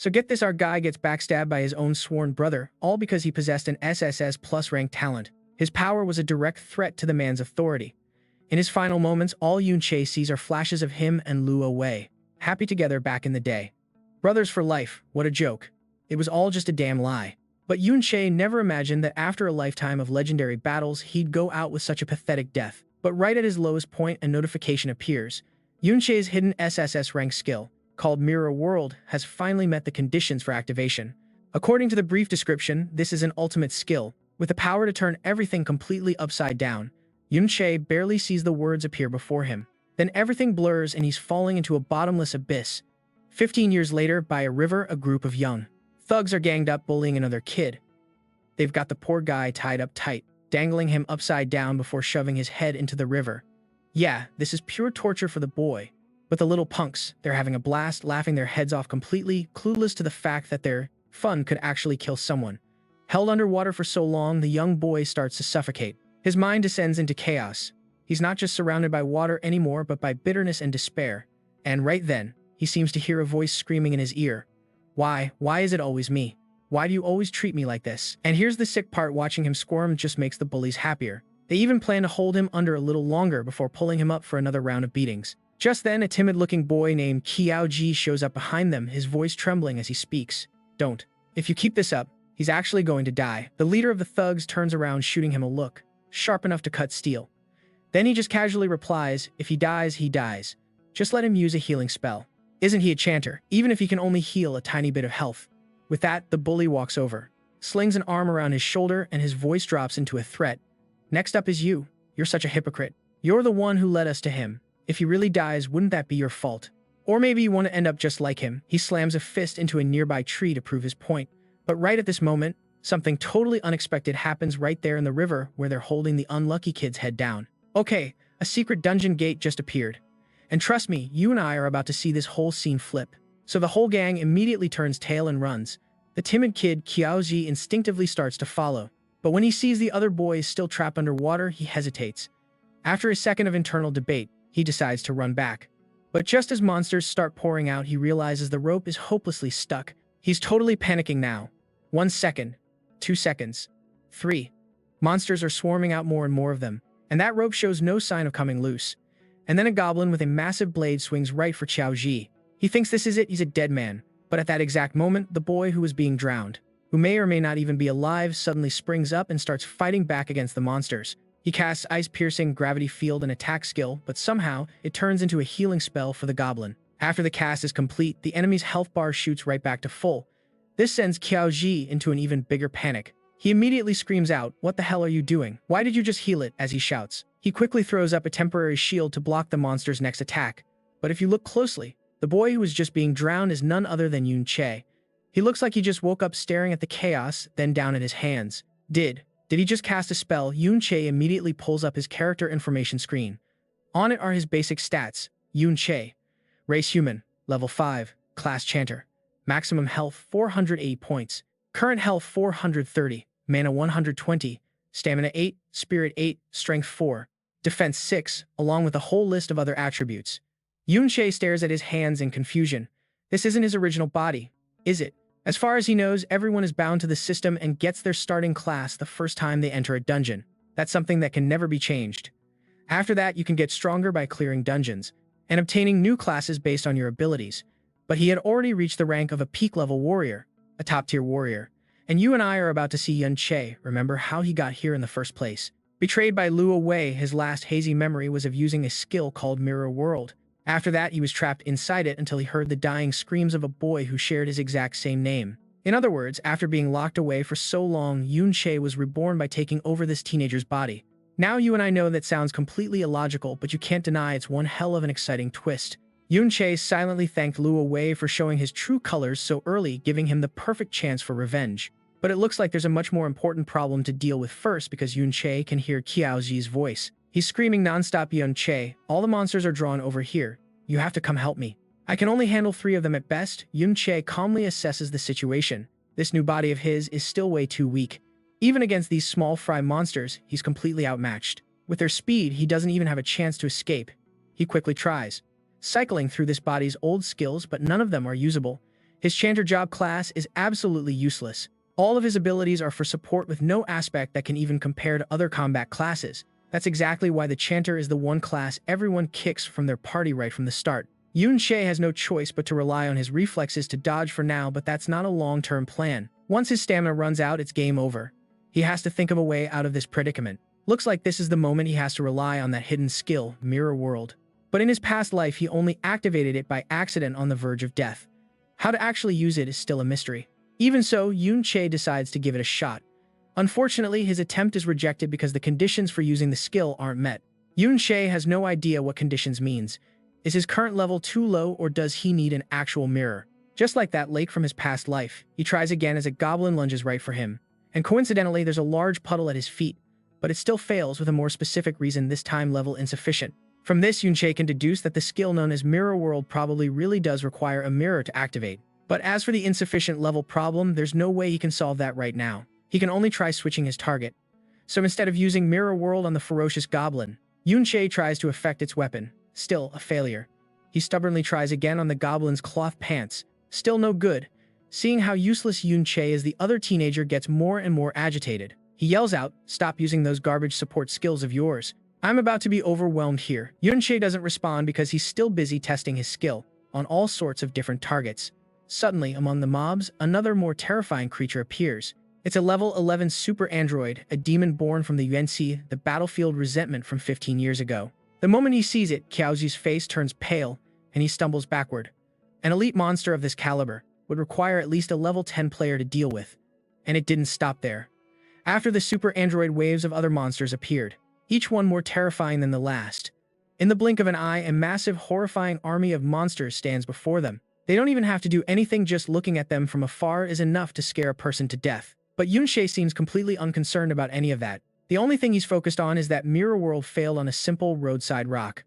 So get this, our guy gets backstabbed by his own sworn brother, all because he possessed an SSS plus rank talent. His power was a direct threat to the man's authority. In his final moments, all Yun-Che sees are flashes of him and Luo Wei, happy together back in the day. Brothers for life, what a joke. It was all just a damn lie. But Yun-Che never imagined that after a lifetime of legendary battles, he'd go out with such a pathetic death. But right at his lowest point, a notification appears. Yun-Che's hidden SSS rank skill, called Mirror World, has finally met the conditions for activation. According to the brief description, this is an ultimate skill, with the power to turn everything completely upside down. Yun-Che barely sees the words appear before him. Then everything blurs and he's falling into a bottomless abyss. 15 years later, by a river, a group of young thugs are ganged up bullying another kid. They've got the poor guy tied up tight, dangling him upside down before shoving his head into the river. Yeah, this is pure torture for the boy. But the little punks, they're having a blast, laughing their heads off completely, clueless to the fact that their fun could actually kill someone. Held underwater for so long, the young boy starts to suffocate. His mind descends into chaos. He's not just surrounded by water anymore, but by bitterness and despair. And right then, he seems to hear a voice screaming in his ear. Why is it always me? Why do you always treat me like this? And here's the sick part, watching him squirm just makes the bullies happier. They even plan to hold him under a little longer before pulling him up for another round of beatings. Just then, a timid-looking boy named Qiao Ji shows up behind them, his voice trembling as he speaks. Don't. If you keep this up, he's actually going to die. The leader of the thugs turns around, shooting him a look, sharp enough to cut steel. Then he just casually replies, if he dies, he dies. Just let him use a healing spell. Isn't he a chanter, even if he can only heal a tiny bit of health? With that, the bully walks over, slings an arm around his shoulder, and his voice drops into a threat. Next up is you. You're such a hypocrite. You're the one who led us to him. If he really dies, wouldn't that be your fault? Or maybe you want to end up just like him. He slams a fist into a nearby tree to prove his point. But right at this moment, something totally unexpected happens right there in the river where they're holding the unlucky kid's head down. Okay, a secret dungeon gate just appeared. And trust me, you and I are about to see this whole scene flip. So the whole gang immediately turns tail and runs. The timid kid, Qiaoji, instinctively starts to follow. But when he sees the other boys still trapped underwater, he hesitates. After a second of internal debate, he decides to run back. But just as monsters start pouring out, he realizes the rope is hopelessly stuck. He's totally panicking now. 1 second, 2 seconds, 3. Monsters are swarming out, more and more of them, and that rope shows no sign of coming loose. And then a goblin with a massive blade swings right for Qiaoji. He thinks this is it, he's a dead man. But at that exact moment, the boy who was being drowned, who may or may not even be alive, suddenly springs up and starts fighting back against the monsters. He casts ice-piercing, gravity field, and attack skill, but somehow, it turns into a healing spell for the goblin. After the cast is complete, the enemy's health bar shoots right back to full. This sends Qiaoji into an even bigger panic. He immediately screams out, "What the hell are you doing? Why did you just heal it?" as he shouts. He quickly throws up a temporary shield to block the monster's next attack. But if you look closely, the boy who was just being drowned is none other than Yun-Che. He looks like he just woke up staring at the chaos, then down at his hands. Did he just cast a spell? Yun-Che immediately pulls up his character information screen. On it are his basic stats. Yun-Che. Race human. Level 5. Class chanter. Maximum health 408 points. Current health 430. Mana 120. Stamina 8. Spirit 8. Strength 4. Defense 6, along with a whole list of other attributes. Yun-Che stares at his hands in confusion. This isn't his original body, is it? As far as he knows, everyone is bound to the system and gets their starting class the first time they enter a dungeon. That's something that can never be changed. After that, you can get stronger by clearing dungeons and obtaining new classes based on your abilities. But he had already reached the rank of a peak-level warrior, a top-tier warrior. And you and I are about to see Yun-Che remember how he got here in the first place. Betrayed by Luo Wei, his last hazy memory was of using a skill called Mirror World. After that, he was trapped inside it until he heard the dying screams of a boy who shared his exact same name. In other words, after being locked away for so long, Yun-Che was reborn by taking over this teenager's body. Now you and I know that sounds completely illogical, but you can't deny it's one hell of an exciting twist. Yun-Che silently thanked Luo Wei for showing his true colors so early, giving him the perfect chance for revenge. But it looks like there's a much more important problem to deal with first, because Yun-Che can hear Qiaoji's voice. He's screaming nonstop, "Yun-Che, all the monsters are drawn over here. You have to come help me. I can only handle 3 of them at best." Yun-Che calmly assesses the situation. This new body of his is still way too weak. Even against these small fry monsters, he's completely outmatched. With their speed, he doesn't even have a chance to escape. He quickly tries, cycling through this body's old skills, but none of them are usable. His Chanter job class is absolutely useless. All of his abilities are for support with no aspect that can even compare to other combat classes. That's exactly why the Chanter is the one class everyone kicks from their party right from the start. Yun-Che has no choice but to rely on his reflexes to dodge for now, but that's not a long-term plan. Once his stamina runs out, it's game over. He has to think of a way out of this predicament. Looks like this is the moment he has to rely on that hidden skill, Mirror World. But in his past life, he only activated it by accident on the verge of death. How to actually use it is still a mystery. Even so, Yun-Che decides to give it a shot. Unfortunately, his attempt is rejected because the conditions for using the skill aren't met. Yun-Che has no idea what conditions means. Is his current level too low, or does he need an actual mirror? Just like that lake from his past life, he tries again as a goblin lunges right for him. And coincidentally, there's a large puddle at his feet, but it still fails with a more specific reason, this time level insufficient. From this, Yun-Che can deduce that the skill known as Mirror World probably really does require a mirror to activate. But as for the insufficient level problem, there's no way he can solve that right now. He can only try switching his target. So instead of using Mirror World on the ferocious goblin, Yun-Che tries to affect its weapon. Still a failure. He stubbornly tries again on the goblin's cloth pants. Still no good. Seeing how useless Yun-Che is, the other teenager gets more and more agitated. He yells out, "Stop using those garbage support skills of yours. I'm about to be overwhelmed here." Yun-Che doesn't respond because he's still busy testing his skill on all sorts of different targets. Suddenly, among the mobs, another more terrifying creature appears. It's a level 11 super android, a demon born from the UNC, the battlefield resentment from 15 years ago. The moment he sees it, Qiaozi's face turns pale, and he stumbles backward. An elite monster of this caliber would require at least a level 10 player to deal with. And it didn't stop there. After the super android, waves of other monsters appeared, each one more terrifying than the last. In the blink of an eye, a massive, horrifying army of monsters stands before them. They don't even have to do anything, just looking at them from afar is enough to scare a person to death. But Yun-Che seems completely unconcerned about any of that. The only thing he's focused on is that Mirror World failed on a simple roadside rock.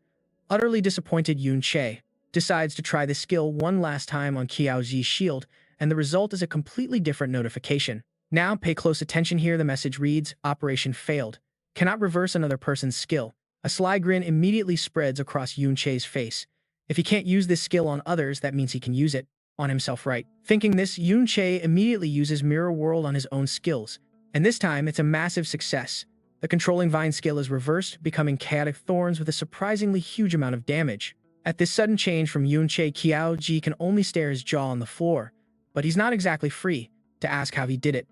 Utterly disappointed, Yun-Che decides to try the skill one last time on Qiaozi's shield, and the result is a completely different notification. Now, pay close attention here. The message reads, "Operation failed. Cannot reverse another person's skill." A sly grin immediately spreads across Yun-Che's face. If he can't use this skill on others, that means he can use it on himself, right? Thinking this, Yun-Che immediately uses Mirror World on his own skills. And this time, it's a massive success. The Controlling Vine skill is reversed, becoming Chaotic Thorns with a surprisingly huge amount of damage. At this sudden change from Yun-Che, Qiaozi can only stare his jaw on the floor. But he's not exactly free to ask how he did it.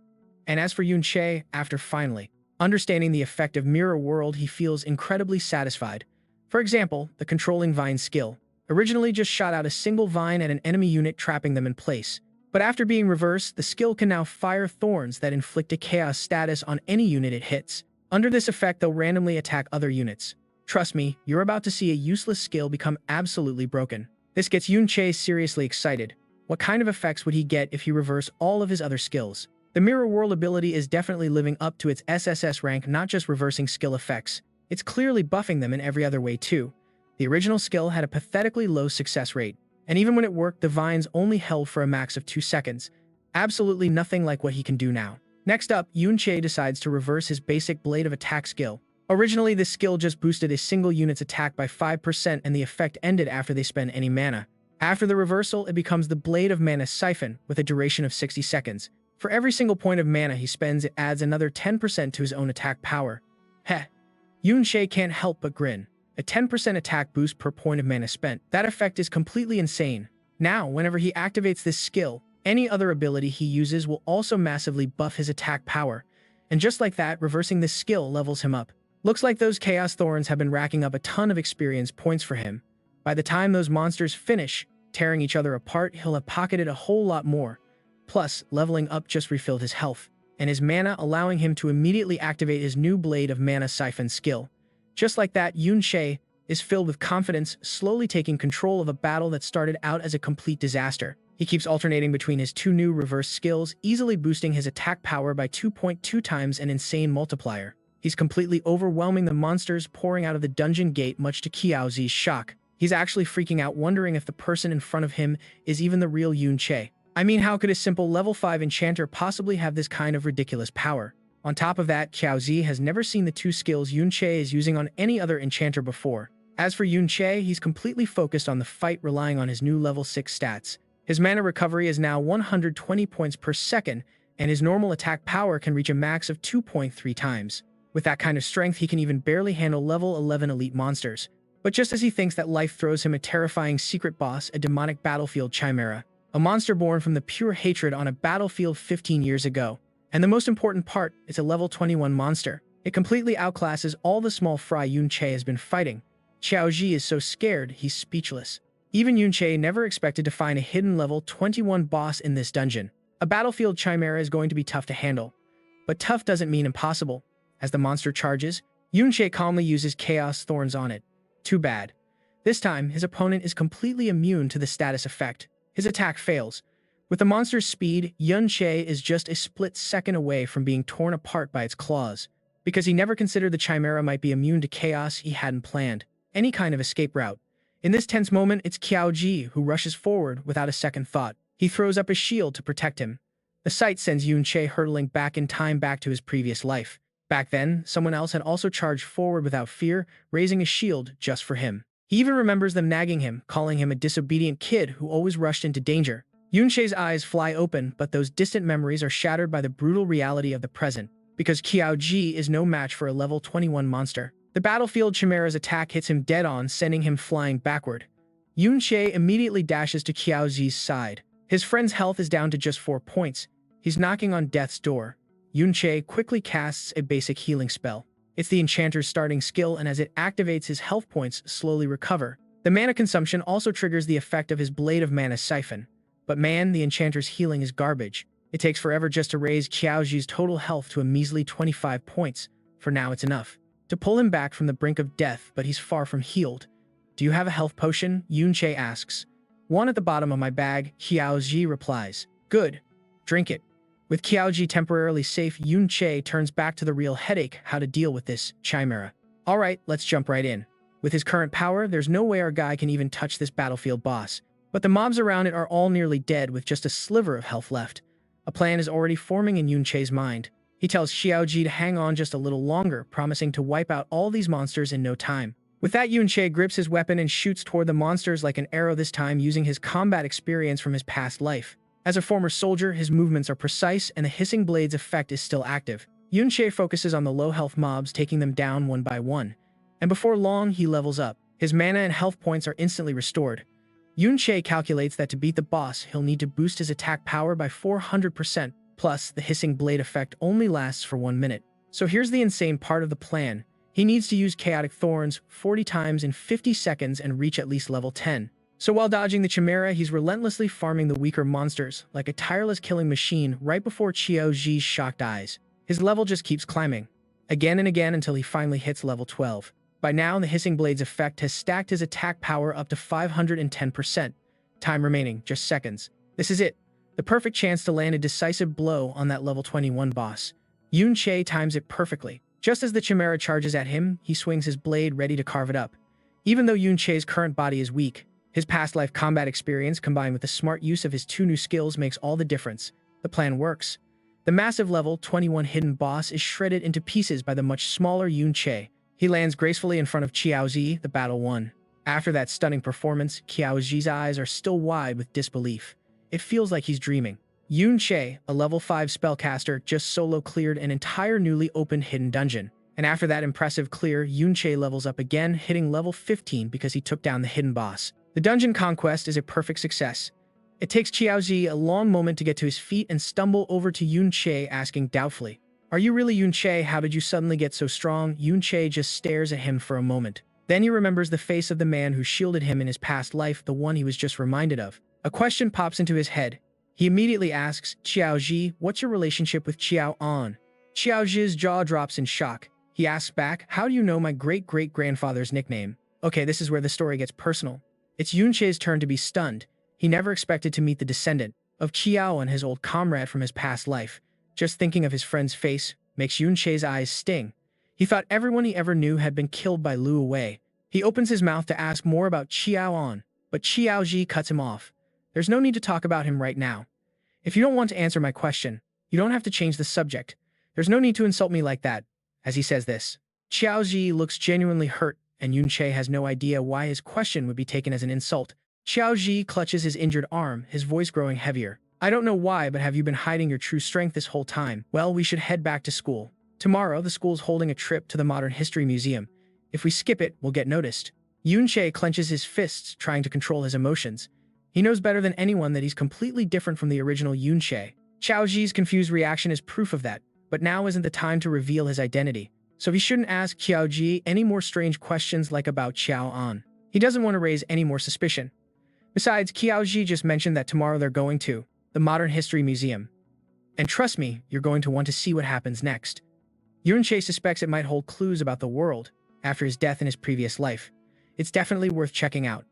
And as for Yun-Che, after finally understanding the effect of Mirror World, he feels incredibly satisfied. For example, the Controlling Vine skill originally just shot out a single vine at an enemy unit, trapping them in place. But after being reversed, the skill can now fire thorns that inflict a chaos status on any unit it hits. Under this effect, they'll randomly attack other units. Trust me, you're about to see a useless skill become absolutely broken. This gets Yun-Che seriously excited. What kind of effects would he get if he reversed all of his other skills? The Mirror World ability is definitely living up to its SSS rank, not just reversing skill effects. It's clearly buffing them in every other way too. The original skill had a pathetically low success rate, and even when it worked, the vines only held for a max of 2 seconds. Absolutely nothing like what he can do now. Next up, Yun-Che decides to reverse his basic Blade of Attack skill. Originally, this skill just boosted a single unit's attack by 5%, and the effect ended after they spend any mana. After the reversal, it becomes the Blade of Mana Siphon with a duration of 60 seconds. For every single point of mana he spends, it adds another 10% to his own attack power. Heh. Yun-Che can't help but grin. A 10% attack boost per point of mana spent. That effect is completely insane. Now, whenever he activates this skill, any other ability he uses will also massively buff his attack power. And just like that, reversing this skill levels him up. Looks like those Chaos Thorns have been racking up a ton of experience points for him. By the time those monsters finish tearing each other apart, he'll have pocketed a whole lot more. Plus, leveling up just refilled his health and his mana, allowing him to immediately activate his new Blade of Mana Siphon skill. Just like that, Yun-Che is filled with confidence, slowly taking control of a battle that started out as a complete disaster. He keeps alternating between his two new reverse skills, easily boosting his attack power by 2.2 times, an insane multiplier. He's completely overwhelming the monsters pouring out of the dungeon gate, much to Qiaozi's shock. He's actually freaking out, wondering if the person in front of him is even the real Yun-Che. I mean, how could a simple level 5 enchanter possibly have this kind of ridiculous power? On top of that, Qiaozi has never seen the two skills Yun-Che is using on any other enchanter before. As for Yun-Che, he's completely focused on the fight, relying on his new level 6 stats. His mana recovery is now 120 points per second, and his normal attack power can reach a max of 2.3 times. With that kind of strength, he can even barely handle level 11 elite monsters. But just as he thinks that life throws him a terrifying secret boss, a demonic battlefield chimera, a monster born from the pure hatred on a battlefield 15 years ago. And the most important part, it's a level 21 monster. It completely outclasses all the small fry Yun-Che has been fighting. Xiaoji is so scared, he's speechless. Even Yun-Che never expected to find a hidden level 21 boss in this dungeon. A battlefield chimera is going to be tough to handle. But tough doesn't mean impossible. As the monster charges, Yun-Che calmly uses Chaos Thorns on it. Too bad. This time, his opponent is completely immune to the status effect. His attack fails. With the monster's speed, Yun-Che is just a split second away from being torn apart by its claws. Because he never considered the chimera might be immune to chaos, he hadn't planned any kind of escape route. In this tense moment, it's Qiaoji who rushes forward without a second thought. He throws up a shield to protect him. The sight sends Yun-Che hurtling back in time back to his previous life. Back then, someone else had also charged forward without fear, raising a shield just for him. He even remembers them nagging him, calling him a disobedient kid who always rushed into danger. Yun-Che's eyes fly open, but those distant memories are shattered by the brutal reality of the present. Because Qiaoji is no match for a level 21 monster. The battlefield chimera's attack hits him dead on, sending him flying backward. Yun-Che immediately dashes to Qiaoji's side. His friend's health is down to just 4 points. He's knocking on death's door. Yun-Che quickly casts a basic healing spell. It's the enchanter's starting skill, and as it activates, his health points slowly recover. The mana consumption also triggers the effect of his Blade of Mana Siphon. But man, the enchanter's healing is garbage. It takes forever just to raise Qiaoji's total health to a measly 25 points. For now, it's enough to pull him back from the brink of death, but he's far from healed. Do you have a health potion? Yun-Che asks. One at the bottom of my bag, Qiaoji replies. Good. Drink it. With Qiaoji temporarily safe, Yun-Che turns back to the real headache, how to deal with this chimera. Alright, let's jump right in. With his current power, there's no way our guy can even touch this battlefield boss. But the mobs around it are all nearly dead with just a sliver of health left. A plan is already forming in Yun-Che's mind. He tells Qiaoji to hang on just a little longer, promising to wipe out all these monsters in no time. With that, Yun-Che grips his weapon and shoots toward the monsters like an arrow, this time using his combat experience from his past life. As a former soldier, his movements are precise and the hissing blade's effect is still active. Yun-Che focuses on the low-health mobs, taking them down one by one. And before long, he levels up. His mana and health points are instantly restored. Yun-Che calculates that to beat the boss, he'll need to boost his attack power by 400%, plus the hissing blade effect only lasts for 1 minute. So here's the insane part of the plan. He needs to use Chaotic Thorns 40 times in 50 seconds and reach at least level 10. So while dodging the chimera, he's relentlessly farming the weaker monsters, like a tireless killing machine right before Qiaoji's shocked eyes. His level just keeps climbing, again and again until he finally hits level 12. By now, the hissing blade's effect has stacked his attack power up to 510%. Time remaining, just seconds. This is it. The perfect chance to land a decisive blow on that level 21 boss. Yun-Che times it perfectly. Just as the chimera charges at him, he swings his blade ready to carve it up. Even though Yun-Che's current body is weak, his past life combat experience combined with the smart use of his 2 new skills makes all the difference. The plan works. The massive level 21 hidden boss is shredded into pieces by the much smaller Yun-Che. He lands gracefully in front of Qiaoji, the battle won. After that stunning performance, Qiaoji's eyes are still wide with disbelief. It feels like he's dreaming. Yun-Che, a level 5 spellcaster, just solo cleared an entire newly opened hidden dungeon. And after that impressive clear, Yun-Che levels up again, hitting level 15 because he took down the hidden boss. The dungeon conquest is a perfect success. It takes Qiaoji a long moment to get to his feet and stumble over to Yun-Che, asking doubtfully, "Are you really Yun-Che? How did you suddenly get so strong?" Yun-Che just stares at him for a moment. Then he remembers the face of the man who shielded him in his past life, the one he was just reminded of. A question pops into his head. He immediately asks, "Qiaoji, what's your relationship with Qiao An?" Qiaoji's jaw drops in shock. He asks back, "How do you know my great-great-grandfather's nickname?" Okay, this is where the story gets personal. It's Yun-Che's turn to be stunned. He never expected to meet the descendant of Qiao and his old comrade from his past life. Just thinking of his friend's face makes Yun-Che's eyes sting. He thought everyone he ever knew had been killed by Liu Wei. He opens his mouth to ask more about Qiao An, but Qiaoji cuts him off. There's no need to talk about him right now. If you don't want to answer my question, you don't have to change the subject. There's no need to insult me like that. As he says this, Qiaoji looks genuinely hurt, and Yun-Che has no idea why his question would be taken as an insult. Xiao Ji clutches his injured arm, his voice growing heavier. I don't know why, but have you been hiding your true strength this whole time? Well, we should head back to school. Tomorrow, the school's holding a trip to the Modern History Museum. If we skip it, we'll get noticed. Yunche clenches his fists, trying to control his emotions. He knows better than anyone that he's completely different from the original Yunche. Xiao Ji's confused reaction is proof of that, but now isn't the time to reveal his identity. So he shouldn't ask Xiao Ji any more strange questions like about Xiao An. He doesn't want to raise any more suspicion. Besides, Xiao Ji just mentioned that tomorrow they're going to the Modern History Museum. And trust me, you're going to want to see what happens next. Yunche suspects it might hold clues about the world after his death in his previous life. It's definitely worth checking out.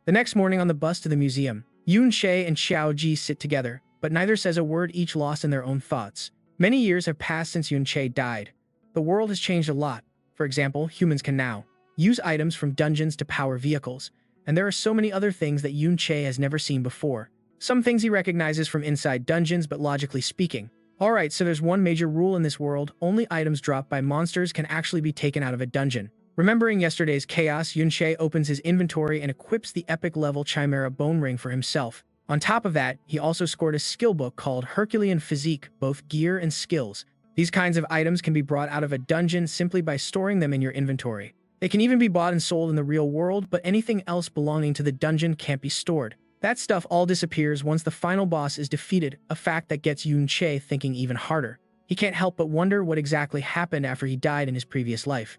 The next morning on the bus to the museum, Yunche and Xiao Ji sit together, but neither says a word, each lost in their own thoughts. Many years have passed since Yunche died. The world has changed a lot. For example, humans can now use items from dungeons to power vehicles, and there are so many other things that Yunche has never seen before. Some things he recognizes from inside dungeons, but logically speaking. Alright, so there's one major rule in this world: only items dropped by monsters can actually be taken out of a dungeon. Remembering yesterday's chaos, Yunche opens his inventory and equips the epic level Chimera Bone Ring for himself. On top of that, he also scored a skill book called Herculean Physique, both gear and skills. These kinds of items can be brought out of a dungeon simply by storing them in your inventory. They can even be bought and sold in the real world, but anything else belonging to the dungeon can't be stored. That stuff all disappears once the final boss is defeated, a fact that gets Yunche thinking even harder. He can't help but wonder what exactly happened after he died in his previous life.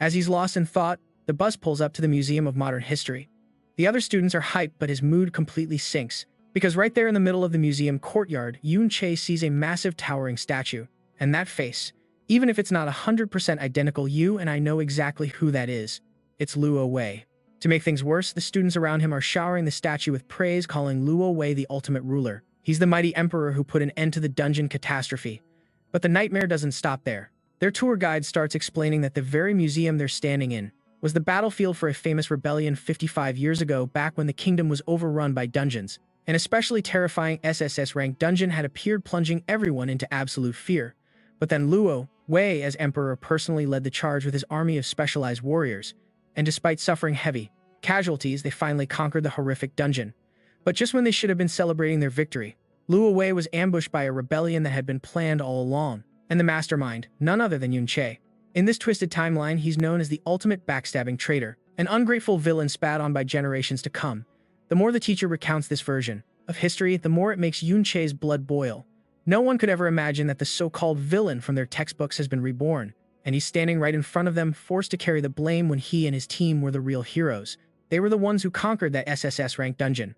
As he's lost in thought, the bus pulls up to the Museum of Modern History. The other students are hyped, but his mood completely sinks, because right there in the middle of the museum courtyard, Yunche sees a massive towering statue. And that face, even if it's not 100% identical, you and I know exactly who that is. It's Luo Wei. To make things worse, the students around him are showering the statue with praise, calling Luo Wei the ultimate ruler. He's the mighty emperor who put an end to the dungeon catastrophe. But the nightmare doesn't stop there. Their tour guide starts explaining that the very museum they're standing in was the battlefield for a famous rebellion 55 years ago, back when the kingdom was overrun by dungeons. An especially terrifying SSS-Rank dungeon had appeared, plunging everyone into absolute fear. But then Luo Wei, as emperor, personally led the charge with his army of specialized warriors. And despite suffering heavy casualties, they finally conquered the horrific dungeon. But just when they should have been celebrating their victory, Luo Wei was ambushed by a rebellion that had been planned all along. And the mastermind, none other than Yunche. In this twisted timeline, he's known as the ultimate backstabbing traitor, an ungrateful villain spat on by generations to come. The more the teacher recounts this version of history, the more it makes Yunche's blood boil. No one could ever imagine that the so-called villain from their textbooks has been reborn, and he's standing right in front of them, forced to carry the blame when he and his team were the real heroes. They were the ones who conquered that SSS-Rank dungeon.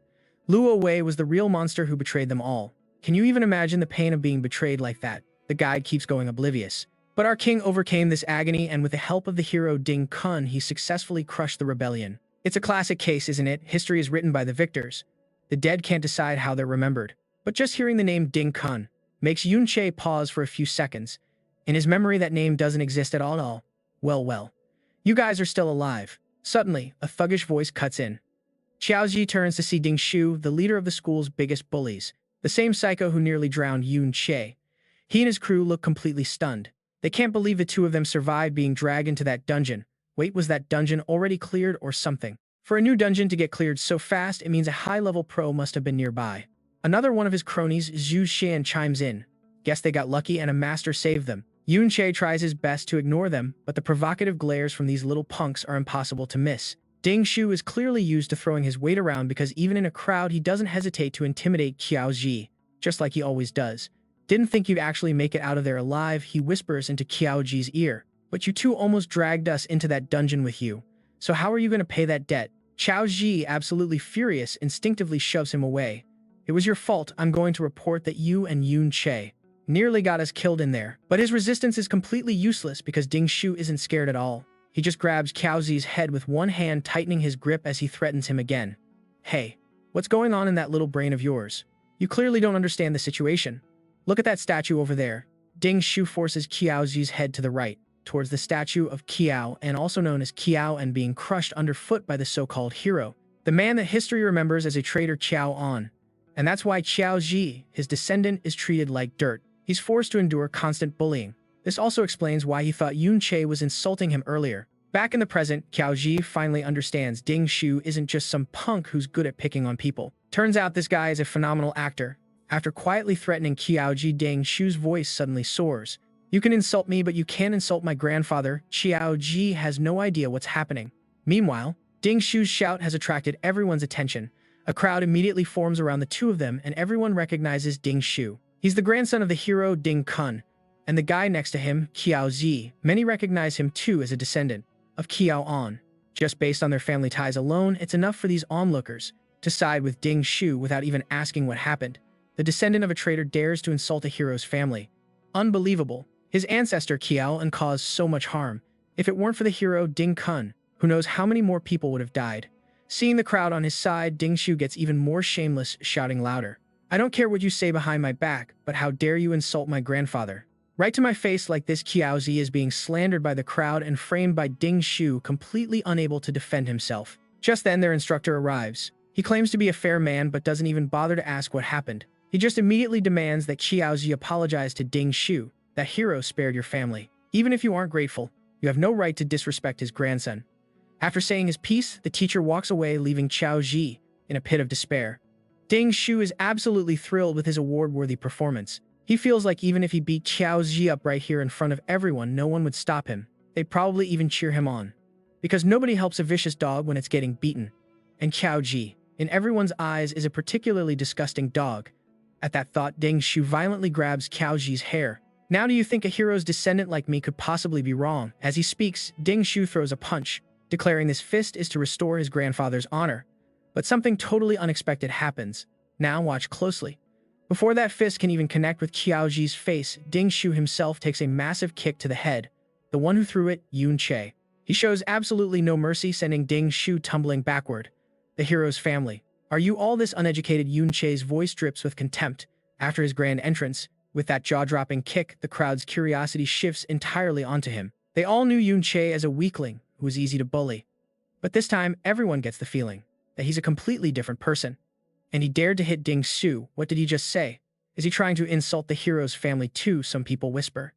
Luo Wei was the real monster who betrayed them all. Can you even imagine the pain of being betrayed like that? The guide keeps going oblivious. But our king overcame this agony, and with the help of the hero Ding Kun, he successfully crushed the rebellion. It's a classic case, isn't it? History is written by the victors. The dead can't decide how they're remembered. But just hearing the name Ding Kun makes Yunche pause for a few seconds. In his memory, that name doesn't exist at all. Well. You guys are still alive. Suddenly, a thuggish voice cuts in. Xiaoji turns to see Ding Shu, the leader of the school's biggest bullies, the same psycho who nearly drowned Yunche. He and his crew look completely stunned. They can't believe the two of them survived being dragged into that dungeon. Wait, was that dungeon already cleared or something? For a new dungeon to get cleared so fast, it means a high-level pro must have been nearby. Another one of his cronies, Zhu Xian, chimes in. Guess they got lucky and a master saved them. Yunche tries his best to ignore them, but the provocative glares from these little punks are impossible to miss. Ding Shu is clearly used to throwing his weight around, because even in a crowd, he doesn't hesitate to intimidate Qiao Ji, just like he always does. Didn't think you'd actually make it out of there alive, he whispers into Qiao Ji's ear. But you two almost dragged us into that dungeon with you. So how are you going to pay that debt? Qiao Ji, absolutely furious, instinctively shoves him away. It was your fault. I'm going to report that you and Yunche nearly got us killed in there. But his resistance is completely useless because Ding Shu isn't scared at all. He just grabs Qiao Ji's head with one hand, tightening his grip as he threatens him again. Hey, what's going on in that little brain of yours? You clearly don't understand the situation. Look at that statue over there. Ding Shu forces Qiao Ji's head to the right, towards the statue of Qiao, and also known as Qiao, and being crushed underfoot by the so-called hero, the man that history remembers as a traitor, Qiao An. And that's why Qiao Ji, his descendant, is treated like dirt. He's forced to endure constant bullying. This also explains why he thought Yunche was insulting him earlier. Back in the present, Qiaoji finally understands Ding Shu isn't just some punk who's good at picking on people. Turns out this guy is a phenomenal actor. After quietly threatening Qiaoji, Ding Shu's voice suddenly soars. You can insult me, but you can't insult my grandfather. Qiaoji has no idea what's happening. Meanwhile, Ding Shu's shout has attracted everyone's attention. A crowd immediately forms around the two of them, and everyone recognizes Ding Shu. He's the grandson of the hero Ding Kun, and the guy next to him, Qiao Zi. Many recognize him too as a descendant of Qiao An. Just based on their family ties alone, it's enough for these onlookers to side with Ding Shu without even asking what happened. The descendant of a traitor dares to insult a hero's family. Unbelievable. His ancestor Qiao An caused so much harm. If it weren't for the hero Ding Kun, who knows how many more people would have died. Seeing the crowd on his side, Ding Shu gets even more shameless, shouting louder. I don't care what you say behind my back, but how dare you insult my grandfather? Right to my face like this. Qiao Zi is being slandered by the crowd and framed by Ding Shu, completely unable to defend himself. Just then their instructor arrives. He claims to be a fair man but doesn't even bother to ask what happened. He just immediately demands that Qiao Zi apologize to Ding Shu. That hero spared your family. Even if you aren't grateful, you have no right to disrespect his grandson. After saying his piece, the teacher walks away, leaving Qiao Zi in a pit of despair. Ding Shu is absolutely thrilled with his award-worthy performance. He feels like even if he beat Qiao Zi up right here in front of everyone, no one would stop him. They'd probably even cheer him on. Because nobody helps a vicious dog when it's getting beaten. And Qiao Zi, in everyone's eyes, is a particularly disgusting dog. At that thought, Ding Shu violently grabs Qiao Zi's hair. Now do you think a hero's descendant like me could possibly be wrong? As he speaks, Ding Shu throws a punch, declaring this fist is to restore his grandfather's honor. But something totally unexpected happens. Now watch closely. Before that fist can even connect with Qiao Zi's face, Ding Shu himself takes a massive kick to the head. The one who threw it, Yun Che. He shows absolutely no mercy, sending Ding Shu tumbling backward. The hero's family. Are you all this uneducated? Yun Che's voice drips with contempt. After his grand entrance, with that jaw-dropping kick, the crowd's curiosity shifts entirely onto him. They all knew Yun Che as a weakling who was easy to bully. But this time, everyone gets the feeling that he's a completely different person. And he dared to hit Ding Shu. What did he just say? Is he trying to insult the hero's family too? Some people whisper.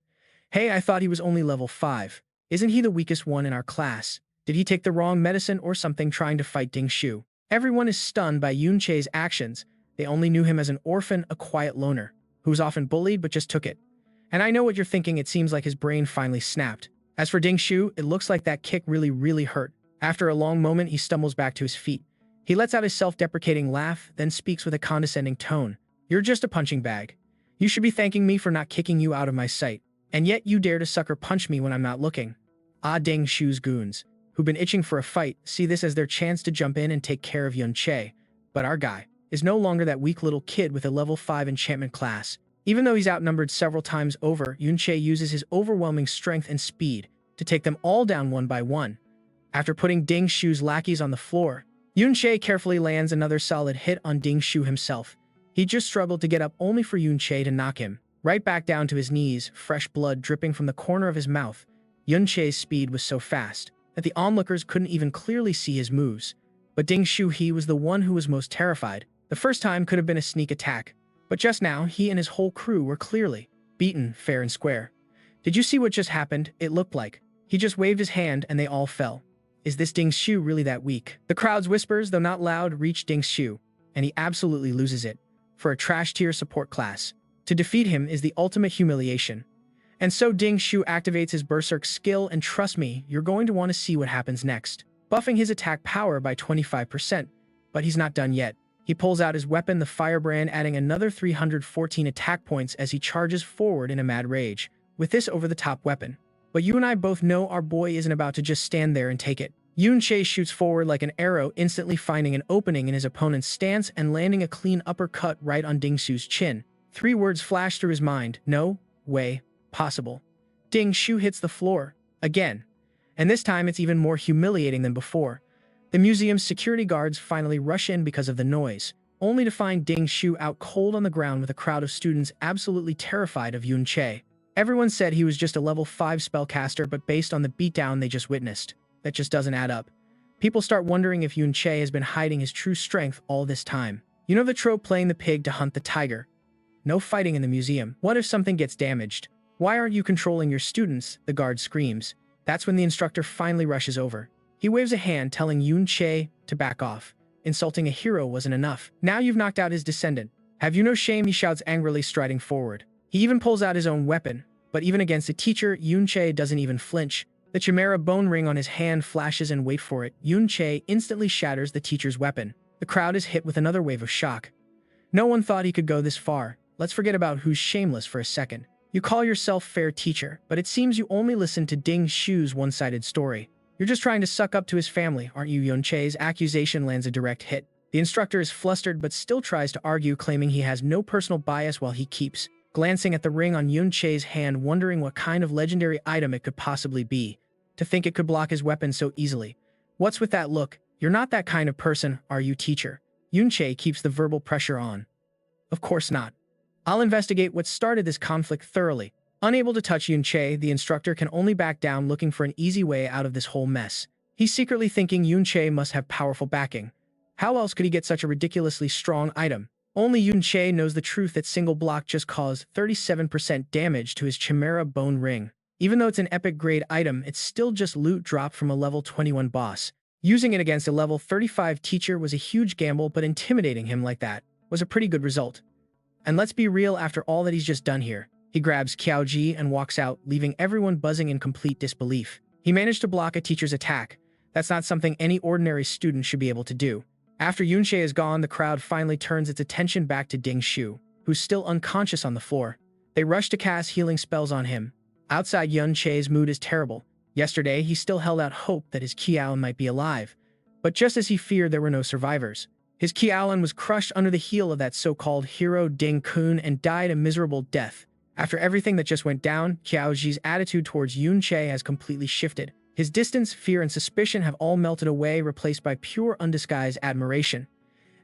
Hey, I thought he was only level 5. Isn't he the weakest one in our class? Did he take the wrong medicine or something trying to fight Ding Shu? Everyone is stunned by Yun Che's actions. They only knew him as an orphan, a quiet loner, who was often bullied but just took it. And I know what you're thinking, it seems like his brain finally snapped. As for Ding Shu, it looks like that kick really hurt. After a long moment, he stumbles back to his feet. He lets out a self-deprecating laugh, then speaks with a condescending tone. You're just a punching bag. You should be thanking me for not kicking you out of my sight. And yet you dare to sucker punch me when I'm not looking. Ah, Ding Shu's goons, who've been itching for a fight, see this as their chance to jump in and take care of Yun Che. But our guy is no longer that weak little kid with a level 5 enchantment class. Even though he's outnumbered several times over, Yun Che uses his overwhelming strength and speed to take them all down one by one. After putting Ding Shu's lackeys on the floor, Yun Che carefully lands another solid hit on Ding Shu himself. He just struggled to get up, only for Yun Che to knock him right back down to his knees, fresh blood dripping from the corner of his mouth. Yun Che's speed was so fast that the onlookers couldn't even clearly see his moves. But Ding Shu, he was the one who was most terrified. The first time could have been a sneak attack, but just now he and his whole crew were clearly beaten fair and square. Did you see what just happened? It looked like he just waved his hand and they all fell. Is this Ding Shu really that weak? The crowd's whispers, though not loud, reach Ding Shu, and he absolutely loses it. For a trash-tier support class, to defeat him is the ultimate humiliation. And so Ding Shu activates his Berserk skill, and trust me, you're going to want to see what happens next. Buffing his attack power by 25%, but he's not done yet. He pulls out his weapon, the Firebrand, adding another 314 attack points as he charges forward in a mad rage with this over-the-top weapon. But you and I both know our boy isn't about to just stand there and take it. Yun Che shoots forward like an arrow, instantly finding an opening in his opponent's stance and landing a clean uppercut right on Ding Shu's chin. 3 words flash through his mind: no way possible. Ding Shu hits the floor again, and this time it's even more humiliating than before. The museum's security guards finally rush in because of the noise, only to find Ding Shu out cold on the ground with a crowd of students absolutely terrified of Yun Che. Everyone said he was just a level 5 spellcaster, but based on the beatdown they just witnessed, that just doesn't add up. People start wondering if Yun Che has been hiding his true strength all this time. You know the trope, playing the pig to hunt the tiger? No fighting in the museum. What if something gets damaged? Why aren't you controlling your students? The guard screams. That's when the instructor finally rushes over. He waves a hand telling Yun Che to back off. Insulting a hero wasn't enough. Now you've knocked out his descendant. Have you no shame? He shouts angrily, striding forward. He even pulls out his own weapon, but even against a teacher, Yun Che doesn't even flinch. The chimera bone ring on his hand flashes and wait for it. Yun Che instantly shatters the teacher's weapon. The crowd is hit with another wave of shock. No one thought he could go this far. Let's forget about who's shameless for a second. You call yourself fair teacher, but it seems you only listen to Ding Shu's one-sided story. You're just trying to suck up to his family, aren't you? Yun Che's accusation lands a direct hit. The instructor is flustered but still tries to argue, claiming he has no personal bias while he keeps glancing at the ring on Yun Che's hand, wondering what kind of legendary item it could possibly be. To think it could block his weapon so easily. What's with that look? You're not that kind of person, are you, teacher? Yun Che keeps the verbal pressure on. Of course not. I'll investigate what started this conflict thoroughly. Unable to touch Yun Che, the instructor can only back down, looking for an easy way out of this whole mess. He's secretly thinking Yun Che must have powerful backing. How else could he get such a ridiculously strong item? Only Yun Che knows the truth that single block just caused 37% damage to his Chimera Bone Ring. Even though it's an epic grade item, it's still just loot dropped from a level 21 boss. Using it against a level 35 teacher was a huge gamble, but intimidating him like that was a pretty good result. And let's be real, after all that he's just done here. He grabs Qiaoji and walks out, leaving everyone buzzing in complete disbelief. He managed to block a teacher's attack. That's not something any ordinary student should be able to do. After Yun Che is gone, the crowd finally turns its attention back to Ding Shu, who's still unconscious on the floor. They rush to cast healing spells on him. Outside, Yun Che's mood is terrible. Yesterday, he still held out hope that his Qiaolan might be alive. But just as he feared, there were no survivors. His Qiaolan was crushed under the heel of that so-called hero Ding Kun and died a miserable death. After everything that just went down, Qiaoji's attitude towards Yun Che has completely shifted. His distance, fear, and suspicion have all melted away, replaced by pure, undisguised admiration.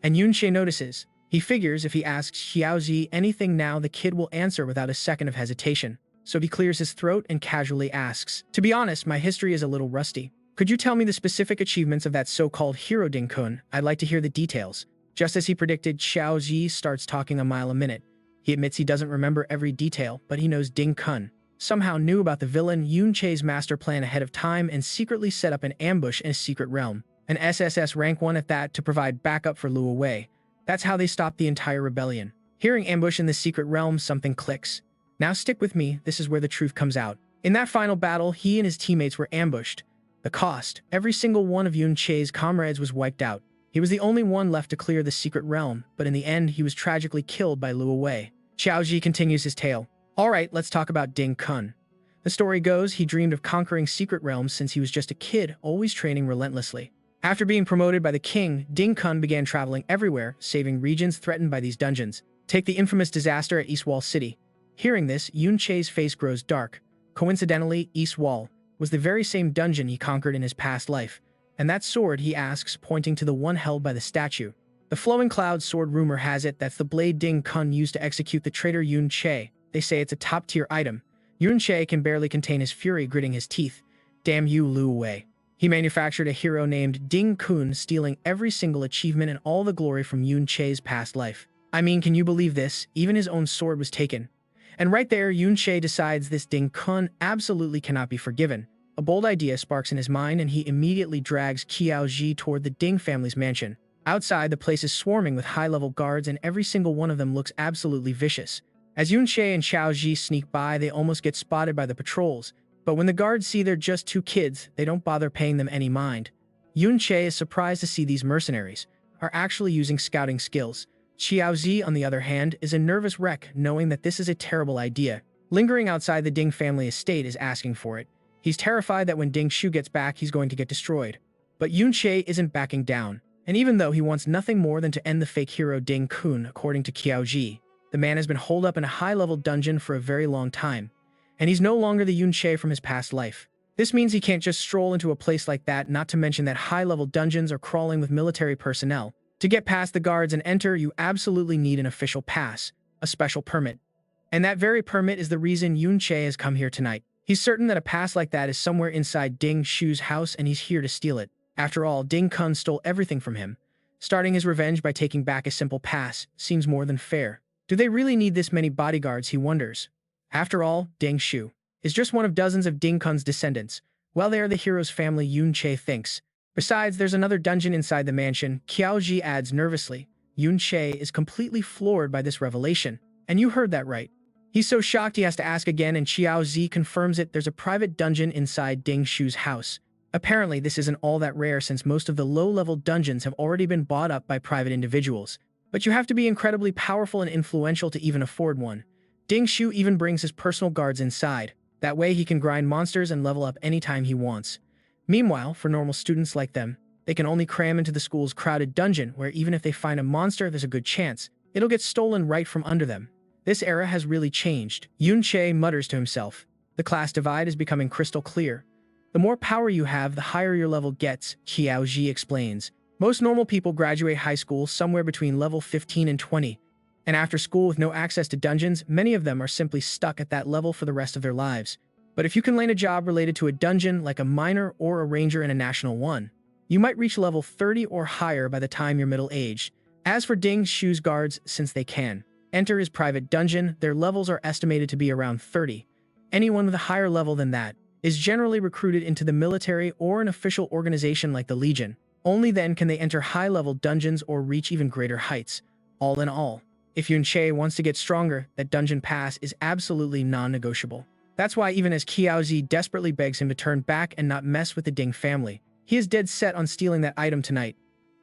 And Yun Che notices. He figures if he asks Qiaoji anything now, the kid will answer without a second of hesitation. So he clears his throat and casually asks, "To be honest, my history is a little rusty. Could you tell me the specific achievements of that so-called hero Ding Kun? I'd like to hear the details." Just as he predicted, Qiaoji starts talking a mile a minute. He admits he doesn't remember every detail, but he knows Ding Kun somehow knew about the villain Yun Che's master plan ahead of time and secretly set up an ambush in a secret realm. An SSS-Rank 1 at that, to provide backup for Luo Wei. That's how they stopped the entire rebellion. Hearing ambush in the secret realm, something clicks. Now stick with me, this is where the truth comes out. In that final battle, he and his teammates were ambushed. The cost, every single one of Yun Che's comrades was wiped out. He was the only one left to clear the secret realm, but in the end, he was tragically killed by Luo Wei. Qiaoji continues his tale. Alright, let's talk about Ding Kun. The story goes, he dreamed of conquering secret realms since he was just a kid, always training relentlessly. After being promoted by the king, Ding Kun began traveling everywhere, saving regions threatened by these dungeons. Take the infamous disaster at East Wall City. Hearing this, Yun Che's face grows dark. Coincidentally, East Wall was the very same dungeon he conquered in his past life. And that sword, he asks, pointing to the one held by the statue. The flowing cloud sword, rumor has it that's the blade Ding Kun used to execute the traitor Yun Che. They say it's a top-tier item. Yun Che can barely contain his fury, gritting his teeth. Damn you, Luo Wei. He manufactured a hero named Ding Kun, stealing every single achievement and all the glory from Yun Che's past life. I mean, can you believe this? Even his own sword was taken. And right there, Yun Che decides this Ding Kun absolutely cannot be forgiven. A bold idea sparks in his mind, and he immediately drags Qiaoji toward the Ding family's mansion. Outside, the place is swarming with high-level guards, and every single one of them looks absolutely vicious. As Yun Che and Qiaoji sneak by, they almost get spotted by the patrols. But when the guards see they're just two kids, they don't bother paying them any mind. Yun Che is surprised to see these mercenaries are actually using scouting skills. Qiaoji, on the other hand, is a nervous wreck, knowing that this is a terrible idea. Lingering outside the Ding family estate is asking for it. He's terrified that when Ding Shu gets back, he's going to get destroyed. But Yun Che isn't backing down. And even though he wants nothing more than to end the fake hero Ding Kun, according to Qiaoji, the man has been holed up in a high-level dungeon for a very long time. And he's no longer the Yun Che from his past life. This means he can't just stroll into a place like that, not to mention that high-level dungeons are crawling with military personnel. To get past the guards and enter, you absolutely need an official pass, a special permit. And that very permit is the reason Yun Che has come here tonight. He's certain that a pass like that is somewhere inside Ding Shu's house, and he's here to steal it. After all, Ding Kun stole everything from him. Starting his revenge by taking back a simple pass seems more than fair. Do they really need this many bodyguards, he wonders. After all, Ding Shu is just one of dozens of Ding Kun's descendants. Well, they are the hero's family, Yun Che thinks. Besides, there's another dungeon inside the mansion, Qiaoji adds nervously. Yun Che is completely floored by this revelation. And you heard that right. He's so shocked he has to ask again, and Qiao Zi confirms it. There's a private dungeon inside Ding Shu's house. Apparently, this isn't all that rare since most of the low-level dungeons have already been bought up by private individuals. But you have to be incredibly powerful and influential to even afford one. Ding Shu even brings his personal guards inside. That way he can grind monsters and level up anytime he wants. Meanwhile, for normal students like them, they can only cram into the school's crowded dungeon where even if they find a monster, there's a good chance it'll get stolen right from under them. This era has really changed. Yun Che mutters to himself. The class divide is becoming crystal clear. The more power you have, the higher your level gets, Qiao Ji explains. Most normal people graduate high school somewhere between level 15 and 20. And after school with no access to dungeons, many of them are simply stuck at that level for the rest of their lives. But if you can land a job related to a dungeon like a miner or a ranger in a national one, you might reach level 30 or higher by the time you're middle-aged. As for Ding Shu's guards, since they can enter his private dungeon, their levels are estimated to be around 30. Anyone with a higher level than that is generally recruited into the military or an official organization like the Legion. Only then can they enter high-level dungeons or reach even greater heights. All in all, if Yun Che wants to get stronger, that dungeon pass is absolutely non-negotiable. That's why even as Qiao Zi desperately begs him to turn back and not mess with the Ding family, he is dead set on stealing that item tonight.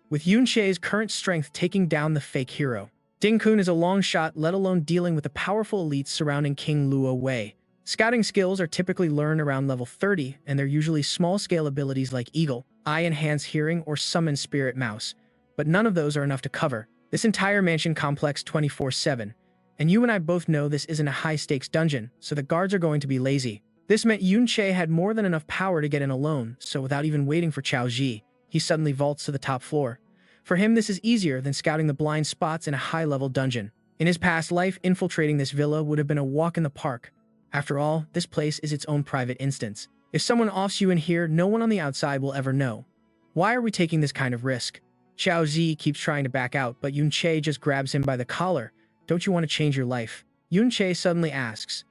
With Yun Che's current strength taking down the fake hero, Ding Kun is a long shot, let alone dealing with the powerful elites surrounding King Luo Wei. Scouting skills are typically learned around level 30, and they're usually small-scale abilities like Eagle, Eye Enhance Hearing, or Summon Spirit Mouse. But none of those are enough to cover this entire mansion complex 24/7. And you and I both know this isn't a high-stakes dungeon, so the guards are going to be lazy. This meant Yun Che had more than enough power to get in alone, so without even waiting for Qiao Ji, he suddenly vaults to the top floor. For him, this is easier than scouting the blind spots in a high-level dungeon. In his past life, infiltrating this villa would have been a walk in the park. After all, this place is its own private instance. If someone offs you in here, no one on the outside will ever know. Why are we taking this kind of risk? Qiao Zi keeps trying to back out, but Yun Che just grabs him by the collar. Don't you want to change your life? Yun Che suddenly asks.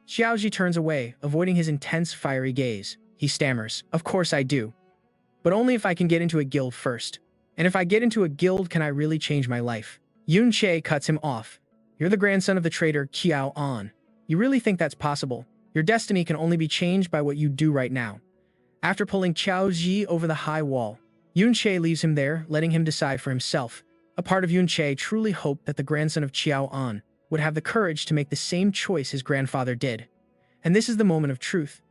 Qiao Zi turns away, avoiding his intense, fiery gaze. He stammers, "Of course I do. But only if I can get into a guild first. And if I get into a guild, can I really change my life?" Yun Che cuts him off. "You're the grandson of the traitor Qiao An. You really think that's possible? Your destiny can only be changed by what you do right now." After pulling Qiao Zi over the high wall, Yun Che leaves him there, letting him decide for himself. A part of Yun Che truly hoped that the grandson of Qiao An would have the courage to make the same choice his grandfather did. And this is the moment of truth.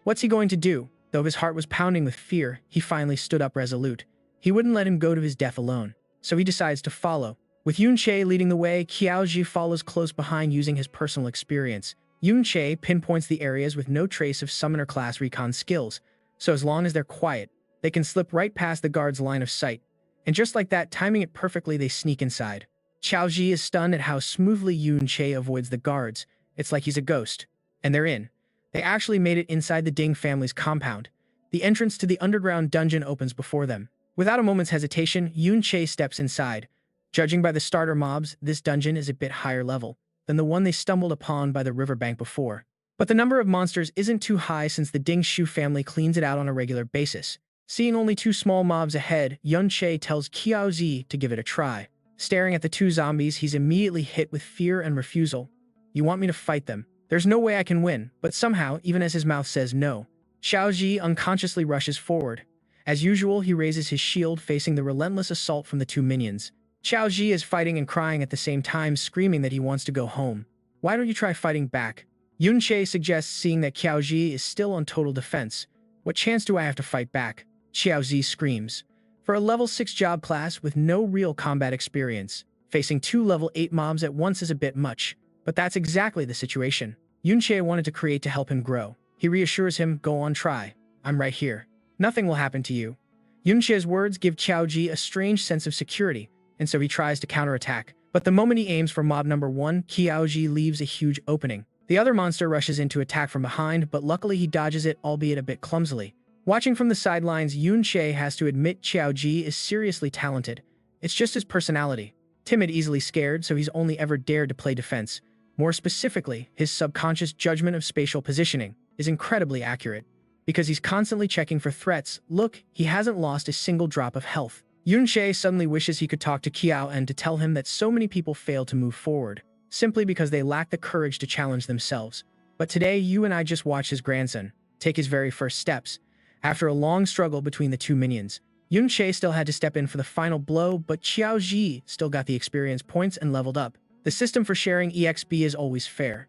What's he going to do? Though his heart was pounding with fear, he finally stood up resolute. He wouldn't let him go to his death alone, so he decides to follow. With Yun Che leading the way, Qiao Ji follows close behind using his personal experience. Yun Che pinpoints the areas with no trace of summoner class recon skills, so as long as they're quiet, they can slip right past the guard's line of sight. And just like that, timing it perfectly, they sneak inside. Qiao Ji is stunned at how smoothly Yun Che avoids the guards. It's like he's a ghost. And they're in. They actually made it inside the Ding family's compound. The entrance to the underground dungeon opens before them. Without a moment's hesitation, Yun Che steps inside. Judging by the starter mobs, this dungeon is a bit higher level than the one they stumbled upon by the riverbank before. But the number of monsters isn't too high since the Ding Shu family cleans it out on a regular basis. Seeing only two small mobs ahead, Yun Che tells Qiao Zi to give it a try. Staring at the two zombies, he's immediately hit with fear and refusal. "You want me to fight them? There's no way I can win." But somehow, even as his mouth says no, Qiao Zi unconsciously rushes forward. As usual, he raises his shield, facing the relentless assault from the two minions. Qiao Zi is fighting and crying at the same time, screaming that he wants to go home. "Why don't you try fighting back?" Yun Che suggests, seeing that Qiao Zi is still on total defense. "What chance do I have to fight back?" Qiao Zi screams. For a level 6 job class with no real combat experience, facing two level 8 mobs at once is a bit much. But that's exactly the situation Yun Che wanted to create to help him grow. He reassures him, "Go on, try. I'm right here. Nothing will happen to you." Yun Che's words give Qiao Ji a strange sense of security, and so he tries to counterattack. But the moment he aims for mob number 1, Qiao Ji leaves a huge opening. The other monster rushes in to attack from behind, but luckily he dodges it, albeit a bit clumsily. Watching from the sidelines, Yun Che has to admit Qiao Ji is seriously talented. It's just his personality. Timid, easily scared, so he's only ever dared to play defense. More specifically, his subconscious judgment of spatial positioning is incredibly accurate. because he's constantly checking for threats. Look, he hasn't lost a single drop of health. Yunche suddenly wishes he could talk to Qiao and to tell him that so many people fail to move forward, simply because they lack the courage to challenge themselves. But today, you and I just watched his grandson take his very first steps. After a long struggle between the two minions, Yunche still had to step in for the final blow, but Qiao Ji still got the experience points and leveled up. The system for sharing EXP is always fair.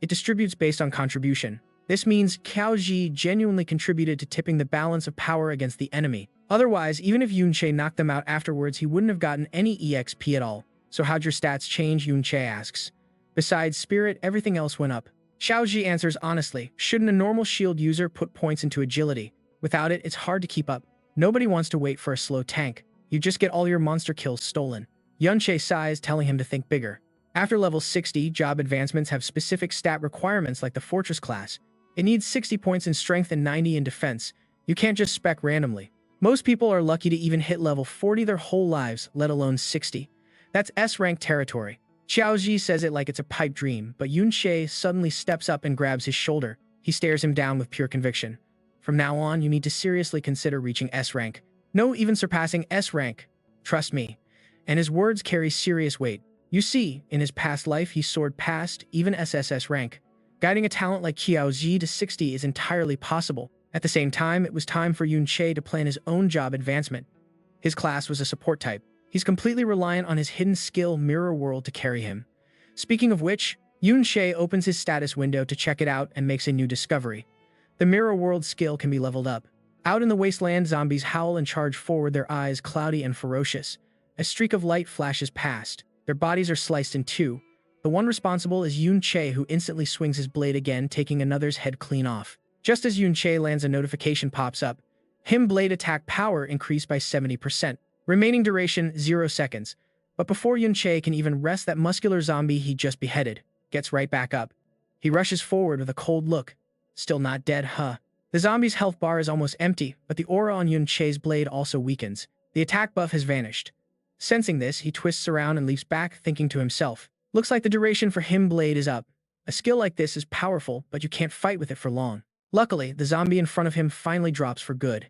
It distributes based on contribution. This means Qiao Ji genuinely contributed to tipping the balance of power against the enemy. Otherwise, even if Yunche knocked them out afterwards, he wouldn't have gotten any EXP at all. So how'd your stats change? Yunche asks. Besides spirit, everything else went up. Xiaoji answers honestly, shouldn't a normal shield user put points into agility? Without it, it's hard to keep up. Nobody wants to wait for a slow tank. You just get all your monster kills stolen. Yunche sighs, telling him to think bigger. After level 60, job advancements have specific stat requirements like the Fortress class. It needs 60 points in strength and 90 in defense. You can't just spec randomly. Most people are lucky to even hit level 40 their whole lives, let alone 60. That's S-rank territory. Xiaoji says it like it's a pipe dream, but Yunche suddenly steps up and grabs his shoulder. He stares him down with pure conviction. From now on, you need to seriously consider reaching S-rank. No, even surpassing S-rank. Trust me. And his words carry serious weight. You see, in his past life, he soared past even SSS-Rank. Guiding a talent like Qiao Ji to 60 is entirely possible. At the same time, it was time for Yunche to plan his own job advancement. His class was a support type. He's completely reliant on his hidden skill Mirror World to carry him. Speaking of which, Yunche opens his status window to check it out and makes a new discovery. The Mirror World skill can be leveled up. Out in the wasteland, zombies howl and charge forward, their eyes cloudy and ferocious. A streak of light flashes past. Their bodies are sliced in two. The one responsible is Yunche, who instantly swings his blade again, taking another's head clean off. Just as Yunche lands, a notification pops up. Him blade attack power increased by 70%. Remaining duration 0 seconds. But before Yunche can even rest, that muscular zombie he just beheaded gets right back up. He rushes forward with a cold look. Still not dead, huh? The zombie's health bar is almost empty, but the aura on Yunche's blade also weakens. The attack buff has vanished. Sensing this, he twists around and leaps back, thinking to himself, looks like the duration for him blade is up. A skill like this is powerful, but you can't fight with it for long. Luckily, the zombie in front of him finally drops for good.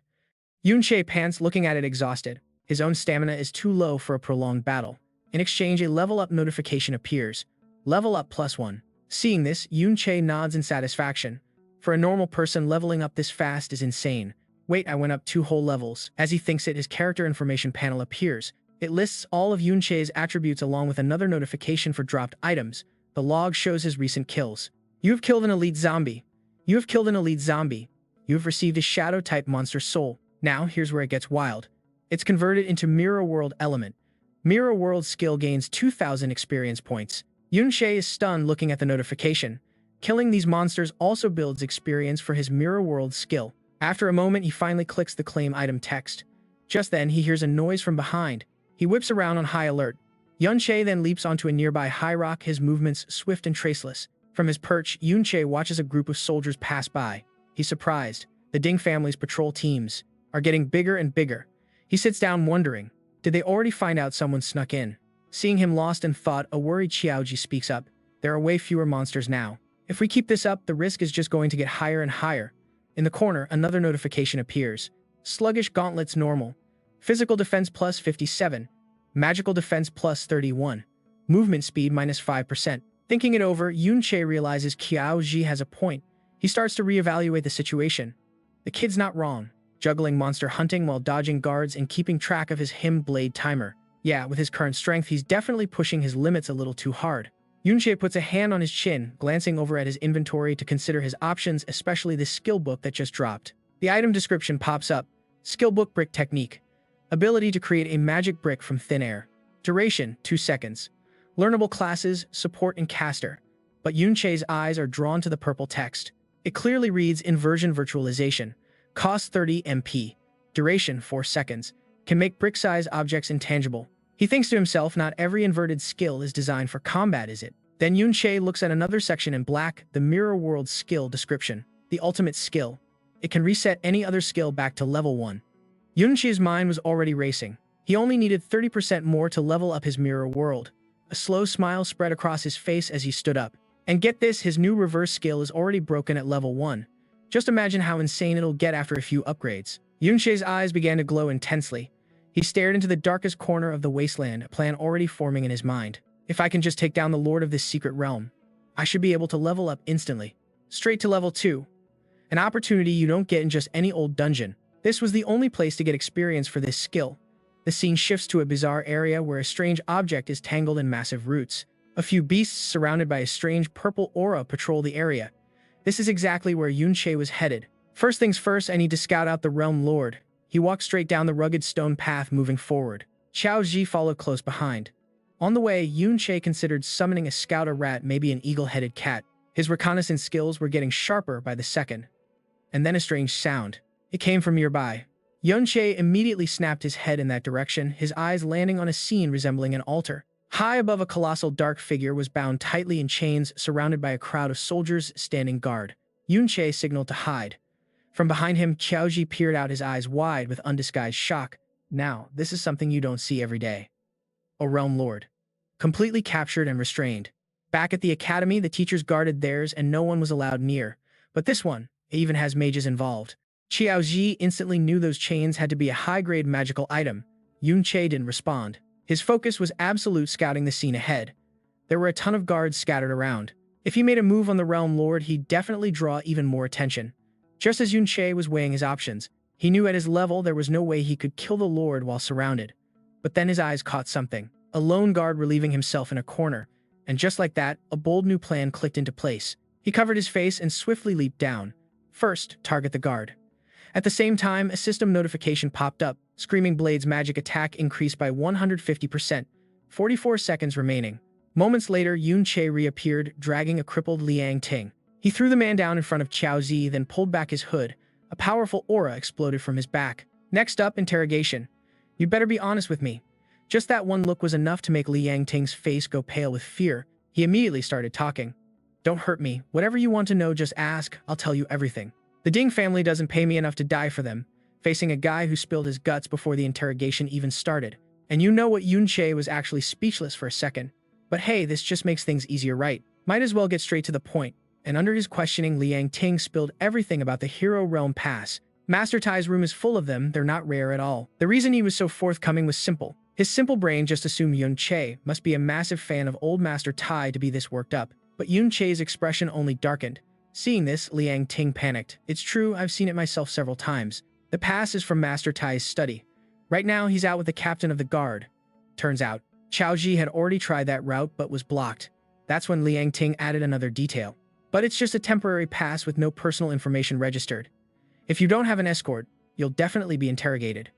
Yunche pants, looking at it exhausted. His own stamina is too low for a prolonged battle. In exchange, a level up notification appears. Level up +1. Seeing this, Yunche nods in satisfaction. For a normal person, leveling up this fast is insane. Wait, I went up 2 whole levels. As he thinks it, his character information panel appears. It lists all of Yunche's attributes along with another notification for dropped items. The log shows his recent kills. You have killed an elite zombie. You have killed an elite zombie. You have received a shadow-type monster soul. Now, here's where it gets wild. It's converted into Mirror World element. Mirror World skill gains 2,000 experience points. Yunche is stunned looking at the notification. Killing these monsters also builds experience for his Mirror World skill. After a moment, he finally clicks the claim item text. Just then, he hears a noise from behind. He whips around on high alert. Yunche then leaps onto a nearby high rock, his movements swift and traceless. From his perch, Yunche watches a group of soldiers pass by. He's surprised. The Ding family's patrol teams are getting bigger and bigger. He sits down wondering, did they already find out someone snuck in? Seeing him lost in thought, a worried Xiaoji speaks up. There are way fewer monsters now. If we keep this up, the risk is just going to get higher and higher. In the corner, another notification appears. Sluggish gauntlets normal. Physical defense +57. Magical defense +31. Movement speed -5%. Thinking it over, Yunche realizes Qiao Ji has a point. He starts to reevaluate the situation. The kid's not wrong. Juggling monster hunting while dodging guards and keeping track of his him blade timer. Yeah, with his current strength, he's definitely pushing his limits a little too hard. Yunche puts a hand on his chin, glancing over at his inventory to consider his options, especially the skill book that just dropped. The item description pops up. Skill book brick technique. Ability to create a magic brick from thin air. Duration, 2 seconds. Learnable classes, support and caster. But Yunche's eyes are drawn to the purple text. It clearly reads inversion virtualization. Cost 30 MP. Duration 4 seconds. Can make brick-sized objects intangible. He thinks to himself, not every inverted skill is designed for combat, is it? Then Yunche looks at another section in black, the Mirror World skill description. The ultimate skill. It can reset any other skill back to level 1. Yunche's mind was already racing. He only needed 30% more to level up his Mirror World. A slow smile spread across his face as he stood up. And get this, his new reverse skill is already broken at level 1. Just imagine how insane it'll get after a few upgrades. Yunche's eyes began to glow intensely. He stared into the darkest corner of the wasteland, a plan already forming in his mind. If I can just take down the lord of this secret realm, I should be able to level up instantly. Straight to level 2. An opportunity you don't get in just any old dungeon. This was the only place to get experience for this skill. The scene shifts to a bizarre area where a strange object is tangled in massive roots. A few beasts surrounded by a strange purple aura patrol the area. This is exactly where Yunche was headed. First things first, I need to scout out the realm lord. He walked straight down the rugged stone path, moving forward. Xiao Ji followed close behind. On the way, Yunche considered summoning a scouter rat, maybe an eagle-headed cat. His reconnaissance skills were getting sharper by the second. And then a strange sound. It came from nearby. Yunche immediately snapped his head in that direction, his eyes landing on a scene resembling an altar. High above, a colossal dark figure was bound tightly in chains, surrounded by a crowd of soldiers standing guard. Yunche signaled to hide. From behind him, Qiaoji peered out, his eyes wide with undisguised shock. Now, this is something you don't see every day. A realm lord. Completely captured and restrained. Back at the academy, the teachers guarded theirs and no one was allowed near. But this one, it even has mages involved. Qiaoji instantly knew those chains had to be a high-grade magical item. Yunche didn't respond. His focus was absolute, scouting the scene ahead. There were a ton of guards scattered around. If he made a move on the realm lord, he'd definitely draw even more attention. Just as Yunche was weighing his options, he knew at his level there was no way he could kill the lord while surrounded. But then his eyes caught something. A lone guard relieving himself in a corner. And just like that, a bold new plan clicked into place. He covered his face and swiftly leaped down. First, target the guard. At the same time, a system notification popped up. Screaming Blade's magic attack increased by 150%. 44 seconds remaining. Moments later, Yunche reappeared, dragging a crippled Liang Ting. He threw the man down in front of Qiao Zi, then pulled back his hood. A powerful aura exploded from his back. Next up, interrogation. You'd better be honest with me. Just that one look was enough to make Liang Ting's face go pale with fear. He immediately started talking. Don't hurt me. Whatever you want to know, just ask. I'll tell you everything. The Ding family doesn't pay me enough to die for them. Facing a guy who spilled his guts before the interrogation even started. And you know what, Yunche was actually speechless for a second. But hey, this just makes things easier, right? Might as well get straight to the point. And under his questioning, Liang Ting spilled everything about the Hero Realm Pass. Master Tai's room is full of them, they're not rare at all. The reason he was so forthcoming was simple. His simple brain just assumed Yunche must be a massive fan of old Master Tai to be this worked up. But Yunche's expression only darkened. Seeing this, Liang Ting panicked. It's true, I've seen it myself several times. The pass is from Master Tai's study. Right now, he's out with the captain of the guard. Turns out, Qiao Ji had already tried that route but was blocked. That's when Liang Ting added another detail. But it's just a temporary pass with no personal information registered. If you don't have an escort, you'll definitely be interrogated.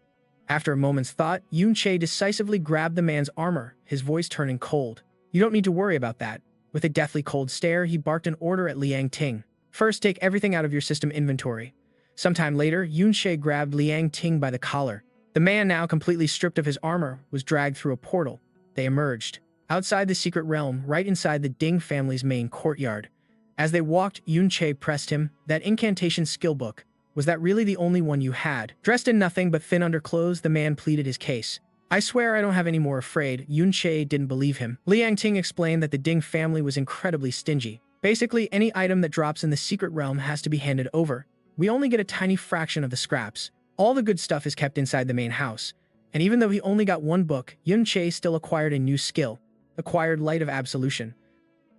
After a moment's thought, Yunche decisively grabbed the man's armor, his voice turning cold. You don't need to worry about that. With a deathly cold stare, he barked an order at Liang Ting. First, take everything out of your system inventory. Sometime later, Yunche grabbed Liang Ting by the collar. The man, now completely stripped of his armor, was dragged through a portal. They emerged. Outside the secret realm, right inside the Ding family's main courtyard. As they walked, Yunche pressed him. That incantation skill book. Was that really the only one you had? Dressed in nothing but thin underclothes, the man pleaded his case. I swear I don't have any more, afraid. Yunche didn't believe him. Liang Ting explained that the Ding family was incredibly stingy. Basically, any item that drops in the secret realm has to be handed over. We only get a tiny fraction of the scraps. All the good stuff is kept inside the main house. And even though he only got one book, Yunche still acquired a new skill. Acquired Light of Absolution.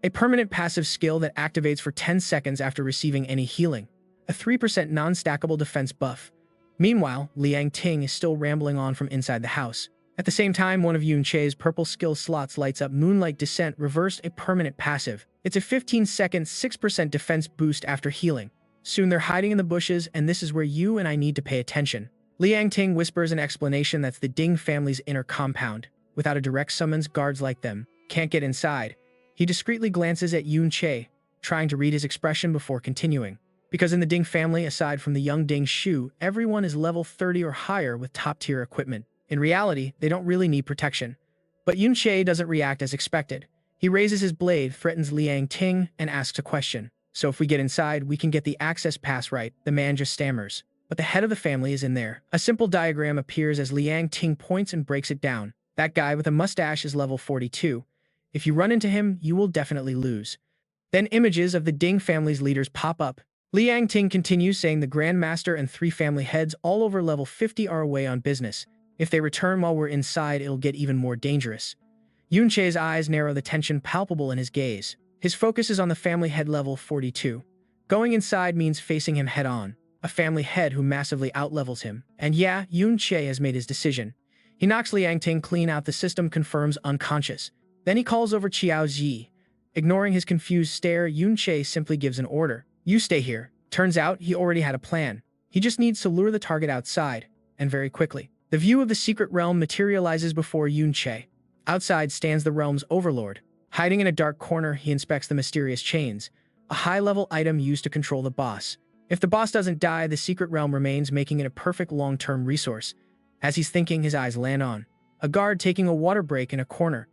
A permanent passive skill that activates for 10 seconds after receiving any healing. A 3% non-stackable defense buff. Meanwhile, Liang Ting is still rambling on from inside the house. At the same time, one of Yunche's purple skill slots lights up. Moonlight Descent reversed, a permanent passive. It's a 15-second 6% defense boost after healing. Soon they're hiding in the bushes, and this is where you and I need to pay attention. Liang Ting whispers an explanation that's the Ding family's inner compound. Without a direct summons, guards like them can't get inside. He discreetly glances at Yunche, trying to read his expression before continuing. Because in the Ding family, aside from the young Ding Shu, everyone is level 30 or higher with top-tier equipment. In reality, they don't really need protection. But Yunche doesn't react as expected. He raises his blade, threatens Liang Ting, and asks a question. So if we get inside, we can get the access pass, right? The man just stammers. But the head of the family is in there. A simple diagram appears as Liang Ting points and breaks it down. That guy with a mustache is level 42. If you run into him, you will definitely lose. Then images of the Ding family's leaders pop up. Liang Ting continues, saying the Grand Master and 3 family heads all over level 50 are away on business. If they return while we're inside, it'll get even more dangerous. Yun Che's eyes narrow, the tension palpable in his gaze. His focus is on the family head level 42. Going inside means facing him head-on, a family head who massively outlevels him. And yeah, Yun Che has made his decision. He knocks Liang Ting clean out, the system confirms unconscious. Then he calls over Qiao Ji. Ignoring his confused stare, Yun Che simply gives an order. You stay here. Turns out he already had a plan. He just needs to lure the target outside, and very quickly. The view of the secret realm materializes before Yun Che. Outside stands the realm's overlord. Hiding in a dark corner, he inspects the mysterious chains, a high-level item used to control the boss. If the boss doesn't die, the secret realm remains, making it a perfect long-term resource. As he's thinking, his eyes land on a guard taking a water break in a corner.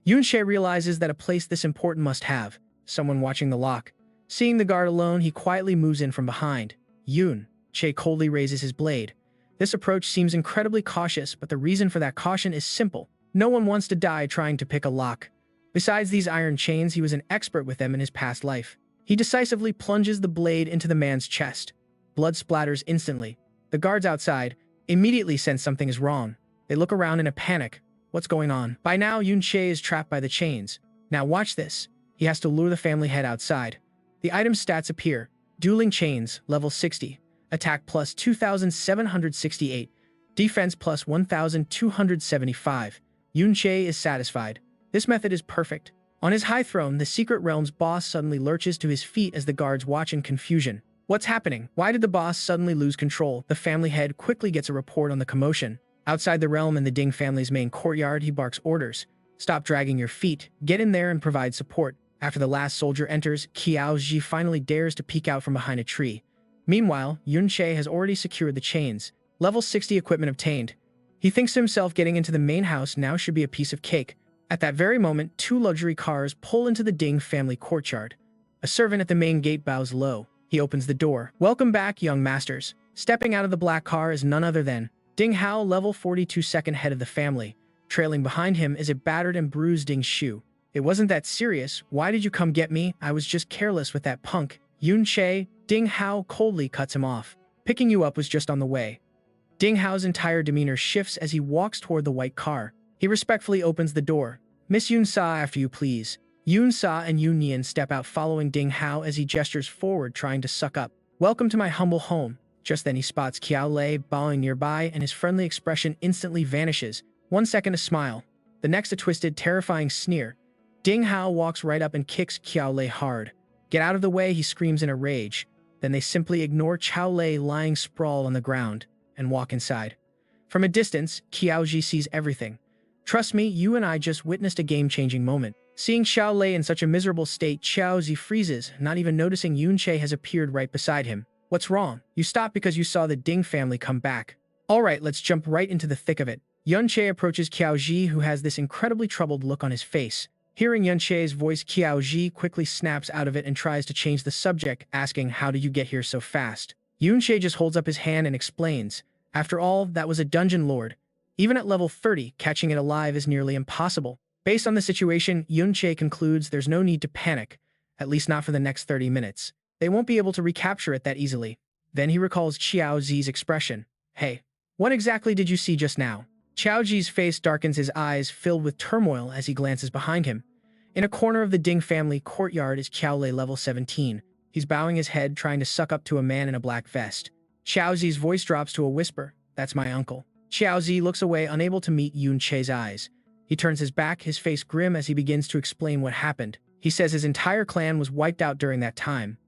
Yun Che realizes that a place this important must have someone watching the lock. Seeing the guard alone, he quietly moves in from behind. Yun Che coldly raises his blade. This approach seems incredibly cautious, but the reason for that caution is simple. No one wants to die trying to pick a lock. Besides these iron chains, he was an expert with them in his past life. He decisively plunges the blade into the man's chest. Blood splatters instantly. The guards outside immediately sense something is wrong. They look around in a panic. What's going on? By now, Yun Che is trapped by the chains. Now watch this. He has to lure the family head outside. The item's stats appear. Dueling chains, level 60. Attack plus 2,768. Defense plus 1,275. Yun Che is satisfied. This method is perfect. On his high throne, the secret realm's boss suddenly lurches to his feet as the guards watch in confusion. What's happening? Why did the boss suddenly lose control? The family head quickly gets a report on the commotion. Outside the realm in the Ding family's main courtyard, he barks orders. Stop dragging your feet. Get in there and provide support. After the last soldier enters, Qiao Ji finally dares to peek out from behind a tree. Meanwhile, Yun Che has already secured the chains. Level 60 equipment obtained. He thinks to himself, getting into the main house now should be a piece of cake. At that very moment, 2 luxury cars pull into the Ding family courtyard. A servant at the main gate bows low. He opens the door. Welcome back, young masters. Stepping out of the black car is none other than Ding Hao, level 42, second head of the family. Trailing behind him is a battered and bruised Ding Shu. It wasn't that serious. Why did you come get me? I was just careless with that punk. Yun Che. Ding Hao coldly cuts him off. Picking you up was just on the way. Ding Hao's entire demeanor shifts as he walks toward the white car. He respectfully opens the door. Miss Yun Sa, after you, please. Yun Sa and Yun Yan step out following Ding Hao as he gestures forward, trying to suck up. Welcome to my humble home. Just then he spots Qiao Lei bowing nearby, and his friendly expression instantly vanishes. 1 second a smile. The next a twisted, terrifying sneer. Ding Hao walks right up and kicks Qiao Lei hard. Get out of the way, he screams in a rage. Then they simply ignore Qiao Lei lying sprawled on the ground and walk inside. From a distance, Qiao Ji sees everything. Trust me, you and I just witnessed a game-changing moment. Seeing Qiao Lei in such a miserable state, Qiao Ji freezes, not even noticing Yun Che has appeared right beside him. What's wrong? You stopped because you saw the Ding family come back. Alright, let's jump right into the thick of it. Yun Che approaches Qiao Ji, who has this incredibly troubled look on his face. Hearing Yun Che's voice, Qiao Ji quickly snaps out of it and tries to change the subject, asking, how did you get here so fast? Yun Che just holds up his hand and explains. After all, that was a dungeon lord. Even at level 30, catching it alive is nearly impossible. Based on the situation, Yun Che concludes there's no need to panic, at least not for the next 30 minutes. They won't be able to recapture it that easily. Then he recalls Qiao Zi's expression. Hey, what exactly did you see just now? Qiao Ji's face darkens, his eyes filled with turmoil as he glances behind him. In a corner of the Ding family courtyard is Qiao Lei, level 17. He's bowing his head, trying to suck up to a man in a black vest. Qiao Zi's voice drops to a whisper. That's my uncle. Qiao Zi looks away, unable to meet Yun Che's eyes. He turns his back, his face grim as he begins to explain what happened. He says his entire clan was wiped out during that time.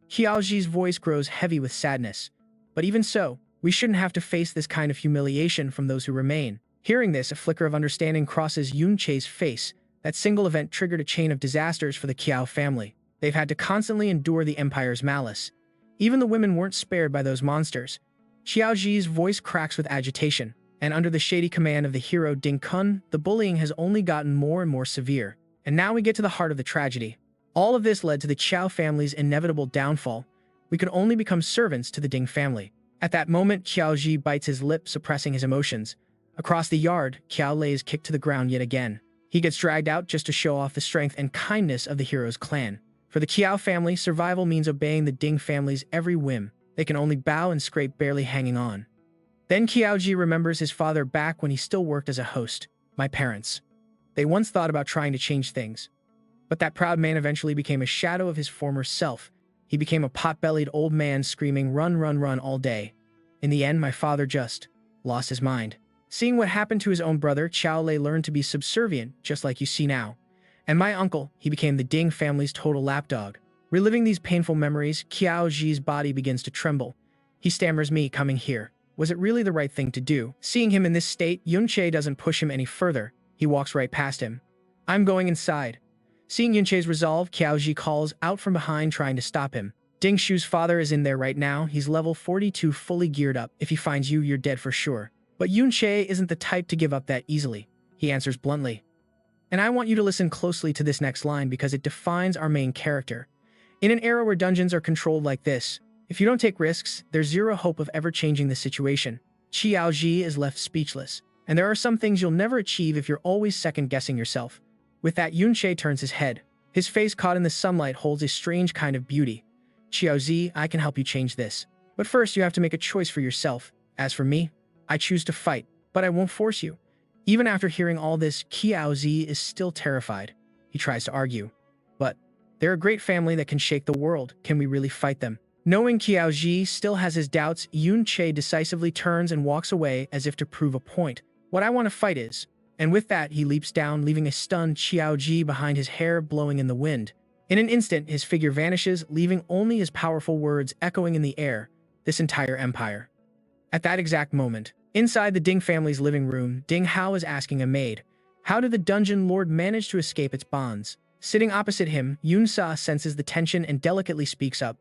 Qiao Zi's voice grows heavy with sadness. But even so, we shouldn't have to face this kind of humiliation from those who remain. Hearing this, a flicker of understanding crosses Yun Che's face. That single event triggered a chain of disasters for the Qiao family. They've had to constantly endure the Empire's malice. Even the women weren't spared by those monsters. Qiao Ji's voice cracks with agitation, and under the shady command of the hero Ding Kun, the bullying has only gotten more and more severe. And now we get to the heart of the tragedy. All of this led to the Qiao family's inevitable downfall. We could only become servants to the Ding family. At that moment, Qiao Ji bites his lip, suppressing his emotions. Across the yard, Qiao Lei is kicked to the ground yet again. He gets dragged out just to show off the strength and kindness of the hero's clan. For the Kiao family, survival means obeying the Ding family's every whim. They can only bow and scrape, barely hanging on. Then Kiaoji remembers his father back when he still worked as a host. My parents. They once thought about trying to change things. But that proud man eventually became a shadow of his former self. He became a pot-bellied old man screaming, "Run, run, run," all day. In the end, my father just lost his mind. Seeing what happened to his own brother, Chao Lei learned to be subservient, just like you see now. And my uncle, he became the Ding family's total lapdog. Reliving these painful memories, Kiao Ji's body begins to tremble. He stammers, "Me coming here. Was it really the right thing to do?" Seeing him in this state, Yunche doesn't push him any further. He walks right past him. "I'm going inside." Seeing Yunche's resolve, Kiao Ji calls out from behind, trying to stop him. Ding Shu's father is in there right now. He's level 42, fully geared up. "If he finds you, you're dead for sure." But Yunche isn't the type to give up that easily. He answers bluntly. And I want you to listen closely to this next line because it defines our main character. In an era where dungeons are controlled like this, if you don't take risks, there's zero hope of ever changing the situation. Qiao Ji is left speechless. And there are some things you'll never achieve if you're always second-guessing yourself. With that, Yunche turns his head. His face caught in the sunlight holds a strange kind of beauty. "Qiao Zi, I can help you change this. But first, you have to make a choice for yourself. As for me, I choose to fight, but I won't force you." Even after hearing all this, Qiao Zi is still terrified. He tries to argue. "But they're a great family that can shake the world. Can we really fight them?" Knowing Qiao Zi still has his doubts, Yunche decisively turns and walks away as if to prove a point. "What I want to fight is..." And with that, he leaps down, leaving a stunned Qiao Ji behind, his hair blowing in the wind. In an instant, his figure vanishes, leaving only his powerful words echoing in the air. "This entire empire." At that exact moment, inside the Ding family's living room, Ding Hao is asking a maid, "How did the dungeon lord manage to escape its bonds?" Sitting opposite him, Yun Sa senses the tension and delicately speaks up.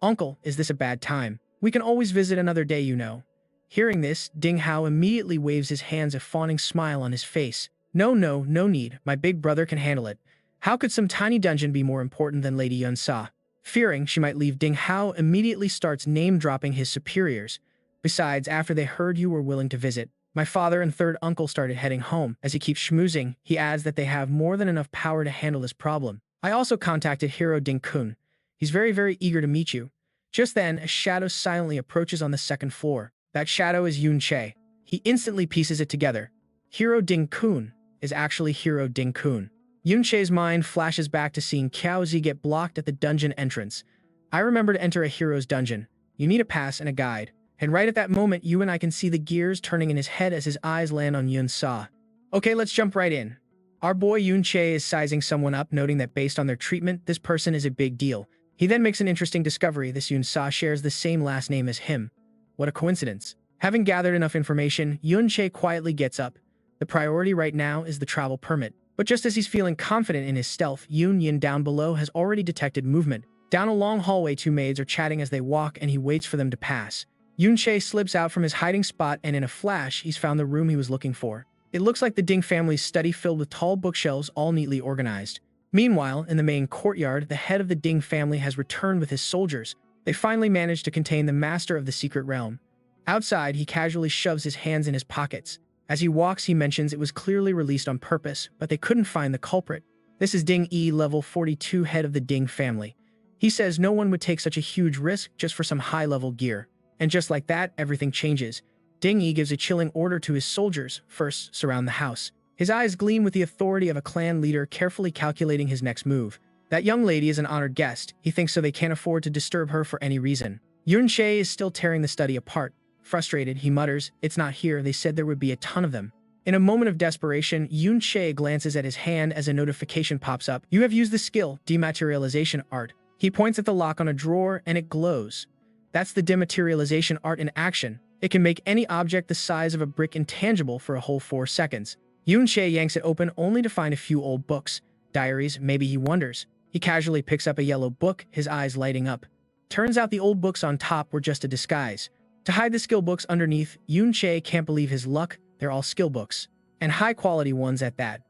"Uncle, is this a bad time? We can always visit another day, you know." Hearing this, Ding Hao immediately waves his hands, a fawning smile on his face. No need. My big brother can handle it. How could some tiny dungeon be more important than Lady Yun Sa?" Fearing she might leave, Ding Hao immediately starts name-dropping his superiors. "Besides, after they heard you were willing to visit, my father and third uncle started heading home." As he keeps schmoozing, he adds that they have more than enough power to handle this problem. "I also contacted Hero Ding Kun. He's very eager to meet you." Just then, a shadow silently approaches on the second floor. That shadow is Yunche. He instantly pieces it together. Hero Ding Kun is actually Hero Ding Kun. Yunche's mind flashes back to seeing Qiao Zi get blocked at the dungeon entrance. "I remember to enter a hero's dungeon. You need a pass and a guide." And right at that moment, you and I can see the gears turning in his head as his eyes land on Yun Sa. "Okay, let's jump right in." Our boy Yunche is sizing someone up, noting that based on their treatment, this person is a big deal. He then makes an interesting discovery. This Yun Sa shares the same last name as him. What a coincidence. Having gathered enough information, Yunche quietly gets up. The priority right now is the travel permit. But just as he's feeling confident in his stealth, Yun Yin down below has already detected movement. Down a long hallway, two maids are chatting as they walk, and he waits for them to pass. Yunche slips out from his hiding spot, and in a flash, he's found the room he was looking for. It looks like the Ding family's study, filled with tall bookshelves, all neatly organized. Meanwhile, in the main courtyard, the head of the Ding family has returned with his soldiers. They finally managed to contain the master of the secret realm. Outside, he casually shoves his hands in his pockets. As he walks, he mentions it was clearly released on purpose, but they couldn't find the culprit. This is Ding Yi, level 42, head of the Ding family. He says no one would take such a huge risk just for some high-level gear. And just like that, everything changes. Ding Yi gives a chilling order to his soldiers. "First, surround the house." His eyes gleam with the authority of a clan leader, carefully calculating his next move. That young lady is an honored guest. He thinks so they can't afford to disturb her for any reason. Yunche is still tearing the study apart. Frustrated, he mutters, "It's not here. They said there would be a ton of them." In a moment of desperation, Yunche glances at his hand as a notification pops up. "You have used the skill, Dematerialization Art." He points at the lock on a drawer, and it glows. That's the Dematerialization Art in action. It can make any object the size of a brick intangible for a whole 4 seconds. Yunche yanks it open, only to find a few old books. Diaries, maybe, he wonders. He casually picks up a yellow book, his eyes lighting up. Turns out the old books on top were just a disguise. To hide the skill books underneath, Yunche can't believe his luck. They're all skill books, and high-quality ones at that.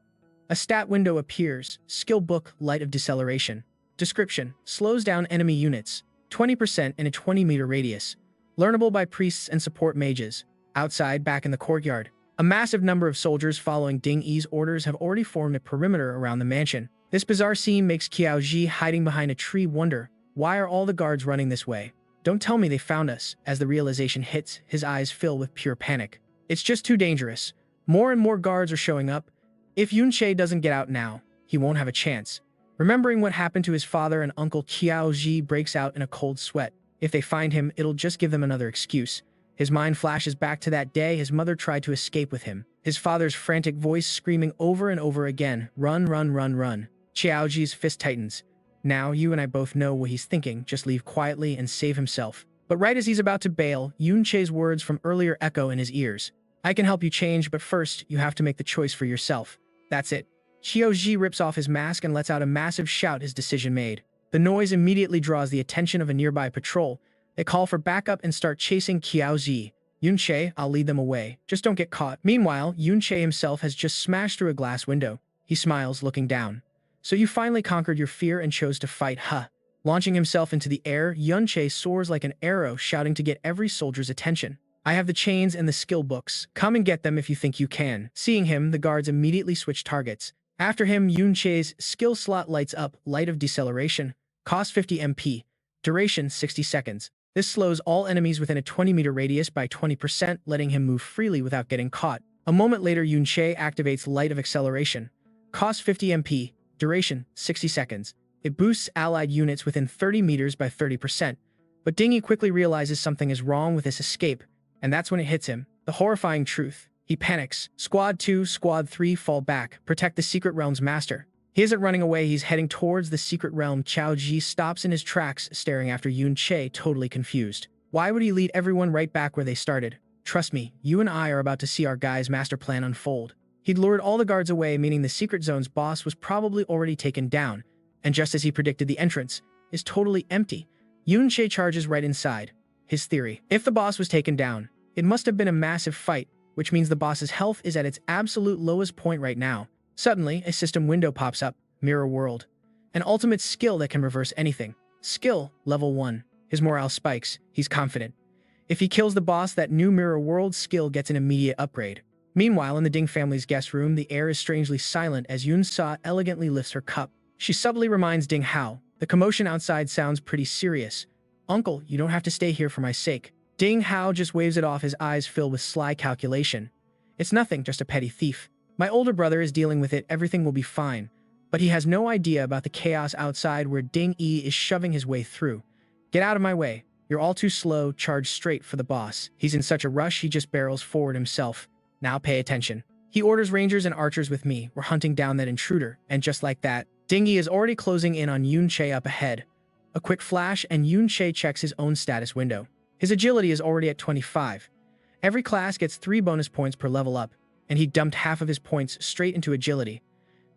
A stat window appears. Skill book, Light of Deceleration. Description: slows down enemy units 20% in a 20-meter radius. Learnable by priests and support mages. Outside, back in the courtyard, a massive number of soldiers following Ding Yi's orders have already formed a perimeter around the mansion. This bizarre scene makes Qiaoji hiding behind a tree wonder, why are all the guards running this way? Don't tell me they found us. As the realization hits, his eyes fill with pure panic. It's just too dangerous. More and more guards are showing up. If Yunche doesn't get out now, he won't have a chance. Remembering what happened to his father and uncle, Qiaoji breaks out in a cold sweat. If they find him, it'll just give them another excuse. His mind flashes back to that day his mother tried to escape with him. His father's frantic voice screaming over and over again, "Run, run, run, run." Qiaoji's fist tightens. Now, you and I both know what he's thinking, just leave quietly and save himself. But right as he's about to bail, Yunche's words from earlier echo in his ears. I can help you change, but first, you have to make the choice for yourself. That's it. Qiaoji rips off his mask and lets out a massive shout, his decision made. The noise immediately draws the attention of a nearby patrol. They call for backup and start chasing Qiaoji. Yunche, I'll lead them away. Just don't get caught. Meanwhile, Yunche himself has just smashed through a glass window. He smiles, looking down. So you finally conquered your fear and chose to fight, huh? Launching himself into the air, Yunche soars like an arrow, shouting to get every soldier's attention. I have the chains and the skill books. Come and get them if you think you can. Seeing him, the guards immediately switch targets. After him, Yunche's skill slot lights up, Light of Deceleration. Cost 50 MP. Duration 60 seconds. This slows all enemies within a 20-meter radius by 20%, letting him move freely without getting caught. A moment later, Yunche activates Light of Acceleration. Cost 50 MP. Duration 60 seconds. It boosts allied units within 30 meters by 30%. But Dingy quickly realizes something is wrong with this escape, and that's when it hits him. The horrifying truth. He panics. Squad 2, Squad 3 fall back. Protect the Secret Realm's master. He isn't running away, he's heading towards the Secret Realm. Qiaoji stops in his tracks, staring after Yunche, totally confused. Why would he lead everyone right back where they started? Trust me, you and I are about to see our guy's master plan unfold. He'd lured all the guards away, meaning the Secret Zone's boss was probably already taken down. And just as he predicted, the entrance is totally empty. Yunche charges right inside. His theory. If the boss was taken down, it must have been a massive fight, which means the boss's health is at its absolute lowest point right now. Suddenly, a system window pops up. Mirror World. An ultimate skill that can reverse anything. Skill, level 1. His morale spikes. He's confident. If he kills the boss, that new Mirror World skill gets an immediate upgrade. Meanwhile, in the Ding family's guest room, the air is strangely silent as Yun Sa elegantly lifts her cup. She subtly reminds Ding how. The commotion outside sounds pretty serious. Uncle, you don't have to stay here for my sake. Ding Hao just waves it off, his eyes fill with sly calculation. It's nothing, just a petty thief. My older brother is dealing with it, everything will be fine. But he has no idea about the chaos outside where Ding Yi is shoving his way through. Get out of my way. You're all too slow, charge straight for the boss. He's in such a rush, he just barrels forward himself. Now pay attention. He orders rangers and archers with me. We're hunting down that intruder. And just like that, Ding Yi is already closing in on Yunche up ahead. A quick flash and Yunche checks his own status window. His agility is already at 25. Every class gets 3 bonus points per level up, and he dumped half of his points straight into agility.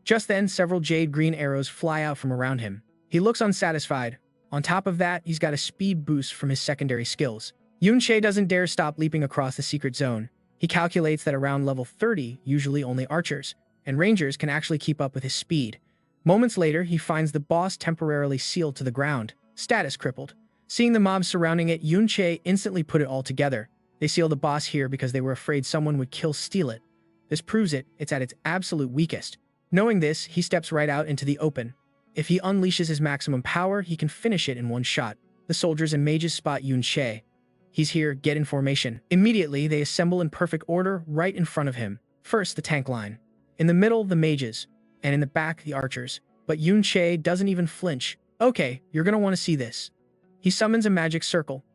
Just then, several jade green arrows fly out from around him. He looks unsatisfied. On top of that, he's got a speed boost from his secondary skills. Yunche doesn't dare stop leaping across the secret zone. He calculates that around level 30, usually only archers and rangers can actually keep up with his speed. Moments later, he finds the boss temporarily sealed to the ground, status crippled. Seeing the mob surrounding it, Yunche instantly put it all together. They sealed the boss here because they were afraid someone would steal it. This proves it's at its absolute weakest. Knowing this, he steps right out into the open. If he unleashes his maximum power, he can finish it in one shot. The soldiers and mages spot Yunche. He's here, get in formation. Immediately, they assemble in perfect order right in front of him. First, the tank line. In the middle, the mages. And in the back, the archers. But Yunche doesn't even flinch. Okay, you're gonna want to see this. He summons a magic circle,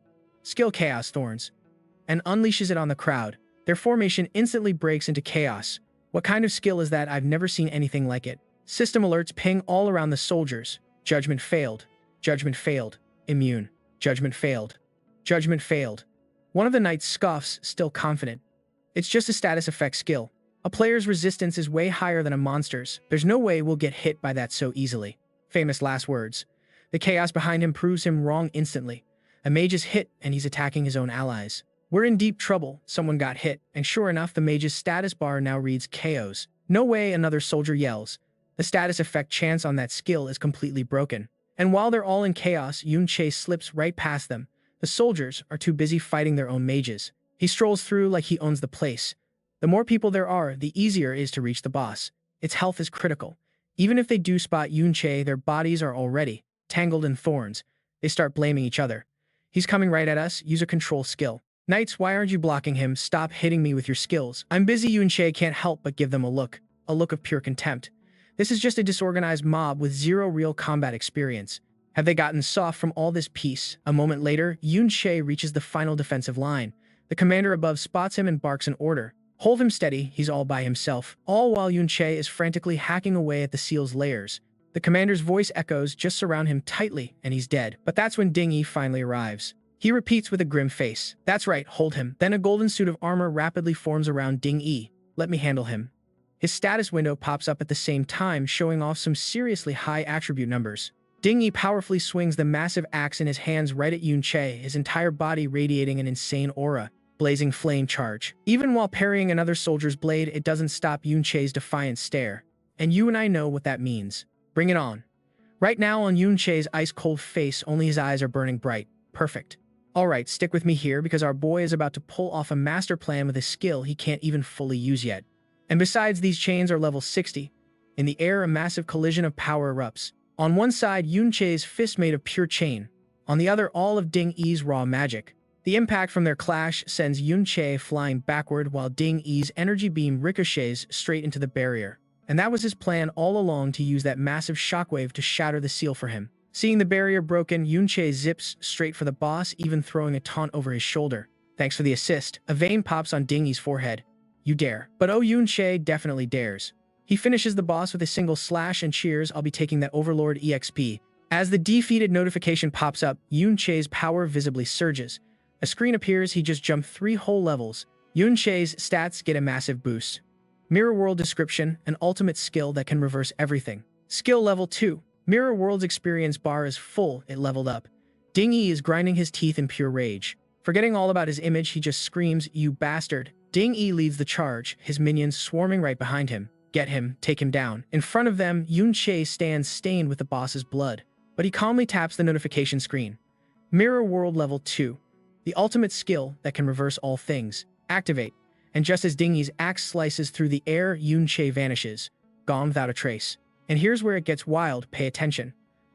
skill Chaos Thorns, and unleashes it on the crowd. Their formation instantly breaks into chaos. What kind of skill is that? I've never seen anything like it. System alerts ping all around the soldiers. Judgment failed. Judgment failed. Immune. Judgment failed. Judgment failed. One of the knights scoffs, still confident. It's just a status effect skill. A player's resistance is way higher than a monster's. There's no way we'll get hit by that so easily. Famous last words. The chaos behind him proves him wrong instantly. A mage is hit, and he's attacking his own allies. We're in deep trouble. Someone got hit, and sure enough, the mage's status bar now reads KOs. No way, another soldier yells. The status effect chance on that skill is completely broken. And while they're all in chaos, Yunche slips right past them. The soldiers are too busy fighting their own mages. He strolls through like he owns the place. The more people there are, the easier it is to reach the boss. Its health is critical. Even if they do spot Yunche, their bodies are already tangled in thorns. They start blaming each other. He's coming right at us. Use a control skill. Knights, why aren't you blocking him? Stop hitting me with your skills. I'm busy. Yunche can't help but give them a look of pure contempt. This is just a disorganized mob with zero real combat experience. Have they gotten soft from all this peace? A moment later, Yunche reaches the final defensive line. The commander above spots him and barks an order. Hold him steady, he's all by himself. All while Yunche is frantically hacking away at the seal's layers. The commander's voice echoes, just surround him tightly, and he's dead. But that's when Ding Yi finally arrives. He repeats with a grim face. That's right, hold him. Then a golden suit of armor rapidly forms around Ding Yi. Let me handle him. His status window pops up at the same time, showing off some seriously high attribute numbers. Ding Yi powerfully swings the massive axe in his hands right at Yunche, his entire body radiating an insane aura. Blazing flame charge. Even while parrying another soldier's blade, it doesn't stop Yunche's defiant stare. And you and I know what that means. Bring it on. Right now on Yunche's ice-cold face, only his eyes are burning bright. Perfect. Alright, stick with me here because our boy is about to pull off a master plan with a skill he can't even fully use yet. And besides, these chains are level 60. In the air, a massive collision of power erupts. On one side, Yunche's fist made of pure chain. On the other, all of Ding Yi's raw magic. The impact from their clash sends Yunche flying backward while Ding Yi's energy beam ricochets straight into the barrier. And that was his plan all along, to use that massive shockwave to shatter the seal for him. Seeing the barrier broken, Yunche zips straight for the boss, even throwing a taunt over his shoulder. Thanks for the assist. A vein pops on Ding Yi's forehead. You dare. But oh, Yunche definitely dares. He finishes the boss with a single slash and cheers, I'll be taking that Overlord EXP. As the defeated notification pops up, Yunche's power visibly surges. A screen appears, he just jumped 3 whole levels. Yunche's stats get a massive boost. Mirror World description, an ultimate skill that can reverse everything. Skill level 2. Mirror World's experience bar is full, it leveled up. Ding Yi is grinding his teeth in pure rage. Forgetting all about his image, he just screams, you bastard. Ding Yi leads the charge, his minions swarming right behind him. Get him, take him down. In front of them, Yunche stands stained with the boss's blood. But he calmly taps the notification screen. Mirror World level 2. The ultimate skill that can reverse all things. Activate. And just as Ding Yi's axe slices through the air, Yunche vanishes. Gone without a trace. And here's where it gets wild, pay attention.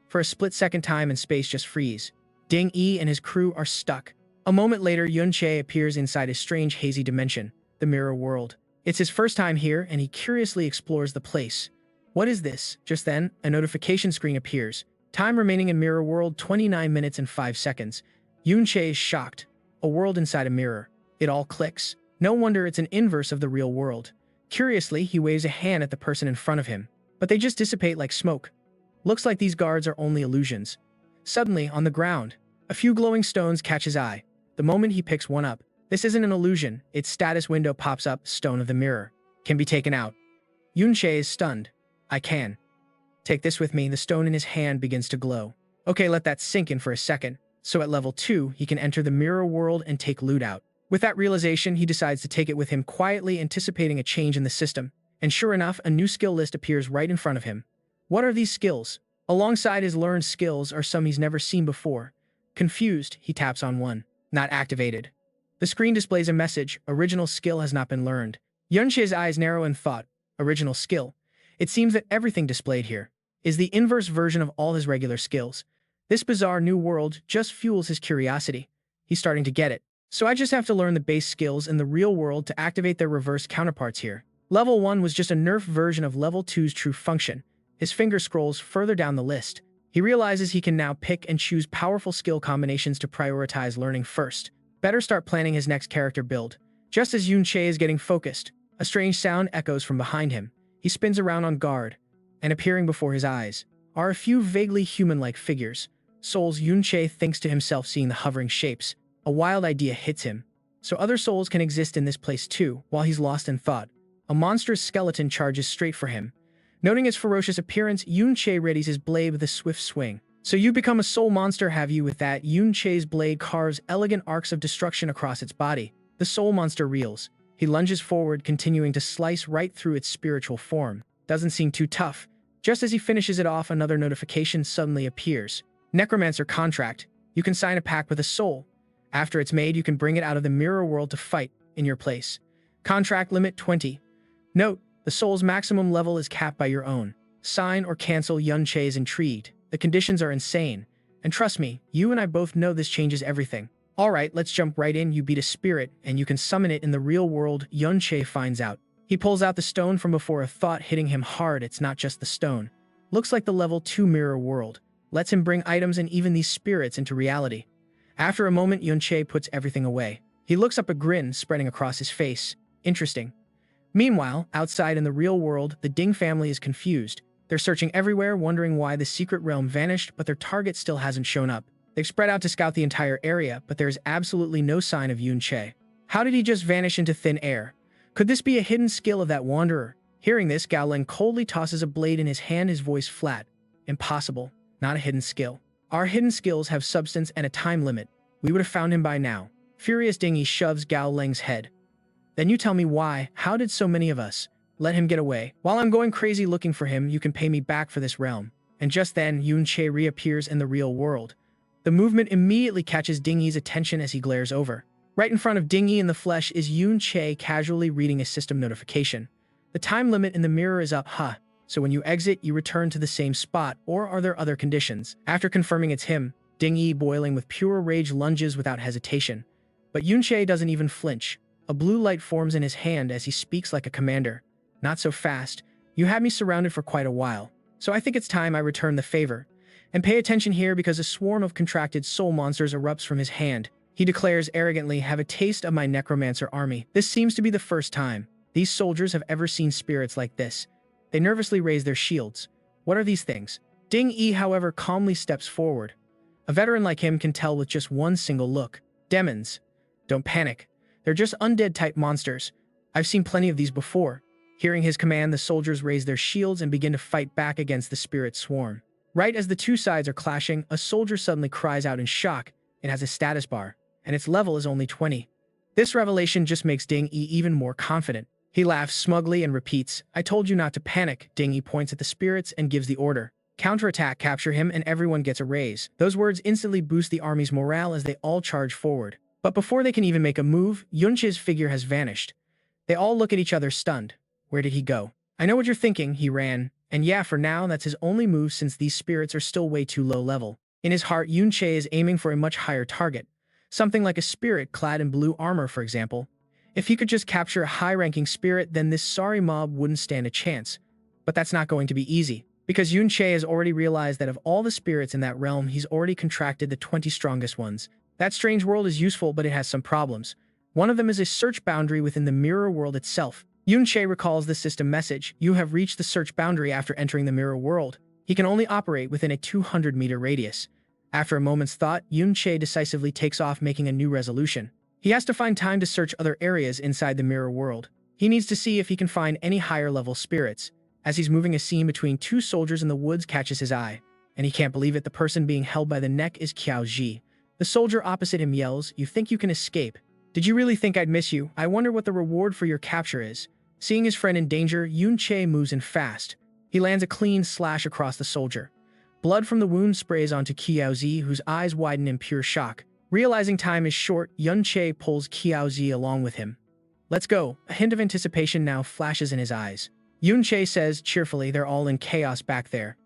For a split second, time and space just freeze. Ding Yi and his crew are stuck. A moment later, Yunche appears inside a strange hazy dimension, the Mirror World. It's his first time here, and he curiously explores the place. What is this? Just then, a notification screen appears. Time remaining in Mirror World, 29 minutes and 5 seconds. Yunche is shocked. A world inside a mirror. It all clicks. No wonder it's an inverse of the real world. Curiously, he waves a hand at the person in front of him. But they just dissipate like smoke. Looks like these guards are only illusions. Suddenly, on the ground, a few glowing stones catch his eye. The moment he picks one up, this isn't an illusion. Its status window pops up, stone of the mirror. Can be taken out. Yunche is stunned. I can. Take this with me. The stone in his hand begins to glow. Okay, let that sink in for a second. So at level 2, he can enter the Mirror World and take loot out. With that realization, he decides to take it with him quietly, anticipating a change in the system. And sure enough, a new skill list appears right in front of him. What are these skills? Alongside his learned skills are some he's never seen before. Confused, he taps on one. Not activated. The screen displays a message, original skill has not been learned. Yunche's eyes narrow in thought. Original skill. It seems that everything displayed here is the inverse version of all his regular skills. This bizarre new world just fuels his curiosity. He's starting to get it. So I just have to learn the base skills in the real world to activate their reverse counterparts here. Level 1 was just a nerfed version of Level 2's true function. His finger scrolls further down the list. He realizes he can now pick and choose powerful skill combinations to prioritize learning first. Better start planning his next character build. Just as Yunche is getting focused, a strange sound echoes from behind him. He spins around on guard, and appearing before his eyes are a few vaguely human-like figures. Souls, Yunche thinks to himself, seeing the hovering shapes. A wild idea hits him. So other souls can exist in this place too. While he's lost in thought, a monstrous skeleton charges straight for him. Noting its ferocious appearance, Yunche readies his blade with a swift swing. So you become a soul monster, have you? With that, Yunche's blade carves elegant arcs of destruction across its body. The soul monster reels. He lunges forward, continuing to slice right through its spiritual form. Doesn't seem too tough. Just as he finishes it off, another notification suddenly appears. Necromancer contract. You can sign a pact with a soul. After it's made, you can bring it out of the mirror world to fight in your place. Contract limit 20. Note, the soul's maximum level is capped by your own. Sign or cancel, Yun Che is intrigued. The conditions are insane. And trust me, you and I both know this changes everything. Alright, let's jump right in. You beat a spirit, and you can summon it in the real world, Yun Che finds out. He pulls out the stone from before, a thought hitting him hard. It's not just the stone. Looks like the level 2 mirror world. Lets him bring items and even these spirits into reality. After a moment, Yun Che puts everything away. He looks up, a grin spreading across his face. Interesting. Meanwhile, outside in the real world, the Ding family is confused. They're searching everywhere, wondering why the secret realm vanished, but their target still hasn't shown up. They've spread out to scout the entire area, but there's absolutely no sign of Yun Che. How did he just vanish into thin air? Could this be a hidden skill of that wanderer? Hearing this, Gao Ling coldly tosses a blade in his hand, his voice flat. Impossible. Not a hidden skill. Our hidden skills have substance and a time limit. We would have found him by now. Furious, Ding Yi shoves Gao Ling's head. Then you tell me why. How did so many of us let him get away? While I'm going crazy looking for him, you can pay me back for this realm. And just then, Yun Che reappears in the real world. The movement immediately catches Ding Yi's attention as he glares over. Right in front of Ding Yi in the flesh is Yun Che casually reading a system notification. The time limit in the mirror is up, so when you exit, you return to the same spot, or are there other conditions? After confirming it's him, Ding Yi, boiling with pure rage, lunges without hesitation. But Yun Che doesn't even flinch. A blue light forms in his hand as he speaks like a commander. Not so fast. You had me surrounded for quite a while, so I think it's time I return the favor. And pay attention here, because a swarm of contracted soul monsters erupts from his hand. He declares arrogantly, have a taste of my necromancer army. This seems to be the first time these soldiers have ever seen spirits like this. They nervously raise their shields. What are these things? Ding Yi, however, calmly steps forward. A veteran like him can tell with just one single look. Demons. Don't panic. They're just undead-type monsters. I've seen plenty of these before. Hearing his command, the soldiers raise their shields and begin to fight back against the spirit swarm. Right as the two sides are clashing, a soldier suddenly cries out in shock. It has a status bar, and its level is only 20. This revelation just makes Ding Yi even more confident. He laughs smugly and repeats, I told you not to panic. Ding Yi points at the spirits and gives the order. Counterattack, capture him, and everyone gets a raise. Those words instantly boost the army's morale as they all charge forward. But before they can even make a move, Yun Che's figure has vanished. They all look at each other stunned. Where did he go? I know what you're thinking, he ran. And yeah, for now, that's his only move since these spirits are still way too low level. In his heart, Yun Che is aiming for a much higher target. Something like a spirit clad in blue armor, for example. If he could just capture a high-ranking spirit, then this sorry mob wouldn't stand a chance. But that's not going to be easy, because Yun Che has already realized that of all the spirits in that realm, he's already contracted the 20 strongest ones. That strange world is useful, but it has some problems. One of them is a search boundary within the mirror world itself. Yun Che recalls the system message. You have reached the search boundary after entering the mirror world. He can only operate within a 200-meter radius. After a moment's thought, Yun Che decisively takes off, making a new resolution. He has to find time to search other areas inside the mirror world. He needs to see if he can find any higher-level spirits. As he's moving, a scene between two soldiers in the woods catches his eye, and he can't believe it. The person being held by the neck is Qiao Ji. The soldier opposite him yells, You think you can escape? Did you really think I'd miss you? I wonder what the reward for your capture is. Seeing his friend in danger, Yun Che moves in fast. He lands a clean slash across the soldier. Blood from the wound sprays onto Qiao Ji, whose eyes widen in pure shock. Realizing time is short, Yun Che pulls Qiao Ji along with him. Let's go. A hint of anticipation now flashes in his eyes. Yun Che says cheerfully, they're all in chaos back there.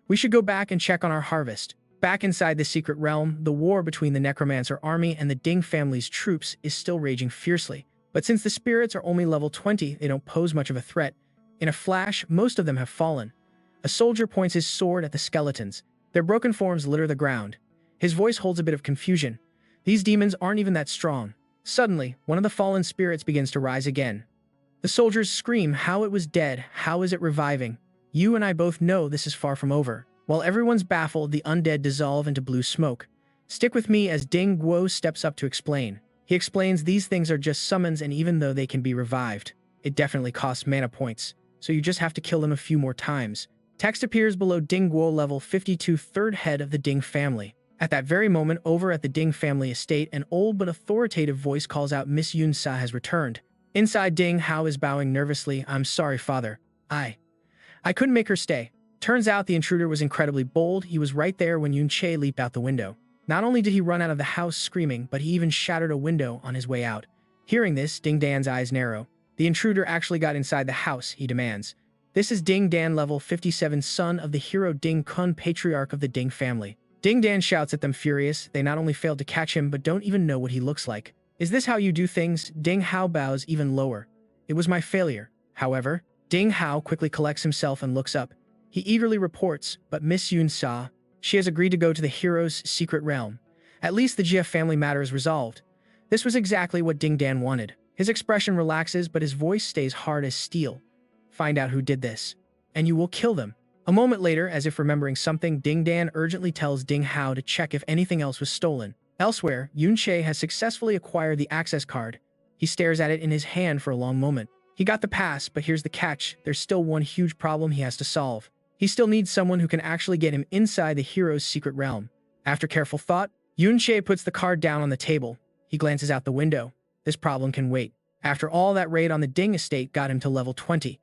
We should go back and check on our harvest. Back inside the secret realm, the war between the Necromancer army and the Ding family's troops is still raging fiercely. But since the spirits are only level 20, they don't pose much of a threat. In a flash, most of them have fallen. A soldier points his sword at the skeletons. Their broken forms litter the ground. His voice holds a bit of confusion. These demons aren't even that strong. Suddenly, one of the fallen spirits begins to rise again. The soldiers scream, how it was dead, how is it reviving? You and I both know this is far from over. While everyone's baffled, the undead dissolve into blue smoke. Stick with me as Ding Guo steps up to explain. He explains these things are just summons, and even though they can be revived, it definitely costs mana points, so you just have to kill them a few more times. Text appears below Ding Guo level 52, third head of the Ding family. At that very moment, over at the Ding family estate, an old but authoritative voice calls out, Miss Yun Sa has returned. Inside, Ding Hao is bowing nervously. I'm sorry, father. I couldn't make her stay. Turns out the intruder was incredibly bold. He was right there when Yun Che leaped out the window. Not only did he run out of the house screaming, but he even shattered a window on his way out. Hearing this, Ding Dan's eyes narrow. The intruder actually got inside the house, he demands. This is Ding Dan level 57, son of the hero Ding Kun, patriarch of the Ding family. Ding Dan shouts at them furious. They not only failed to catch him, but don't even know what he looks like. Is this how you do things? Ding Hao bows even lower. It was my failure. However, Ding Hao quickly collects himself and looks up. He eagerly reports, but Miss Yun Sa, she has agreed to go to the hero's secret realm. At least the GF family matter is resolved. This was exactly what Ding Dan wanted. His expression relaxes, but his voice stays hard as steel. Find out who did this, and you will kill them. A moment later, as if remembering something, Ding Dan urgently tells Ding Hao to check if anything else was stolen. Elsewhere, Yun Che has successfully acquired the access card. He stares at it in his hand for a long moment. He got the pass, but here's the catch. There's still one huge problem he has to solve. He still needs someone who can actually get him inside the hero's secret realm. After careful thought, Yun Che puts the card down on the table. He glances out the window. This problem can wait. After all, that raid on the Ding estate got him to level 20.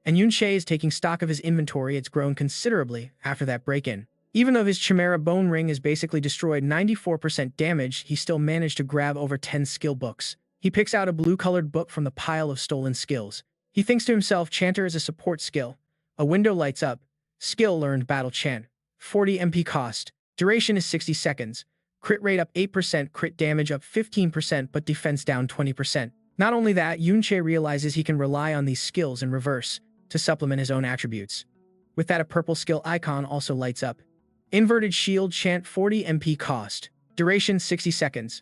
And Yun Che is taking stock of his inventory. It's grown considerably after that break-in. Even though his Chimera Bone Ring is basically destroyed 94% damage, he still managed to grab over 10 skill books. He picks out a blue-colored book from the pile of stolen skills. He thinks to himself, Chanter is a support skill. A window lights up. Skill learned Battle Chant. 40 MP cost. Duration is 60 seconds. Crit rate up 8%, crit damage up 15%, but defense down 20%. Not only that, Yun Che realizes he can rely on these skills in reverse to supplement his own attributes. With that, a purple skill icon also lights up. Inverted Shield Chant, 40 MP cost. Duration 60 seconds.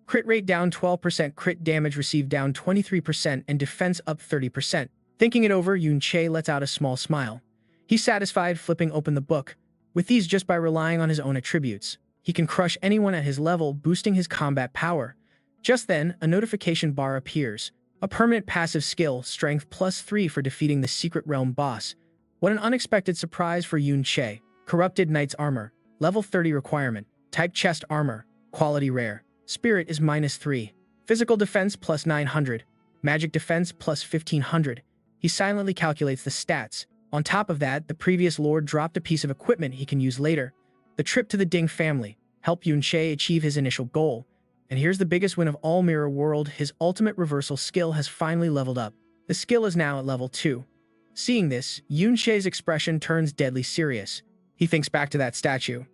Crit rate down 12%, crit damage received down 23%, and defense up 30%. Thinking it over, Yun Che lets out a small smile. He's satisfied, flipping open the book. With these, just by relying on his own attributes, he can crush anyone at his level, boosting his combat power. Just then, a notification bar appears. A permanent passive skill, Strength +3 for defeating the Secret Realm boss. What an unexpected surprise for Yun Che. Corrupted Knight's Armor. Level 30 requirement. Type Chest Armor. Quality Rare. Spirit is -3. Physical Defense +900. Magic Defense +1500. He silently calculates the stats. On top of that, the previous lord dropped a piece of equipment he can use later. The trip to the Ding family helped Yun Che achieve his initial goal. And here's the biggest win of all Mirror World, his ultimate reversal skill has finally leveled up. The skill is now at level 2. Seeing this, Yun Che's expression turns deadly serious. He thinks back to that statue,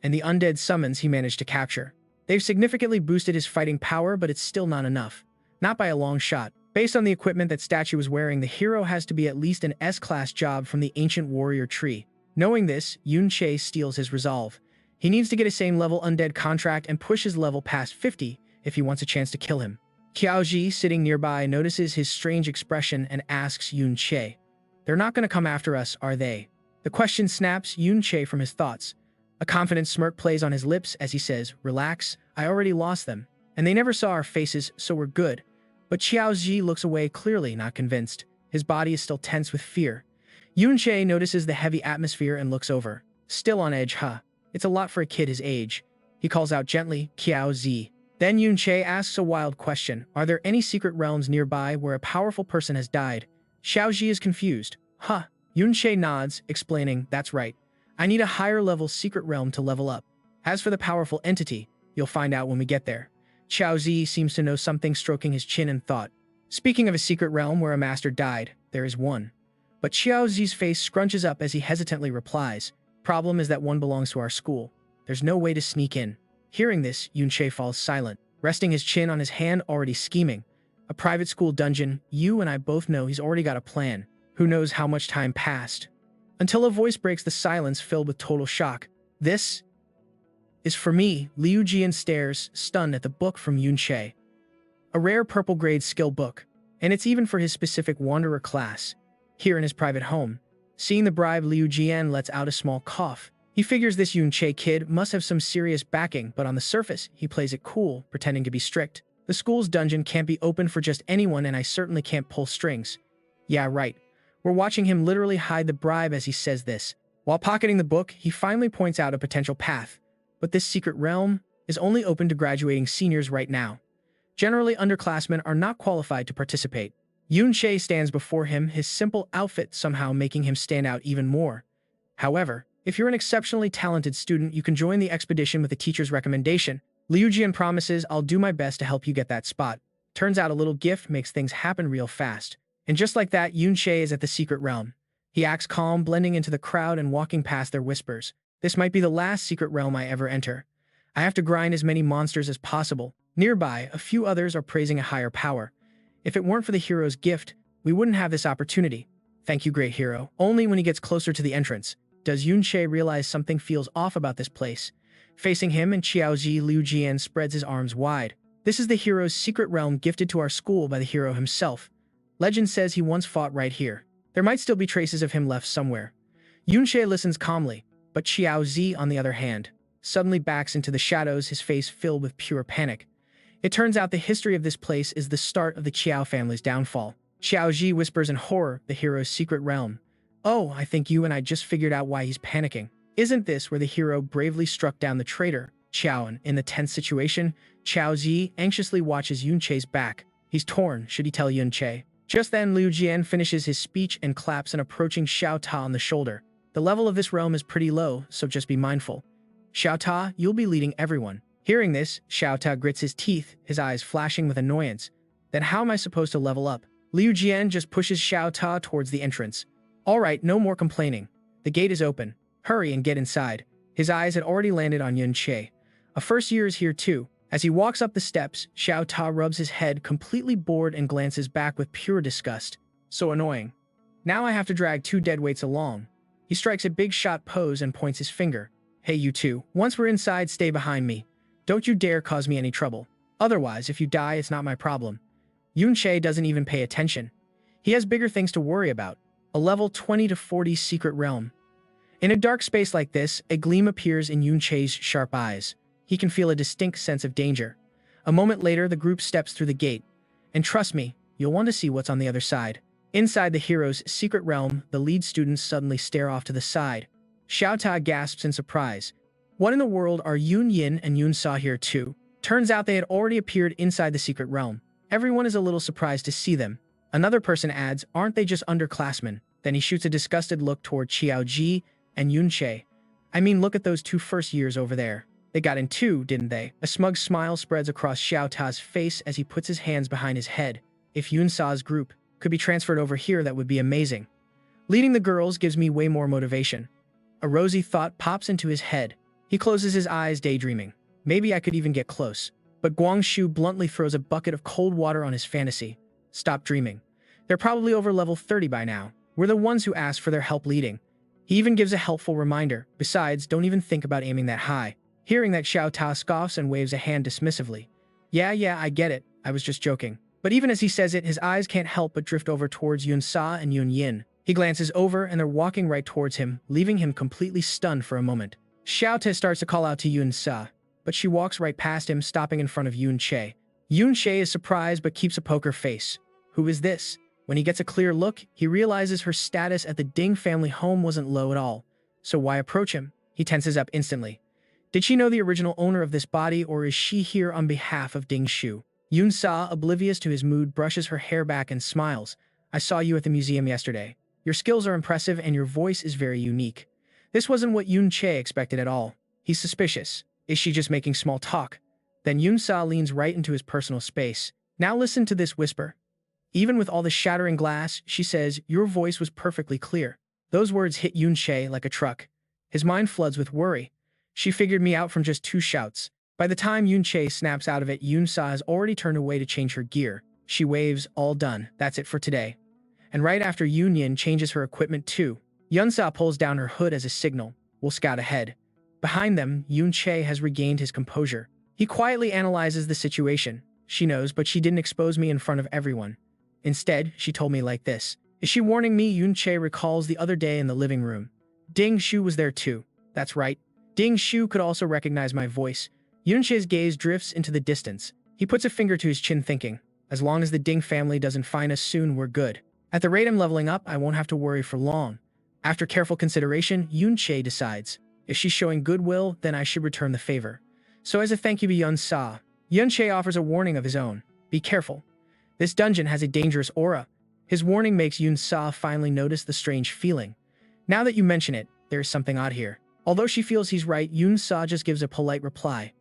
and the undead summons he managed to capture. They've significantly boosted his fighting power, but it's still not enough. Not by a long shot. Based on the equipment that statue is wearing, the hero has to be at least an S-class job from the ancient warrior tree. Knowing this, Yun Che steals his resolve. He needs to get a same level undead contract and push his level past 50 if he wants a chance to kill him. Qiaoji, sitting nearby, notices his strange expression and asks Yun Che, "They're not going to come after us, are they?" The question snaps Yun Che from his thoughts. A confident smirk plays on his lips as he says, "Relax, I already lost them, and they never saw our faces, so we're good." But Qiaoji looks away, clearly not convinced. His body is still tense with fear. Yun Che notices the heavy atmosphere and looks over. Still on edge, huh? It's a lot for a kid his age. He calls out gently, "Qiaozi." Then Yun Che asks a wild question. Are there any secret realms nearby where a powerful person has died? Xiaoji is confused. Huh. Yun Che nods, explaining, "That's right. I need a higher level secret realm to level up. As for the powerful entity, you'll find out when we get there." Xiaozi seems to know something, stroking his chin in thought. Speaking of a secret realm where a master died, there is one. But Xiaozi's face scrunches up as he hesitantly replies, "Problem is that one belongs to our school. There's no way to sneak in." Hearing this, Yun Che falls silent, resting his chin on his hand, already scheming. A private school dungeon, you and I both know he's already got a plan. Who knows how much time passed? Until a voice breaks the silence, filled with total shock. "This is for me." Liu Jian stares, stunned at the book from Yun Che. A rare purple grade skill book, and it's even for his specific wanderer class. Here in his private home, seeing the bribe, Liu Jian lets out a small cough. He figures this Yun Che kid must have some serious backing, but on the surface, he plays it cool, pretending to be strict. "The school's dungeon can't be opened for just anyone, and I certainly can't pull strings." Yeah, right. We're watching him literally hide the bribe as he says this. While pocketing the book, he finally points out a potential path. But this secret realm is only open to graduating seniors right now. Generally, underclassmen are not qualified to participate. Yun Che stands before him, his simple outfit somehow making him stand out even more. However, if you're an exceptionally talented student, you can join the expedition with a teacher's recommendation. Liu Jian promises, "I'll do my best to help you get that spot." Turns out a little gift makes things happen real fast. And just like that, Yun Che is at the secret realm. He acts calm, blending into the crowd and walking past their whispers. This might be the last secret realm I ever enter. I have to grind as many monsters as possible. Nearby, a few others are praising a higher power. If it weren't for the hero's gift, we wouldn't have this opportunity. Thank you, great hero. Only when he gets closer to the entrance does Yunche realize something feels off about this place. Facing him and Xiaozi, Liu Jian spreads his arms wide. This is the hero's secret realm gifted to our school by the hero himself. Legend says he once fought right here. There might still be traces of him left somewhere. Yunche listens calmly, but Xiaozi, on the other hand, suddenly backs into the shadows, his face filled with pure panic. It turns out the history of this place is the start of the Qiao family's downfall. Xiaozi whispers in horror, the hero's secret realm. Oh, I think you and I just figured out why he's panicking. Isn't this where the hero bravely struck down the traitor, Qiaoan? In the tense situation, Xiaozi anxiously watches Yunche's back. He's torn. Should he tell Yunche? Just then, Liu Jian finishes his speech and claps an approaching Xiao Ta on the shoulder. The level of this realm is pretty low, so just be mindful. Xiao Ta, you'll be leading everyone. Hearing this, Xiao Ta grits his teeth, his eyes flashing with annoyance. Then how am I supposed to level up? Liu Jian just pushes Xiao Ta towards the entrance. All right, no more complaining. The gate is open. Hurry and get inside. His eyes had already landed on Yunche. A first year is here too. As he walks up the steps, Xiao Ta rubs his head, completely bored, and glances back with pure disgust. So annoying. Now I have to drag two deadweights along. He strikes a big shot pose and points his finger. Hey you two, once we're inside, stay behind me. Don't you dare cause me any trouble. Otherwise, if you die, it's not my problem. Yunche doesn't even pay attention. He has bigger things to worry about. A level 20 to 40 secret realm. In a dark space like this, a gleam appears in Yunche's sharp eyes. He can feel a distinct sense of danger. A moment later, the group steps through the gate. And trust me, you'll want to see what's on the other side. Inside the hero's secret realm, the lead students suddenly stare off to the side. Xiao Ta gasps in surprise. What in the world are Yun Yin and Yun Sa here too? Turns out they had already appeared inside the secret realm. Everyone is a little surprised to see them. Another person adds, aren't they just underclassmen? Then he shoots a disgusted look toward Qiao Ji and Yunche. I mean, look at those two first years over there. They got in too, didn't they? A smug smile spreads across Xiao Ta's face as he puts his hands behind his head. If Yun Sa's group could be transferred over here, that would be amazing. Leading the girls gives me way more motivation. A rosy thought pops into his head. He closes his eyes, daydreaming. Maybe I could even get close. But Guangshu bluntly throws a bucket of cold water on his fantasy. Stop dreaming. They're probably over level 30 by now. We're the ones who asked for their help leading. He even gives a helpful reminder. Besides, don't even think about aiming that high. Hearing that, Xiao Ta scoffs and waves a hand dismissively. Yeah, I get it. I was just joking. But even as he says it, his eyes can't help but drift over towards Yun Sa and Yun Yin. He glances over and they're walking right towards him, leaving him completely stunned for a moment. Xiao Ta starts to call out to Yun Sa, but she walks right past him, stopping in front of Yunche. Yunche is surprised but keeps a poker face. Who is this? When he gets a clear look, he realizes her status at the Ding family home wasn't low at all. So why approach him? He tenses up instantly. Did she know the original owner of this body, or is she here on behalf of Ding Shu? Yun Sa, oblivious to his mood, brushes her hair back and smiles. I saw you at the museum yesterday. Your skills are impressive and your voice is very unique. This wasn't what Yunche expected at all. He's suspicious. Is she just making small talk? Then Yun Sa leans right into his personal space. Now listen to this whisper. Even with all the shattering glass, she says, your voice was perfectly clear. Those words hit Yunche like a truck. His mind floods with worry. She figured me out from just two shouts. By the time Yunche snaps out of it, Yun Sa has already turned away to change her gear. She waves, all done. That's it for today. And right after Yun Yin changes her equipment too, Yun Sa pulls down her hood as a signal. We'll scout ahead. Behind them, Yunche has regained his composure. He quietly analyzes the situation. She knows, but she didn't expose me in front of everyone. Instead, she told me like this. Is she warning me? Yunche recalls the other day in the living room. Ding Shu was there too. That's right. Ding Shu could also recognize my voice. Yunche's gaze drifts into the distance. He puts a finger to his chin, thinking, as long as the Ding family doesn't find us soon, we're good. At the rate I'm leveling up, I won't have to worry for long. After careful consideration, Yunche decides, if she's showing goodwill, then I should return the favor. So as a thank you to Yun Sa, Yunche offers a warning of his own. Be careful. This dungeon has a dangerous aura. His warning makes Yun Sa finally notice the strange feeling. Now that you mention it, there is something odd here. Although she feels he's right, Yun Sa just gives a polite reply.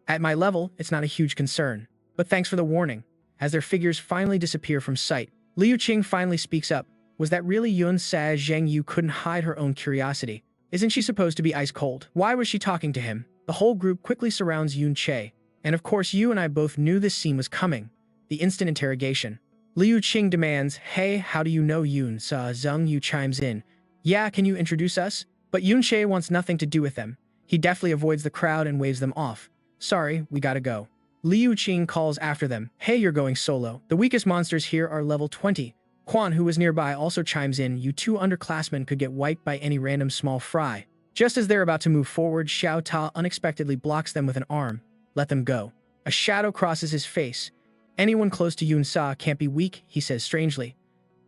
At my level, it's not a huge concern. But thanks for the warning. As their figures finally disappear from sight, Liu Qing finally speaks up. Was that really Yun Sa? Zheng Yu couldn't hide her own curiosity. Isn't she supposed to be ice cold? Why was she talking to him? The whole group quickly surrounds Yun Che. And of course you and I both knew this scene was coming. The instant interrogation. Liu Qing demands, "Hey, how do you know Yun Sa?" Zheng Yu chimes in, "Yeah, can you introduce us?" But Yun Che wants nothing to do with them. He deftly avoids the crowd and waves them off. "Sorry, we gotta go." Liu Qing calls after them, "Hey, you're going solo. The weakest monsters here are level 20. Quan, who was nearby, also chimes in, "You two underclassmen could get wiped by any random small fry." Just as they're about to move forward, Xiao Ta unexpectedly blocks them with an arm. "Let them go." A shadow crosses his face. "Anyone close to Yun Sa can't be weak," he says strangely.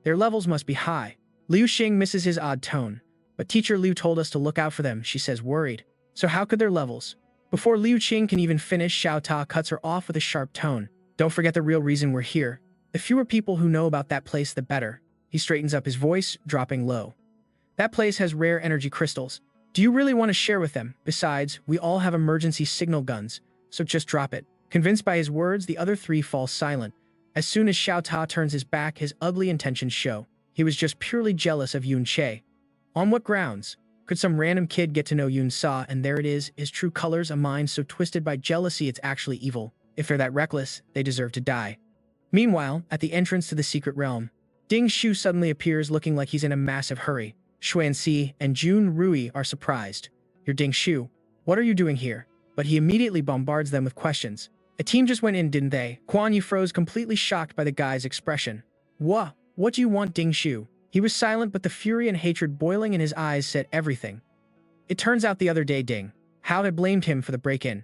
"Their levels must be high." Liu Xing misses his odd tone. "But Teacher Liu told us to look out for them," she says, worried. "So how could their levels?" Before Liu Qing can even finish, Xiao Ta cuts her off with a sharp tone. "Don't forget the real reason we're here. The fewer people who know about that place, the better." He straightens up his voice, dropping low. "That place has rare energy crystals. Do you really want to share with them? Besides, we all have emergency signal guns, so just drop it." Convinced by his words, the other three fall silent. As soon as Xiao Ta turns his back, his ugly intentions show. He was just purely jealous of Yun Che. On what grounds? Could some random kid get to know Yun Sa, and there it is, his true colors, a mind so twisted by jealousy it's actually evil. If they're that reckless, they deserve to die. Meanwhile, at the entrance to the secret realm, Ding Shu suddenly appears looking like he's in a massive hurry. Xuanxi and Jun Rui are surprised. "You're Ding Shu. What are you doing here?" But he immediately bombards them with questions. "A team just went in, didn't they?" Quan Yu froze, completely shocked by the guy's expression. What do you want, Ding Shu?" He was silent, but the fury and hatred boiling in his eyes said everything. "It turns out the other day, Ding, Hao had blamed him for the break-in.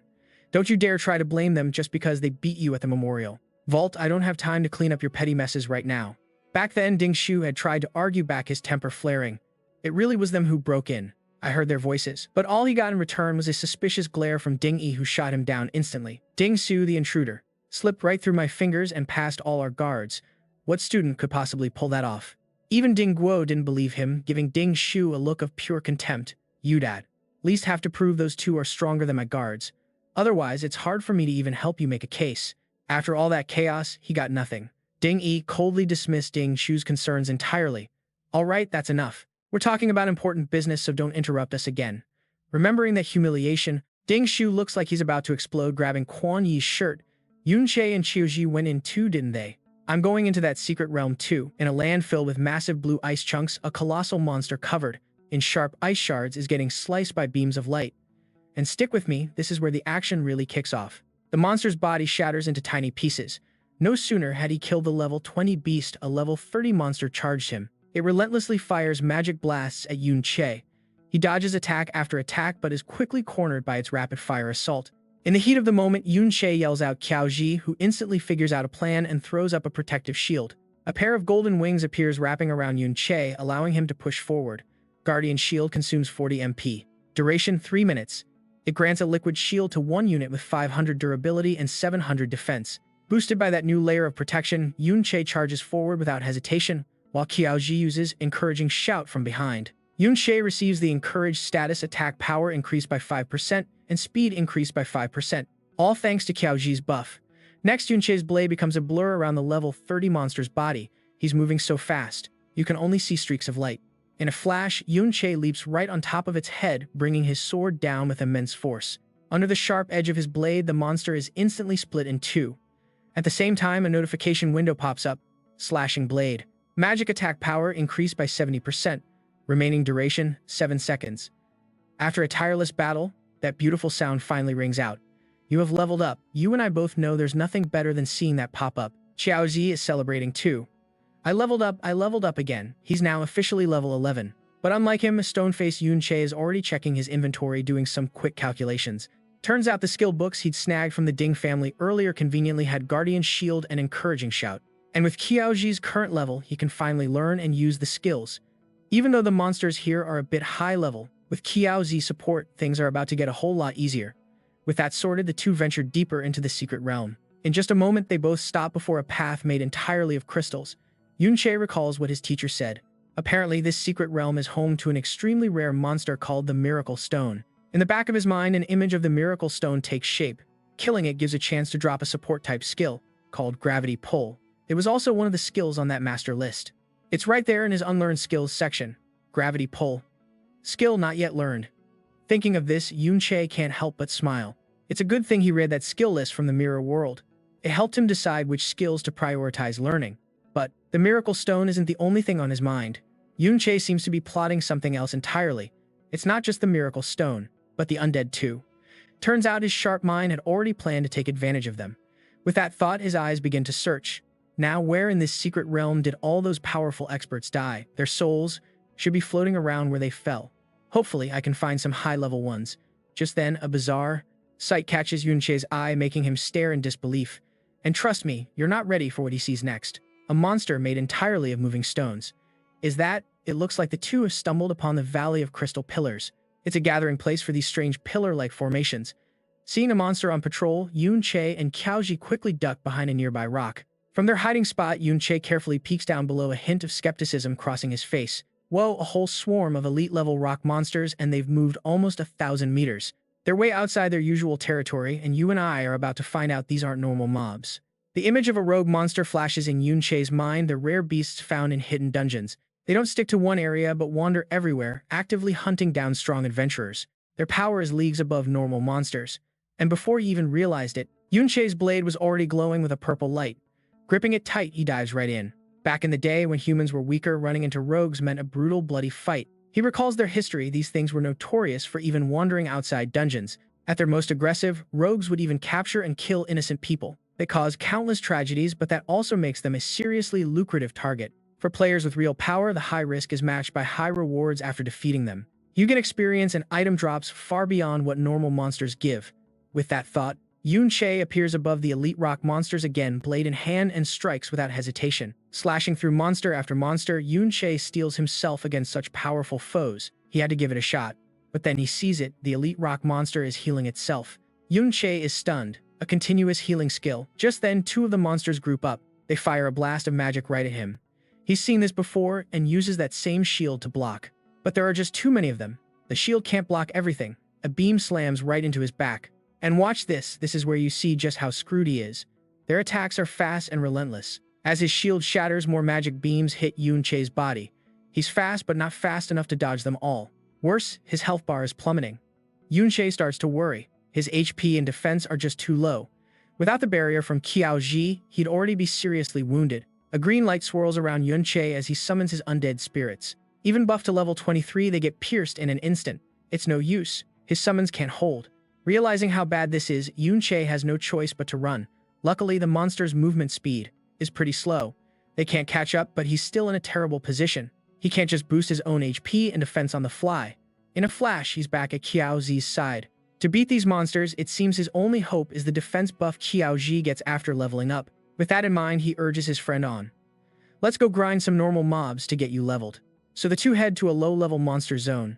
Don't you dare try to blame them just because they beat you at the memorial. Vault, I don't have time to clean up your petty messes right now." Back then, Ding Shu had tried to argue back, his temper flaring. "It really was them who broke in. I heard their voices." But all he got in return was a suspicious glare from Ding Yi, who shot him down instantly. Ding Su, the intruder, slipped right through my fingers and past all our guards. What student could possibly pull that off? Even Ding Guo didn't believe him, giving Ding Shu a look of pure contempt. "You'd at least have to prove those two are stronger than my guards. Otherwise, it's hard for me to even help you make a case." After all that chaos, he got nothing. Ding Yi coldly dismissed Ding Shu's concerns entirely. "All right, that's enough. We're talking about important business, so don't interrupt us again." Remembering that humiliation, Ding Shu looks like he's about to explode, grabbing Quan Yi's shirt. "Yun Che and Qiuji went in too, didn't they? I'm going into that secret realm too." In a land filled with massive blue ice chunks, a colossal monster covered in sharp ice shards is getting sliced by beams of light. And stick with me, this is where the action really kicks off. The monster's body shatters into tiny pieces. No sooner had he killed the level 20 beast, a level 30 monster charged him. It relentlessly fires magic blasts at Yun Che. He dodges attack after attack, but is quickly cornered by its rapid-fire assault. In the heat of the moment, Yun Che yells out Qiaoji, who instantly figures out a plan and throws up a protective shield. A pair of golden wings appears wrapping around Yun Che, allowing him to push forward. Guardian Shield consumes 40 MP. Duration 3 minutes. It grants a liquid shield to one unit with 500 durability and 700 defense. Boosted by that new layer of protection, Yun Che charges forward without hesitation, while Qiaoji uses encouraging shout from behind. Yun Che receives the encouraged status, attack power increased by 5% and speed increased by 5%, all thanks to Qiaoji's buff. Next, Yun Che's blade becomes a blur around the level 30 monster's body. He's moving so fast, you can only see streaks of light. In a flash, Yun Che leaps right on top of its head, bringing his sword down with immense force. Under the sharp edge of his blade, the monster is instantly split in two. At the same time, a notification window pops up. Slashing blade. Magic attack power increased by 70%. Remaining duration, 7 seconds. After a tireless battle, that beautiful sound finally rings out. "You have leveled up." You and I both know there's nothing better than seeing that pop up. Qiaozi is celebrating too. I leveled up again." He's now officially level 11. But unlike him, stone-faced Yun Che is already checking his inventory, doing some quick calculations. Turns out the skill books he'd snagged from the Ding family earlier conveniently had Guardian Shield and Encouraging Shout. And with Qiaoji's current level, he can finally learn and use the skills. Even though the monsters here are a bit high level, with Qiaozi's support, things are about to get a whole lot easier. With that sorted, the two ventured deeper into the secret realm. In just a moment, they both stop before a path made entirely of crystals. Yun Che recalls what his teacher said. Apparently, this secret realm is home to an extremely rare monster called the Miracle Stone. In the back of his mind, an image of the Miracle Stone takes shape. Killing it gives a chance to drop a support-type skill, called Gravity Pull. It was also one of the skills on that master list. It's right there in his unlearned skills section. Gravity pull. Skill not yet learned. Thinking of this, Yun-Che can't help but smile. It's a good thing he read that skill list from the mirror world. It helped him decide which skills to prioritize learning. But the Miracle Stone isn't the only thing on his mind. Yun-Che seems to be plotting something else entirely. It's not just the Miracle Stone, but the undead too. Turns out his sharp mind had already planned to take advantage of them. With that thought, his eyes begin to search. Now, where in this secret realm did all those powerful experts die? Their souls should be floating around where they fell. Hopefully, I can find some high-level ones. Just then, a bizarre sight catches Yun-Che's eye, making him stare in disbelief. And trust me, you're not ready for what he sees next. A monster made entirely of moving stones. Is that? It looks like the two have stumbled upon the Valley of Crystal Pillars. It's a gathering place for these strange pillar-like formations. Seeing a monster on patrol, Yun-Che and Qiaoji quickly duck behind a nearby rock. From their hiding spot, Yun-Che carefully peeks down below, a hint of skepticism crossing his face. Whoa, a whole swarm of elite-level rock monsters, and they've moved almost 1,000 meters. They're way outside their usual territory, and you and I are about to find out these aren't normal mobs. The image of a rogue monster flashes in Yun-Che's mind, the rare beasts found in hidden dungeons. They don't stick to one area but wander everywhere, actively hunting down strong adventurers. Their power is leagues above normal monsters. And before he even realized it, Yun-Che's blade was already glowing with a purple light. Gripping it tight, he dives right in. Back in the day, when humans were weaker, running into rogues meant a brutal, bloody fight. He recalls their history. These things were notorious for even wandering outside dungeons. At their most aggressive, rogues would even capture and kill innocent people. They cause countless tragedies, but that also makes them a seriously lucrative target. For players with real power, the high risk is matched by high rewards after defeating them. You get experience and item drops far beyond what normal monsters give. With that thought, Yun-Che appears above the elite rock monsters again, blade in hand, and strikes without hesitation. Slashing through monster after monster, Yun-Che steels himself against such powerful foes. He had to give it a shot. But then he sees it, the elite rock monster is healing itself. Yun-Che is stunned, a continuous healing skill. Just then, two of the monsters group up. They fire a blast of magic right at him. He's seen this before and uses that same shield to block. But there are just too many of them. The shield can't block everything. A beam slams right into his back. And watch this, this is where you see just how screwed he is. Their attacks are fast and relentless. As his shield shatters, more magic beams hit Yun-Che's body. He's fast, but not fast enough to dodge them all. Worse, his health bar is plummeting. Yun-Che starts to worry. His HP and defense are just too low. Without the barrier from Qiaoji, he'd already be seriously wounded. A green light swirls around Yun-Che as he summons his undead spirits. Even buffed to level 23, they get pierced in an instant. It's no use. His summons can't hold. Realizing how bad this is, Yun-Che has no choice but to run. Luckily, the monster's movement speed is pretty slow. They can't catch up, but he's still in a terrible position. He can't just boost his own HP and defense on the fly. In a flash, he's back at Qiaozi's side. To beat these monsters, it seems his only hope is the defense buff Qiaoji gets after leveling up. With that in mind, he urges his friend on. Let's go grind some normal mobs to get you leveled. So the two head to a low-level monster zone.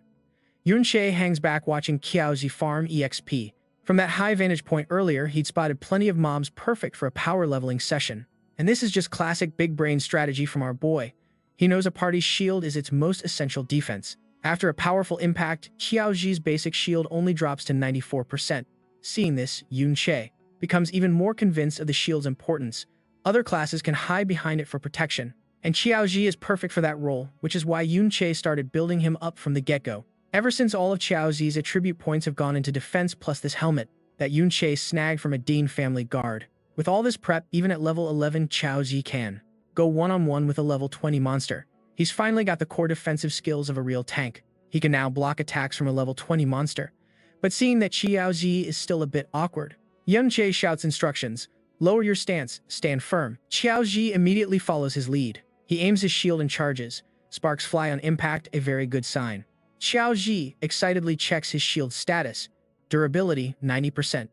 Yun-Che hangs back watching Qiaozi farm EXP. From that high vantage point earlier, he'd spotted plenty of mobs perfect for a power leveling session. And this is just classic big brain strategy from our boy. He knows a party's shield is its most essential defense. After a powerful impact, Qiaoji's basic shield only drops to 94%. Seeing this, Yun-Che becomes even more convinced of the shield's importance. Other classes can hide behind it for protection, and Qiaoji is perfect for that role, which is why Yun-Che started building him up from the get-go. Ever since all of Qiaozi's attribute points have gone into defense plus this helmet that Yun-Che snagged from a Dean family guard. With all this prep, even at level 11, Qiaozi can go one-on-one with a level 20 monster. He's finally got the core defensive skills of a real tank. He can now block attacks from a level 20 monster. But seeing that Qiaozi is still a bit awkward, Yun-Che shouts instructions. Lower your stance, stand firm. Qiaoji immediately follows his lead. He aims his shield and charges. Sparks fly on impact, a very good sign. Qiaoji excitedly checks his shield status. Durability, 90%.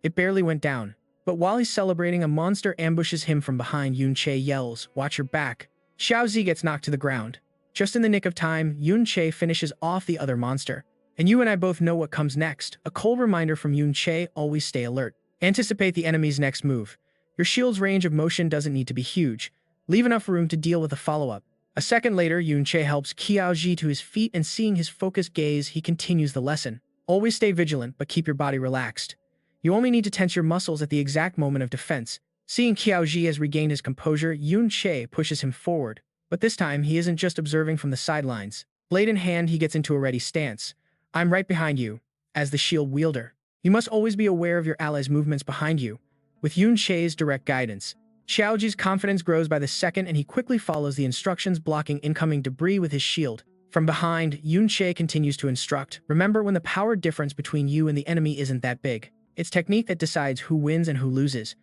It barely went down. But while he's celebrating, a monster ambushes him from behind. Yun-Che yells, "Watch your back." Qiaozi gets knocked to the ground. Just in the nick of time, Yun-Che finishes off the other monster. And you and I both know what comes next. A cold reminder from Yun-Che, always stay alert. Anticipate the enemy's next move. Your shield's range of motion doesn't need to be huge. Leave enough room to deal with a follow-up. A second later, Yun-Che helps Qiaoji to his feet, and seeing his focused gaze, he continues the lesson. Always stay vigilant, but keep your body relaxed. You only need to tense your muscles at the exact moment of defense. Seeing Qiaoji has regained his composure, Yun-Che pushes him forward. But this time, he isn't just observing from the sidelines. Blade in hand, he gets into a ready stance. I'm right behind you, as the shield wielder. You must always be aware of your allies' movements behind you. With Yun Che's direct guidance, Xiaoji's confidence grows by the second and he quickly follows the instructions, blocking incoming debris with his shield. From behind, Yun Che continues to instruct. Remember, when the power difference between you and the enemy isn't that big. It's technique that decides who wins and who loses.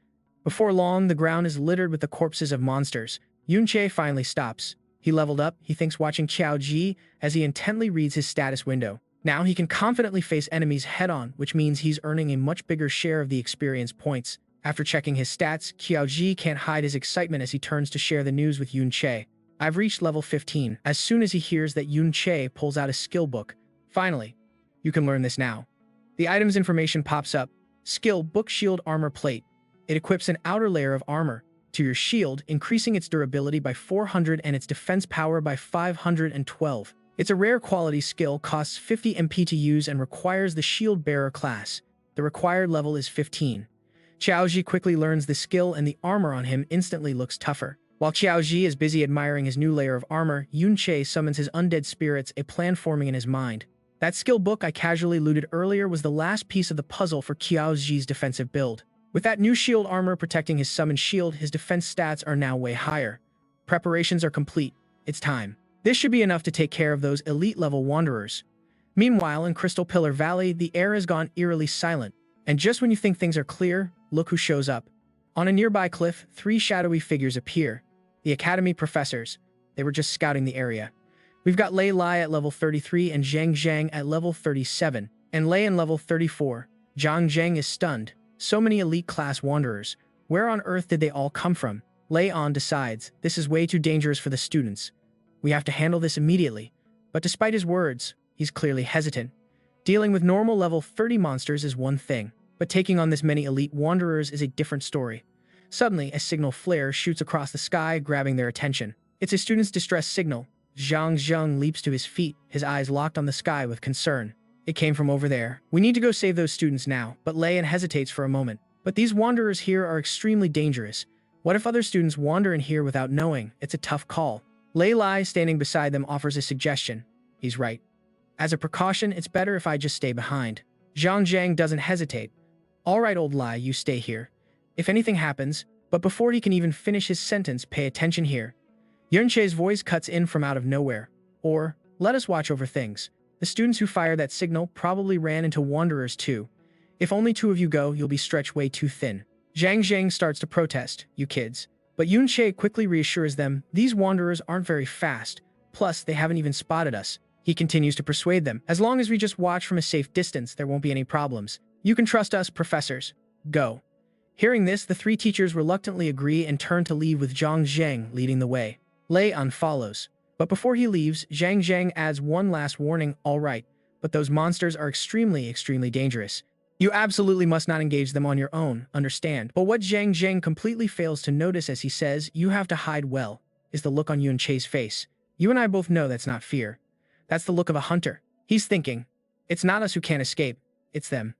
Before long, the ground is littered with the corpses of monsters. Yun Che finally stops. He leveled up, he thinks, watching Xiaoji as he intently reads his status window. Now he can confidently face enemies head-on, which means he's earning a much bigger share of the experience points. After checking his stats, Xiaoji can't hide his excitement as he turns to share the news with Yun Che. I've reached level 15. As soon as he hears that Yun Che pulls out a skill book. Finally, you can learn this now. The item's information pops up. Skill Book Shield Armor Plate. It equips an outer layer of armor to your shield, increasing its durability by 400 and its defense power by 512. It's a rare quality skill, costs 50 MP to use and requires the shield bearer class. The required level is 15. Xiaoji quickly learns the skill and the armor on him instantly looks tougher. While Xiaoji is busy admiring his new layer of armor, Yun Che summons his undead spirits, a plan forming in his mind. That skill book I casually looted earlier was the last piece of the puzzle for Xiaoji's defensive build. With that new shield armor protecting his summoned shield, his defense stats are now way higher. Preparations are complete. It's time. This should be enough to take care of those elite-level wanderers. Meanwhile, in Crystal Pillar Valley, the air has gone eerily silent. And just when you think things are clear, look who shows up. On a nearby cliff, 3 shadowy figures appear. The Academy professors. They were just scouting the area. We've got Lei Lai at level 33 and Zhang Zhang at level 37, and Lei in level 34. Zhang Zhang is stunned. So many elite-class wanderers. Where on earth did they all come from? Lei On decides, this is way too dangerous for the students. We have to handle this immediately. But despite his words, he's clearly hesitant. Dealing with normal level 30 monsters is one thing, but taking on this many elite wanderers is a different story. Suddenly, a signal flare shoots across the sky, grabbing their attention. It's a student's distress signal. Zhang Zhang leaps to his feet, his eyes locked on the sky with concern. It came from over there. We need to go save those students now, but Lei hesitates for a moment. But these wanderers here are extremely dangerous. What if other students wander in here without knowing? It's a tough call. Lei Lai, standing beside them, offers a suggestion. He's right. As a precaution, it's better if I just stay behind. Zhang Zhang doesn't hesitate. All right, old Lai, you stay here. If anything happens, but before he can even finish his sentence, pay attention here. Yun Che's voice cuts in from out of nowhere. Or, let us watch over things. The students who fired that signal probably ran into wanderers too. If only 2 of you go, you'll be stretched way too thin. Zhang Zhang starts to protest, you kids. But Yun Che quickly reassures them, these wanderers aren't very fast. Plus, they haven't even spotted us. He continues to persuade them, as long as we just watch from a safe distance, there won't be any problems. You can trust us, professors. Go. Hearing this, the 3 teachers reluctantly agree and turn to leave with Zhang Zhang leading the way. Lei On follows. But before he leaves, Zhang Zhang adds one last warning, all right, but those monsters are extremely dangerous. You absolutely must not engage them on your own, understand? But what Zhang Zhang completely fails to notice as he says, you have to hide well, is the look on Yun Che's face. You and I both know that's not fear. That's the look of a hunter. He's thinking, it's not us who can't escape, it's them.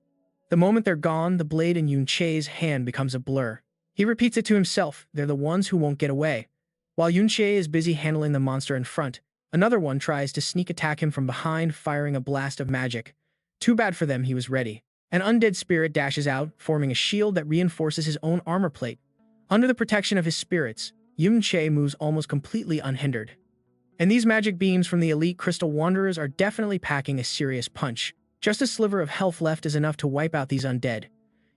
The moment they're gone, the blade in Yun Che's hand becomes a blur. He repeats it to himself, they're the ones who won't get away. While Yun Che is busy handling the monster in front, another one tries to sneak attack him from behind, firing a blast of magic. Too bad for them, he was ready. An undead spirit dashes out, forming a shield that reinforces his own armor plate. Under the protection of his spirits, Yun Che moves almost completely unhindered. And these magic beams from the elite crystal wanderers are definitely packing a serious punch. Just a sliver of health left is enough to wipe out these undead.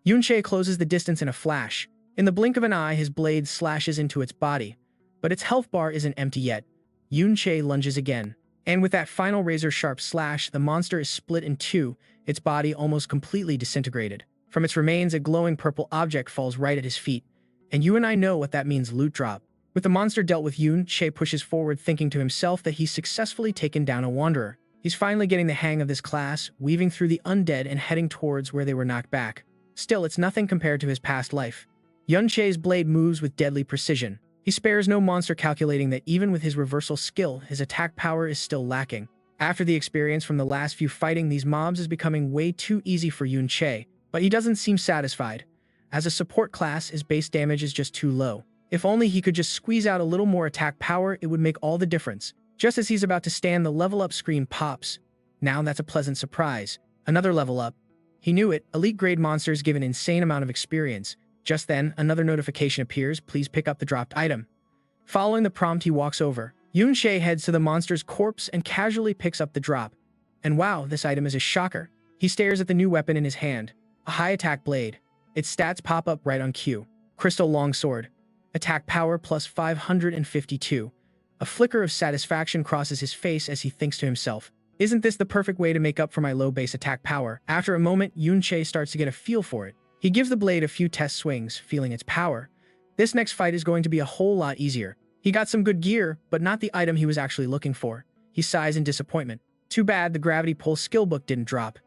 Yun Che closes the distance in a flash. In the blink of an eye, his blade slashes into its body. But its health bar isn't empty yet. Yun Che lunges again. And with that final razor-sharp slash, the monster is split in 2, its body almost completely disintegrated. From its remains, a glowing purple object falls right at his feet. And you and I know what that means, loot drop. With the monster dealt with, Yun Che pushes forward, thinking to himself that he's successfully taken down a wanderer. He's finally getting the hang of this class, weaving through the undead and heading towards where they were knocked back. Still, it's nothing compared to his past life. Yun Che's blade moves with deadly precision. He spares no monster, calculating that even with his reversal skill, his attack power is still lacking. After the experience from the last few fighting these mobs is becoming way too easy for Yun Che, but he doesn't seem satisfied. As a support class, his base damage is just too low. If only he could just squeeze out a little more attack power, it would make all the difference. Just as he's about to stand, the level up screen pops. Now that's a pleasant surprise. Another level up. He knew it. Elite grade monsters give an insane amount of experience. Just then, another notification appears. Please pick up the dropped item. Following the prompt, he walks over. Yun-Che heads to the monster's corpse and casually picks up the drop. And wow, this item is a shocker. He stares at the new weapon in his hand. A high attack blade. Its stats pop up right on cue. Crystal longsword. Attack power plus 552. A flicker of satisfaction crosses his face as he thinks to himself, isn't this the perfect way to make up for my low base attack power? After a moment, Yun-Che starts to get a feel for it. He gives the blade a few test swings, feeling its power. This next fight is going to be a whole lot easier. He got some good gear, but not the item he was actually looking for. He sighs in disappointment. Too bad the gravity pull skill book didn't drop.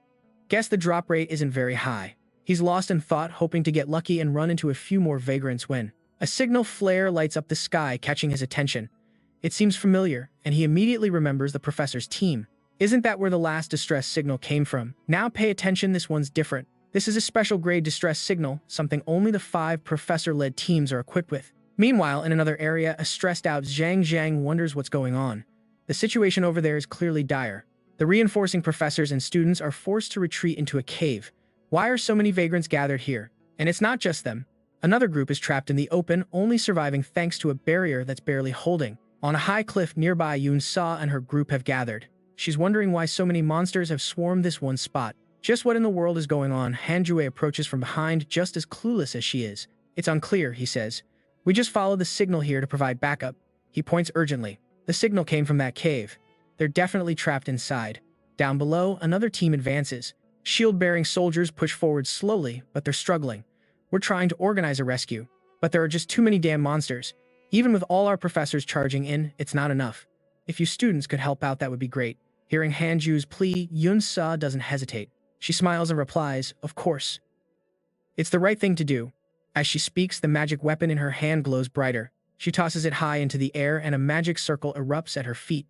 Guess the drop rate isn't very high. He's lost in thought, hoping to get lucky and run into a few more vagrants when a signal flare lights up the sky, catching his attention. It seems familiar, and he immediately remembers the professor's team. Isn't that where the last distress signal came from? Now pay attention, this one's different. This is a special grade distress signal, something only the 5 professor-led teams are equipped with. Meanwhile, in another area, a stressed-out Zhang wonders what's going on. The situation over there is clearly dire. The reinforcing professors and students are forced to retreat into a cave. Why are so many vagrants gathered here? And it's not just them. Another group is trapped in the open, only surviving thanks to a barrier that's barely holding. On a high cliff nearby, Yun-Sa and her group have gathered. She's wondering why so many monsters have swarmed this one spot. Just what in the world is going on? Hanjue approaches from behind, just as clueless as she is. It's unclear, he says. We just followed the signal here to provide backup. He points urgently. The signal came from that cave. They're definitely trapped inside. Down below, another team advances. Shield-bearing soldiers push forward slowly, but they're struggling. We're trying to organize a rescue, but there are just too many damn monsters. Even with all our professors charging in, it's not enough. If you students could help out, that would be great. Hearing Hanju's plea, Yun-Sa doesn't hesitate. She smiles and replies, of course. It's the right thing to do. As she speaks, the magic weapon in her hand glows brighter. She tosses it high into the air and a magic circle erupts at her feet.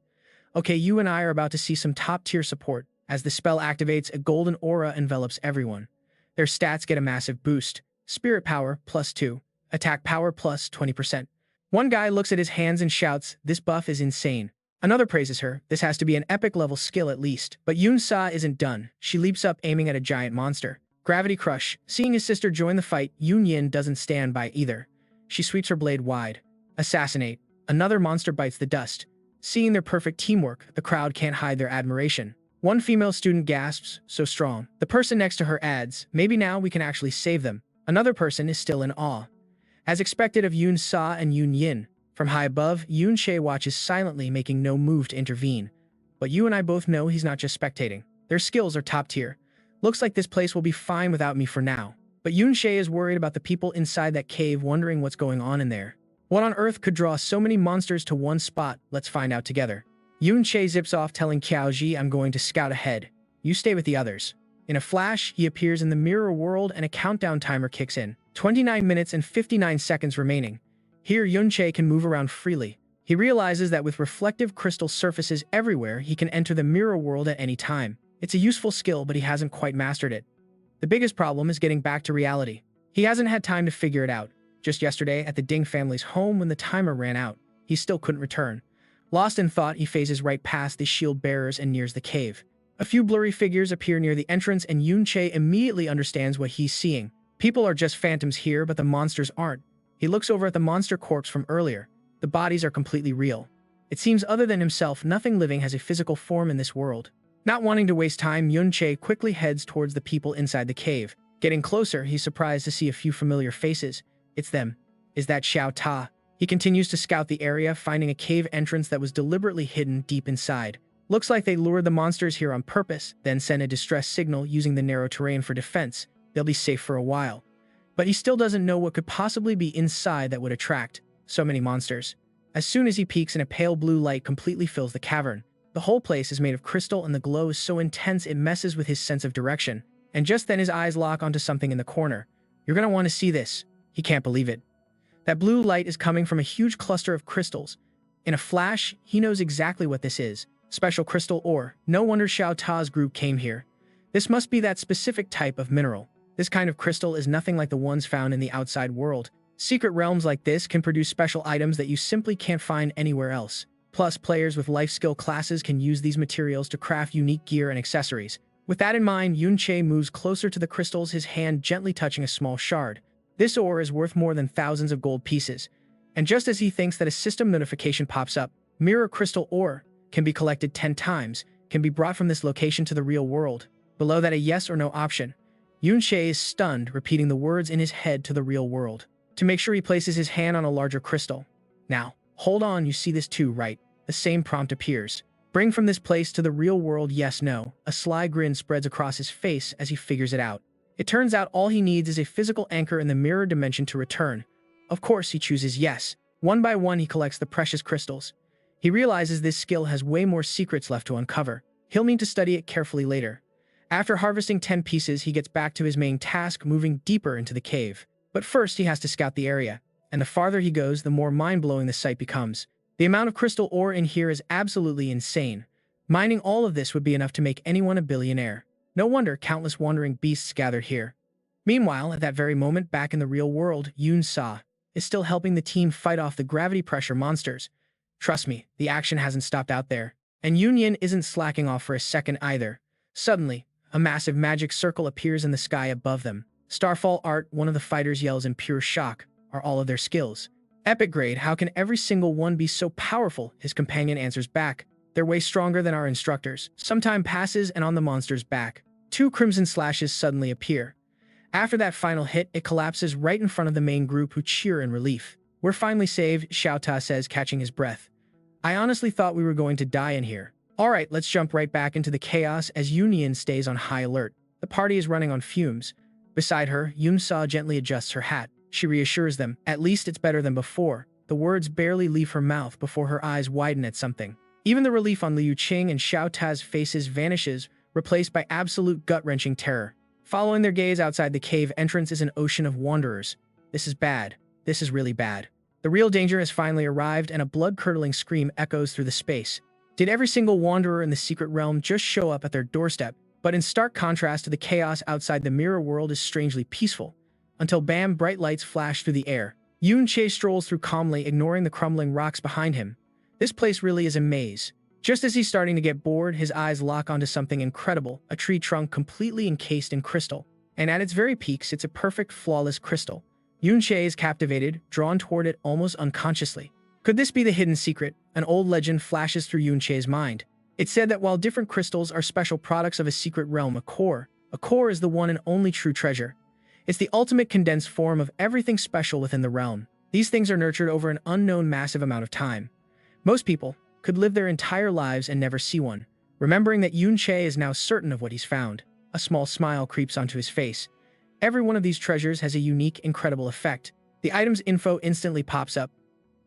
Okay, you and I are about to see some top-tier support. As the spell activates, a golden aura envelops everyone. Their stats get a massive boost. Spirit power, +2. Attack power, +20%. One guy looks at his hands and shouts, this buff is insane. Another praises her, this has to be an epic level skill at least. But Yun-Sa isn't done. She leaps up, aiming at a giant monster. Gravity Crush. Seeing his sister join the fight, Yun-Yin doesn't stand by either. She sweeps her blade wide. Assassinate. Another monster bites the dust. Seeing their perfect teamwork, the crowd can't hide their admiration. One female student gasps, so strong. The person next to her adds, maybe now we can actually save them. Another person is still in awe. As expected of Yun-Sa and Yun-Yin, from high above, Yun-Che watches silently, making no move to intervene. But you and I both know he's not just spectating. Their skills are top tier. Looks like this place will be fine without me for now. But Yun-Che is worried about the people inside that cave, wondering what's going on in there. What on earth could draw so many monsters to one spot? Let's find out together. Yun-Che zips off, telling Qiaoji, I'm going to scout ahead. You stay with the others. In a flash, he appears in the mirror world and a countdown timer kicks in. 29 minutes and 59 seconds remaining. Here, Yun-Che can move around freely. He realizes that with reflective crystal surfaces everywhere, he can enter the mirror world at any time. It's a useful skill, but he hasn't quite mastered it. The biggest problem is getting back to reality. He hasn't had time to figure it out. Just yesterday, at the Ding family's home, when the timer ran out, he still couldn't return. Lost in thought, he phases right past the shield bearers and nears the cave. A few blurry figures appear near the entrance, and Yun-Che immediately understands what he's seeing. People are just phantoms here, but the monsters aren't. He looks over at the monster corpse from earlier. The bodies are completely real. It seems other than himself, nothing living has a physical form in this world. Not wanting to waste time, Yun-Che quickly heads towards the people inside the cave. Getting closer, he's surprised to see a few familiar faces. It's them. Is that Xiao Ta? He continues to scout the area, finding a cave entrance that was deliberately hidden deep inside. Looks like they lured the monsters here on purpose, then sent a distress signal using the narrow terrain for defense. They'll be safe for a while. But he still doesn't know what could possibly be inside that would attract so many monsters. As soon as he peeks, a pale blue light completely fills the cavern. The whole place is made of crystal, and the glow is so intense it messes with his sense of direction. And just then his eyes lock onto something in the corner. You're gonna want to see this. He can't believe it. That blue light is coming from a huge cluster of crystals. In a flash, he knows exactly what this is. Special crystal ore. No wonder Xiao Ta's group came here. This must be that specific type of mineral. This kind of crystal is nothing like the ones found in the outside world. Secret realms like this can produce special items that you simply can't find anywhere else. Plus, players with life skill classes can use these materials to craft unique gear and accessories. With that in mind, Yun-Che moves closer to the crystals, his hand gently touching a small shard. This ore is worth more than thousands of gold pieces. And just as he thinks that a system notification pops up, mirror crystal ore can be collected 10 times, can be brought from this location to the real world. Below that, a yes or no option. Yun-Che is stunned, repeating the words in his head to the real world. To make sure, he places his hand on a larger crystal. Now, hold on, you see this too, right? The same prompt appears. Bring from this place to the real world, yes, no. A sly grin spreads across his face as he figures it out. It turns out all he needs is a physical anchor in the mirror dimension to return. Of course, he chooses yes. One by one, he collects the precious crystals. He realizes this skill has way more secrets left to uncover. He'll need to study it carefully later. After harvesting 10 pieces, he gets back to his main task, moving deeper into the cave. But first, he has to scout the area. And the farther he goes, the more mind-blowing the sight becomes. The amount of crystal ore in here is absolutely insane. Mining all of this would be enough to make anyone a billionaire. No wonder countless wandering beasts gathered here. Meanwhile, at that very moment, back in the real world, Yun-Sa is still helping the team fight off the gravity pressure monsters. Trust me, the action hasn't stopped out there. And Yun-Yin isn't slacking off for a second either. Suddenly, a massive magic circle appears in the sky above them. Starfall art, one of the fighters yells in pure shock. Are all of their skills epic grade? How can every single one be so powerful? His companion answers back. They're way stronger than our instructors. Some time passes, and on the monster's back, 2 crimson slashes suddenly appear. After that final hit, it collapses right in front of the main group, who cheer in relief. We're finally saved, Xiao Ta says, catching his breath. I honestly thought we were going to die in here. Alright, let's jump right back into the chaos as Yun-Yin stays on high alert. The party is running on fumes. Beside her, Yun-Sa gently adjusts her hat. She reassures them, at least it's better than before. The words barely leave her mouth before her eyes widen at something. Even the relief on Liu Qing and Xiao Ta's faces vanishes, replaced by absolute gut-wrenching terror. Following their gaze outside the cave entrance is an ocean of wanderers. This is bad. This is really bad. The real danger has finally arrived, and a blood-curdling scream echoes through the space. Did every single wanderer in the secret realm just show up at their doorstep? But in stark contrast to the chaos outside, the mirror world is strangely peaceful. Until bam, bright lights flash through the air. Yun-Che strolls through calmly, ignoring the crumbling rocks behind him. This place really is a maze. Just as he's starting to get bored, his eyes lock onto something incredible, a tree trunk completely encased in crystal. And at its very peaks, it's a perfect, flawless crystal. Yun-Che is captivated, drawn toward it almost unconsciously. Could this be the hidden secret? An old legend flashes through Yun-Che's mind. It said that while different crystals are special products of a secret realm, a core is the one and only true treasure. It's the ultimate condensed form of everything special within the realm. These things are nurtured over an unknown massive amount of time. Most people could live their entire lives and never see one. Remembering that Yun-Che is now certain of what he's found, a small smile creeps onto his face. Every one of these treasures has a unique, incredible effect. The item's info instantly pops up.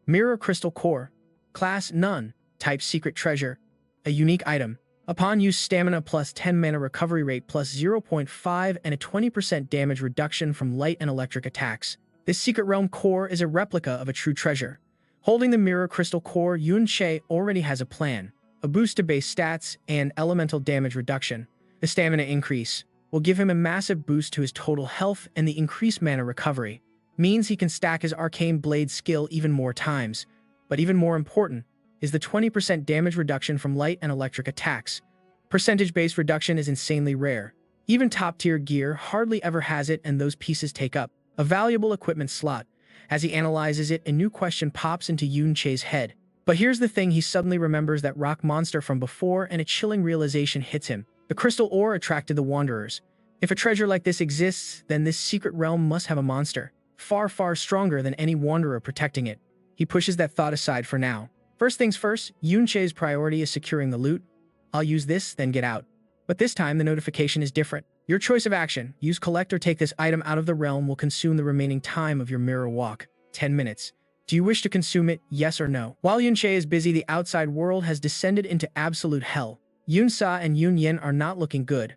Mirror Crystal Core. Class None. Type Secret Treasure. A unique item. Upon use, stamina plus 10 mana recovery rate plus 0.5 and a 20% damage reduction from light and electric attacks. This Secret Realm Core is a replica of a true treasure. Holding the Mirror Crystal Core, Yun-Che already has a plan. A boost to base stats and elemental damage reduction. The stamina increase will give him a massive boost to his total health, and the increased mana recovery means he can stack his Arcane Blade skill even more times. But even more important is the 20% damage reduction from light and electric attacks. Percentage-based reduction is insanely rare. Even top-tier gear hardly ever has it, and those pieces take up a valuable equipment slot. As he analyzes it, a new question pops into Yun-Che's head. But here's the thing, he suddenly remembers that rock monster from before, and a chilling realization hits him. The crystal ore attracted the wanderers. If a treasure like this exists, then this secret realm must have a monster, far, far stronger than any wanderer protecting it. He pushes that thought aside for now. First things first, Yun-Che's priority is securing the loot. I'll use this, then get out. But this time, the notification is different. Your choice of action, use collect or take this item out of the realm, will consume the remaining time of your mirror walk, 10 minutes. Do you wish to consume it, yes or no? While Yun-Che is busy, the outside world has descended into absolute hell. Yun-Sa and Yun-Yin are not looking good.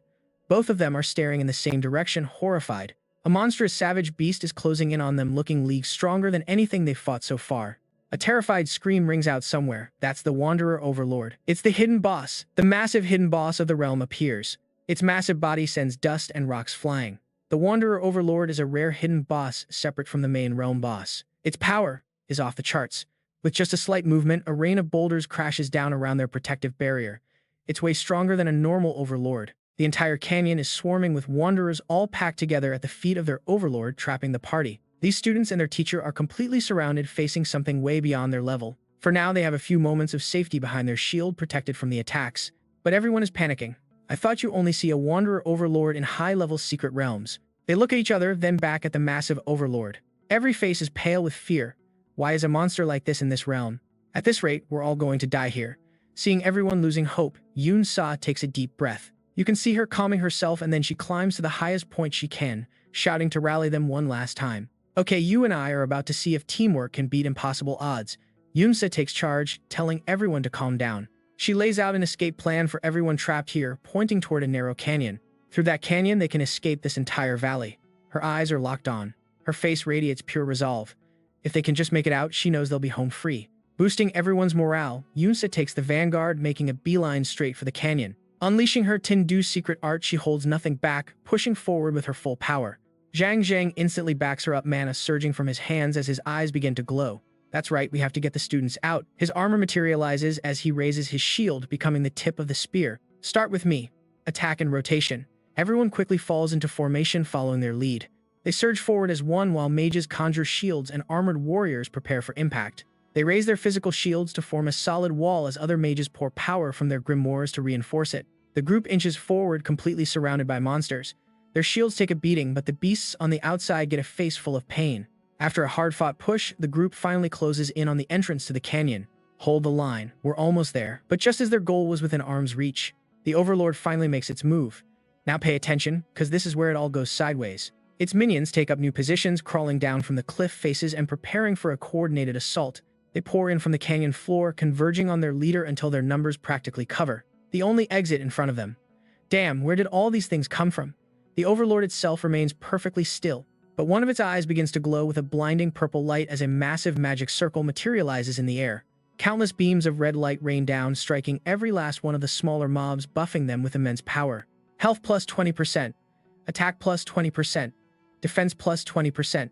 Both of them are staring in the same direction, horrified. A monstrous savage beast is closing in on them, looking leagues stronger than anything they've fought so far. A terrified scream rings out somewhere. That's the Wanderer Overlord. It's the hidden boss. The massive hidden boss of the realm appears. Its massive body sends dust and rocks flying. The Wanderer Overlord is a rare hidden boss separate from the main realm boss. Its power is off the charts. With just a slight movement, a rain of boulders crashes down around their protective barrier. It's way stronger than a normal Overlord. The entire canyon is swarming with Wanderers all packed together at the feet of their Overlord, trapping the party. These students and their teacher are completely surrounded, facing something way beyond their level. For now, they have a few moments of safety behind their shield, protected from the attacks. But everyone is panicking. I thought you only see a Wanderer Overlord in high-level secret realms. They look at each other, then back at the massive Overlord. Every face is pale with fear. Why is a monster like this in this realm? At this rate, we're all going to die here. Seeing everyone losing hope, Yoon Sa takes a deep breath. You can see her calming herself, and then she climbs to the highest point she can, shouting to rally them one last time. Okay, you and I are about to see if teamwork can beat impossible odds. Yoon Sa takes charge, telling everyone to calm down. She lays out an escape plan for everyone trapped here, pointing toward a narrow canyon. Through that canyon, they can escape this entire valley. Her eyes are locked on. Her face radiates pure resolve. If they can just make it out, she knows they'll be home free. Boosting everyone's morale, Yoonsa takes the vanguard, making a beeline straight for the canyon. Unleashing her Tindu secret art, she holds nothing back, pushing forward with her full power. Zhang Zhang instantly backs her up, mana surging from his hands as his eyes begin to glow. That's right, we have to get the students out. His armor materializes as he raises his shield, becoming the tip of the spear. Start with me. Attack and rotation. Everyone quickly falls into formation, following their lead. They surge forward as one while mages conjure shields and armored warriors prepare for impact. They raise their physical shields to form a solid wall as other mages pour power from their grimoires to reinforce it. The group inches forward, completely surrounded by monsters. Their shields take a beating, but the beasts on the outside get a face full of pain. After a hard-fought push, the group finally closes in on the entrance to the canyon. Hold the line, we're almost there. But just as their goal was within arm's reach, the Overlord finally makes its move. Now pay attention, because this is where it all goes sideways. Its minions take up new positions, crawling down from the cliff faces and preparing for a coordinated assault. They pour in from the canyon floor, converging on their leader until their numbers practically cover the only exit in front of them. Damn, where did all these things come from? The Overlord itself remains perfectly still, but one of its eyes begins to glow with a blinding purple light as a massive magic circle materializes in the air. Countless beams of red light rain down, striking every last one of the smaller mobs, buffing them with immense power. Health plus 20%, attack plus 20%, defense plus 20%.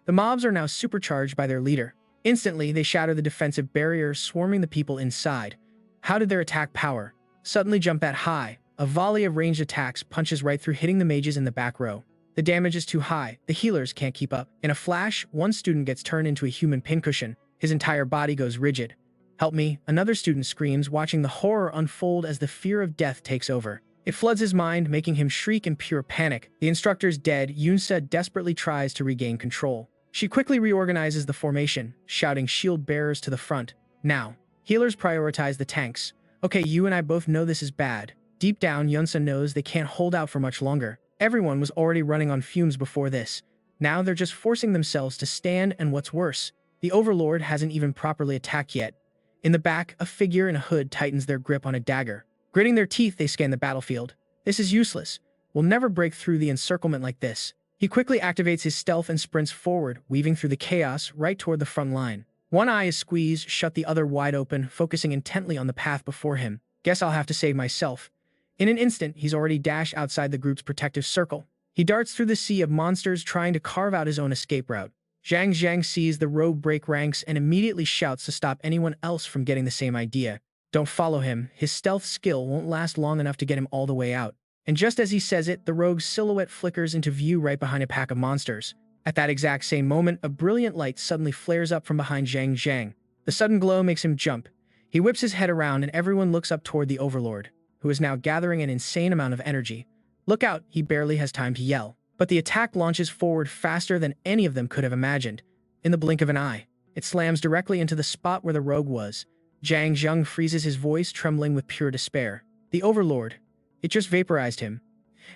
The mobs are now supercharged by their leader. Instantly, they shatter the defensive barriers, swarming the people inside. How did their attack power suddenly jump that high? A volley of ranged attacks punches right through, hitting the mages in the back row. The damage is too high. The healers can't keep up. In a flash, one student gets turned into a human pincushion. His entire body goes rigid. Help me, another student screams, watching the horror unfold as the fear of death takes over. It floods his mind, making him shriek in pure panic. The instructor's dead. Yoonsa desperately tries to regain control. She quickly reorganizes the formation, shouting shield bearers to the front. Now, healers prioritize the tanks. Okay, you and I both know this is bad. Deep down, Yoonsa knows they can't hold out for much longer. Everyone was already running on fumes before this. Now they're just forcing themselves to stand, and what's worse, the Overlord hasn't even properly attacked yet. In the back, a figure in a hood tightens their grip on a dagger. Gritting their teeth, they scan the battlefield. This is useless. We'll never break through the encirclement like this. He quickly activates his stealth and sprints forward, weaving through the chaos right toward the front line. One eye is squeezed shut, the other wide open, focusing intently on the path before him. Guess I'll have to save myself. In an instant, he's already dashed outside the group's protective circle. He darts through the sea of monsters, trying to carve out his own escape route. Zhang Zhang sees the rogue break ranks and immediately shouts to stop anyone else from getting the same idea. Don't follow him. His stealth skill won't last long enough to get him all the way out. And just as he says it, the rogue's silhouette flickers into view right behind a pack of monsters. At that exact same moment, a brilliant light suddenly flares up from behind Zhang Zhang. The sudden glow makes him jump. He whips his head around and everyone looks up toward the Overlord, who is now gathering an insane amount of energy. Look out, he barely has time to yell. But the attack launches forward faster than any of them could have imagined. In the blink of an eye, it slams directly into the spot where the rogue was. Zhang Zhang freezes, his voice trembling with pure despair. The Overlord. It just vaporized him.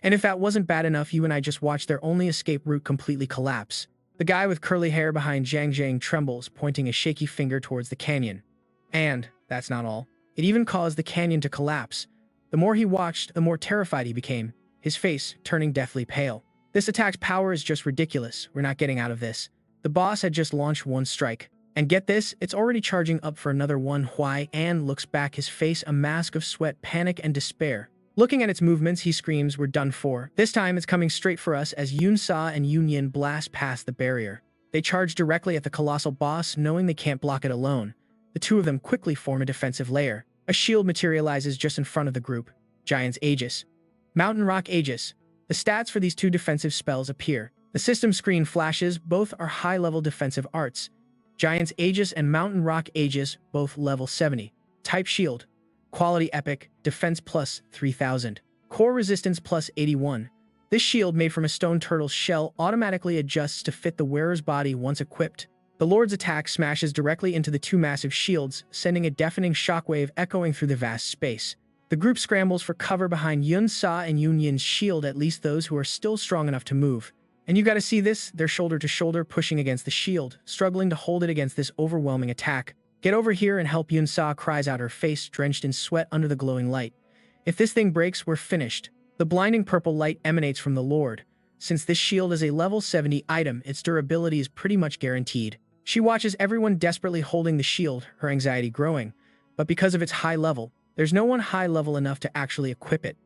And if that wasn't bad enough, you and I just watched their only escape route completely collapse. The guy with curly hair behind Zhang Zhang trembles, pointing a shaky finger towards the canyon. And that's not all. It even caused the canyon to collapse. The more he watched, the more terrified he became, his face turning deathly pale. This attack's power is just ridiculous. We're not getting out of this. The boss had just launched one strike. And get this, it's already charging up for another one. Huai An looks back, his face a mask of sweat, panic, and despair. Looking at its movements, he screams, "We're done for." This time, it's coming straight for us as Yoon Sa and Yoon Yin blast past the barrier. They charge directly at the colossal boss, knowing they can't block it alone. The two of them quickly form a defensive layer. A shield materializes just in front of the group. Giant's Aegis. Mountain Rock Aegis. The stats for these two defensive spells appear. The system screen flashes, both are high-level defensive arts. Giant's Aegis and Mountain Rock Aegis, both level 70. Type Shield. Quality Epic, Defense plus 3000. Core Resistance plus 81. This shield, made from a stone turtle's shell, automatically adjusts to fit the wearer's body once equipped. The Lord's attack smashes directly into the two massive shields, sending a deafening shockwave echoing through the vast space. The group scrambles for cover behind Yoon Sa and Yoon Yin's shield, at least those who are still strong enough to move. And you gotta see this, they're shoulder to shoulder pushing against the shield, struggling to hold it against this overwhelming attack. "Get over here and help," Yoon Sa cries out, her face drenched in sweat under the glowing light. "If this thing breaks, we're finished." The blinding purple light emanates from the Lord. Since this shield is a level 70 item, its durability is pretty much guaranteed. She watches everyone desperately holding the shield, her anxiety growing. But because of its high level, there's no one high level enough to actually equip it.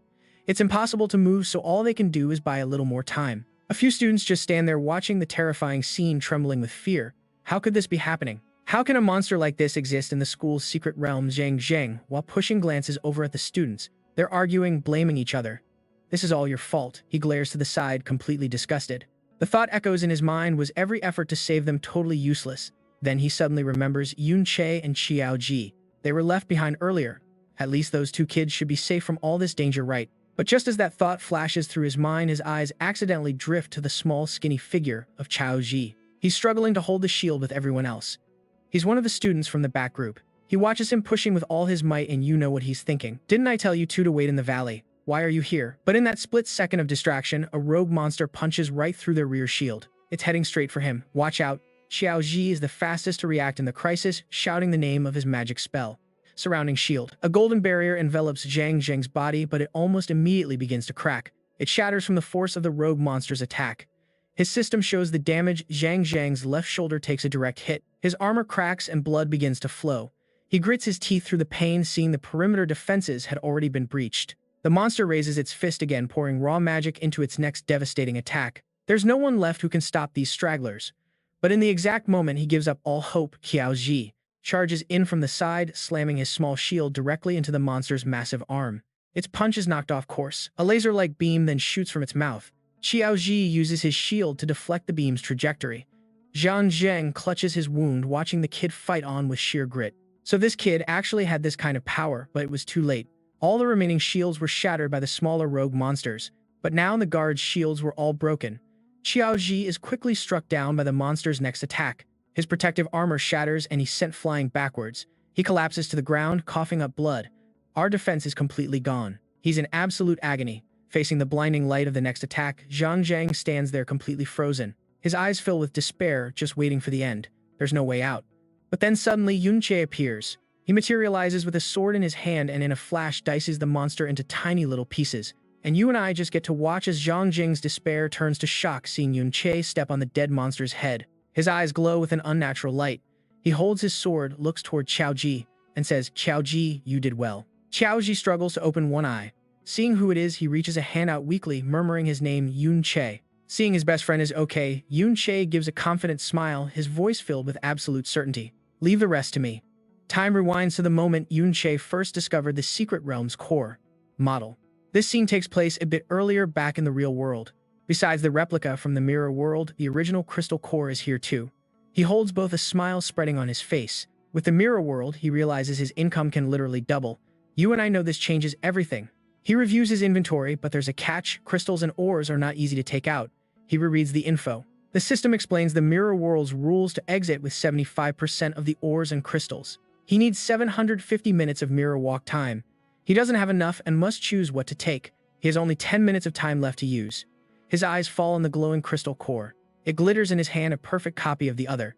It's impossible to move, so all they can do is buy a little more time. A few students just stand there watching the terrifying scene, trembling with fear. How could this be happening? How can a monster like this exist in the school's secret realm? Zhang, while pushing glances over at the students, they're arguing, blaming each other. "This is all your fault." He glares to the side, completely disgusted. The thought echoes in his mind, was every effort to save them totally useless? Then he suddenly remembers Yoon Che and Xiao Ji. They were left behind earlier. At least those two kids should be safe from all this danger, right? But just as that thought flashes through his mind, his eyes accidentally drift to the small, skinny figure of Xiao Ji. He's struggling to hold the shield with everyone else. He's one of the students from the back group. He watches him pushing with all his might, and you know what he's thinking. "Didn't I tell you two to wait in the valley? Why are you here?" But in that split second of distraction, a rogue monster punches right through their rear shield. It's heading straight for him. Watch out. Xiao Ji is the fastest to react in the crisis, shouting the name of his magic spell. Surrounding shield. A golden barrier envelops Zhang's body, but it almost immediately begins to crack. It shatters from the force of the rogue monster's attack. His system shows the damage. Zhang's left shoulder takes a direct hit. His armor cracks and blood begins to flow. He grits his teeth through the pain, seeing the perimeter defenses had already been breached. The monster raises its fist again, pouring raw magic into its next devastating attack. There's no one left who can stop these stragglers. But in the exact moment he gives up all hope, Xiao Ji charges in from the side, slamming his small shield directly into the monster's massive arm. Its punch is knocked off course. A laser-like beam then shoots from its mouth. Xiao Ji uses his shield to deflect the beam's trajectory. Zhang clutches his wound, watching the kid fight on with sheer grit. So this kid actually had this kind of power, but it was too late. All the remaining shields were shattered by the smaller rogue monsters, but now the guards' shields were all broken. Xiao Ji is quickly struck down by the monster's next attack. His protective armor shatters and he's sent flying backwards. He collapses to the ground, coughing up blood. Our defense is completely gone. He's in absolute agony. Facing the blinding light of the next attack, Zhang stands there completely frozen. His eyes fill with despair, just waiting for the end. There's no way out. But then suddenly Yoon Che appears. He materializes with a sword in his hand and in a flash dices the monster into tiny little pieces. And you and I just get to watch as Zhang's despair turns to shock, seeing Yoon Che step on the dead monster's head. His eyes glow with an unnatural light. He holds his sword, looks toward Xiao Ji, and says, "Xiao Ji, you did well." Xiao Ji struggles to open one eye. Seeing who it is, he reaches a hand out weakly, murmuring his name, Yoon Che. Seeing his best friend is okay, Yoon Che gives a confident smile, his voice filled with absolute certainty. "Leave the rest to me." Time rewinds to the moment Yoon Che first discovered the secret realm's core model. This scene takes place a bit earlier, back in the real world. Besides the replica from the mirror world, the original crystal core is here too. He holds both, a smile spreading on his face. With the mirror world, he realizes his income can literally double. You and I know this changes everything. He reviews his inventory, but there's a catch. Crystals and ores are not easy to take out. He rereads the info. The system explains the mirror world's rules to exit with 75% of the ores and crystals. He needs 750 minutes of mirror walk time. He doesn't have enough and must choose what to take. He has only 10 minutes of time left to use. His eyes fall on the glowing crystal core. It glitters in his hand, a perfect copy of the other.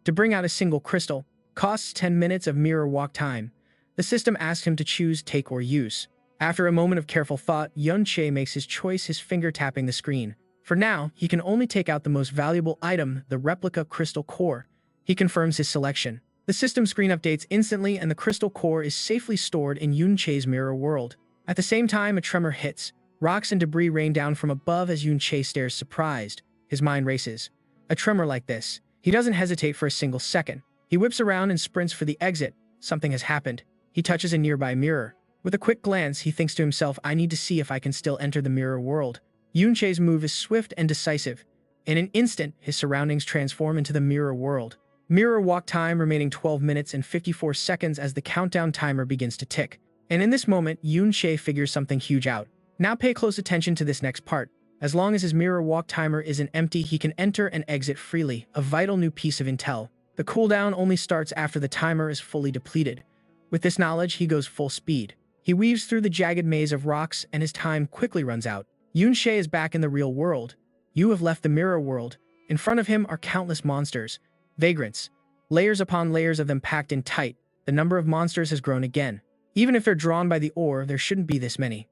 To bring out a single crystal costs 10 minutes of mirror walk time. The system asks him to choose take or use. After a moment of careful thought, Yoon Che makes his choice, his finger tapping the screen. For now, he can only take out the most valuable item, the replica crystal core. He confirms his selection. The system screen updates instantly and the crystal core is safely stored in Yoon Che's mirror world. At the same time, a tremor hits. Rocks and debris rain down from above as Yun-Che stares surprised. His mind races. A tremor like this. He doesn't hesitate for a single second. He whips around and sprints for the exit. Something has happened. He touches a nearby mirror. With a quick glance, he thinks to himself, I need to see if I can still enter the mirror world. Yun-Che's move is swift and decisive. In an instant, his surroundings transform into the mirror world. Mirror walk time remaining 12 minutes and 54 seconds as the countdown timer begins to tick. And in this moment, Yun-Che figures something huge out. Now pay close attention to this next part. As long as his mirror walk timer isn't empty, he can enter and exit freely, a vital new piece of intel. The cooldown only starts after the timer is fully depleted. With this knowledge, he goes full speed. He weaves through the jagged maze of rocks and his time quickly runs out. Yun-Che is back in the real world. You have left the mirror world. In front of him are countless monsters, vagrants, layers upon layers of them packed in tight. The number of monsters has grown again. Even if they're drawn by the ore, there shouldn't be this many.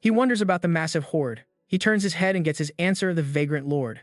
He wonders about the massive horde. He turns his head and gets his answer, the vagrant lord.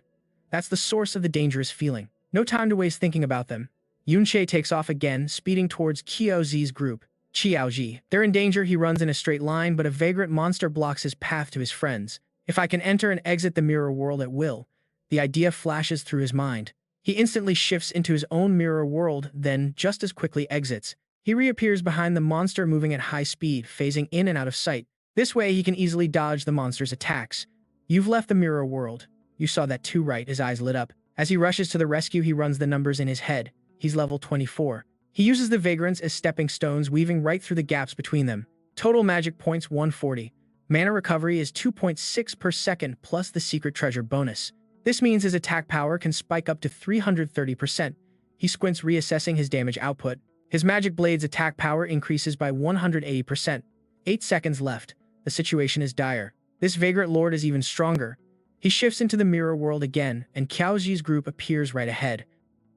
That's the source of the dangerous feeling. No time to waste thinking about them. Yun-Che takes off again, speeding towards Qiaozi's group. Qiaozi. They're in danger. He runs in a straight line, but a vagrant monster blocks his path to his friends. If I can enter and exit the mirror world at will, the idea flashes through his mind. He instantly shifts into his own mirror world, then, just as quickly exits. He reappears behind the monster, moving at high speed, phasing in and out of sight. This way, he can easily dodge the monster's attacks. You've left the mirror world. You saw that too, right? His eyes lit up. As he rushes to the rescue, he runs the numbers in his head. He's level 24. He uses the vagrants as stepping stones, weaving right through the gaps between them. Total magic points 140. Mana recovery is 2.6 per second plus the secret treasure bonus. This means his attack power can spike up to 330%. He squints, reassessing his damage output. His magic blade's attack power increases by 180%. 8 seconds left. The situation is dire. This vagrant lord is even stronger. He shifts into the mirror world again, and Qiaozi's group appears right ahead.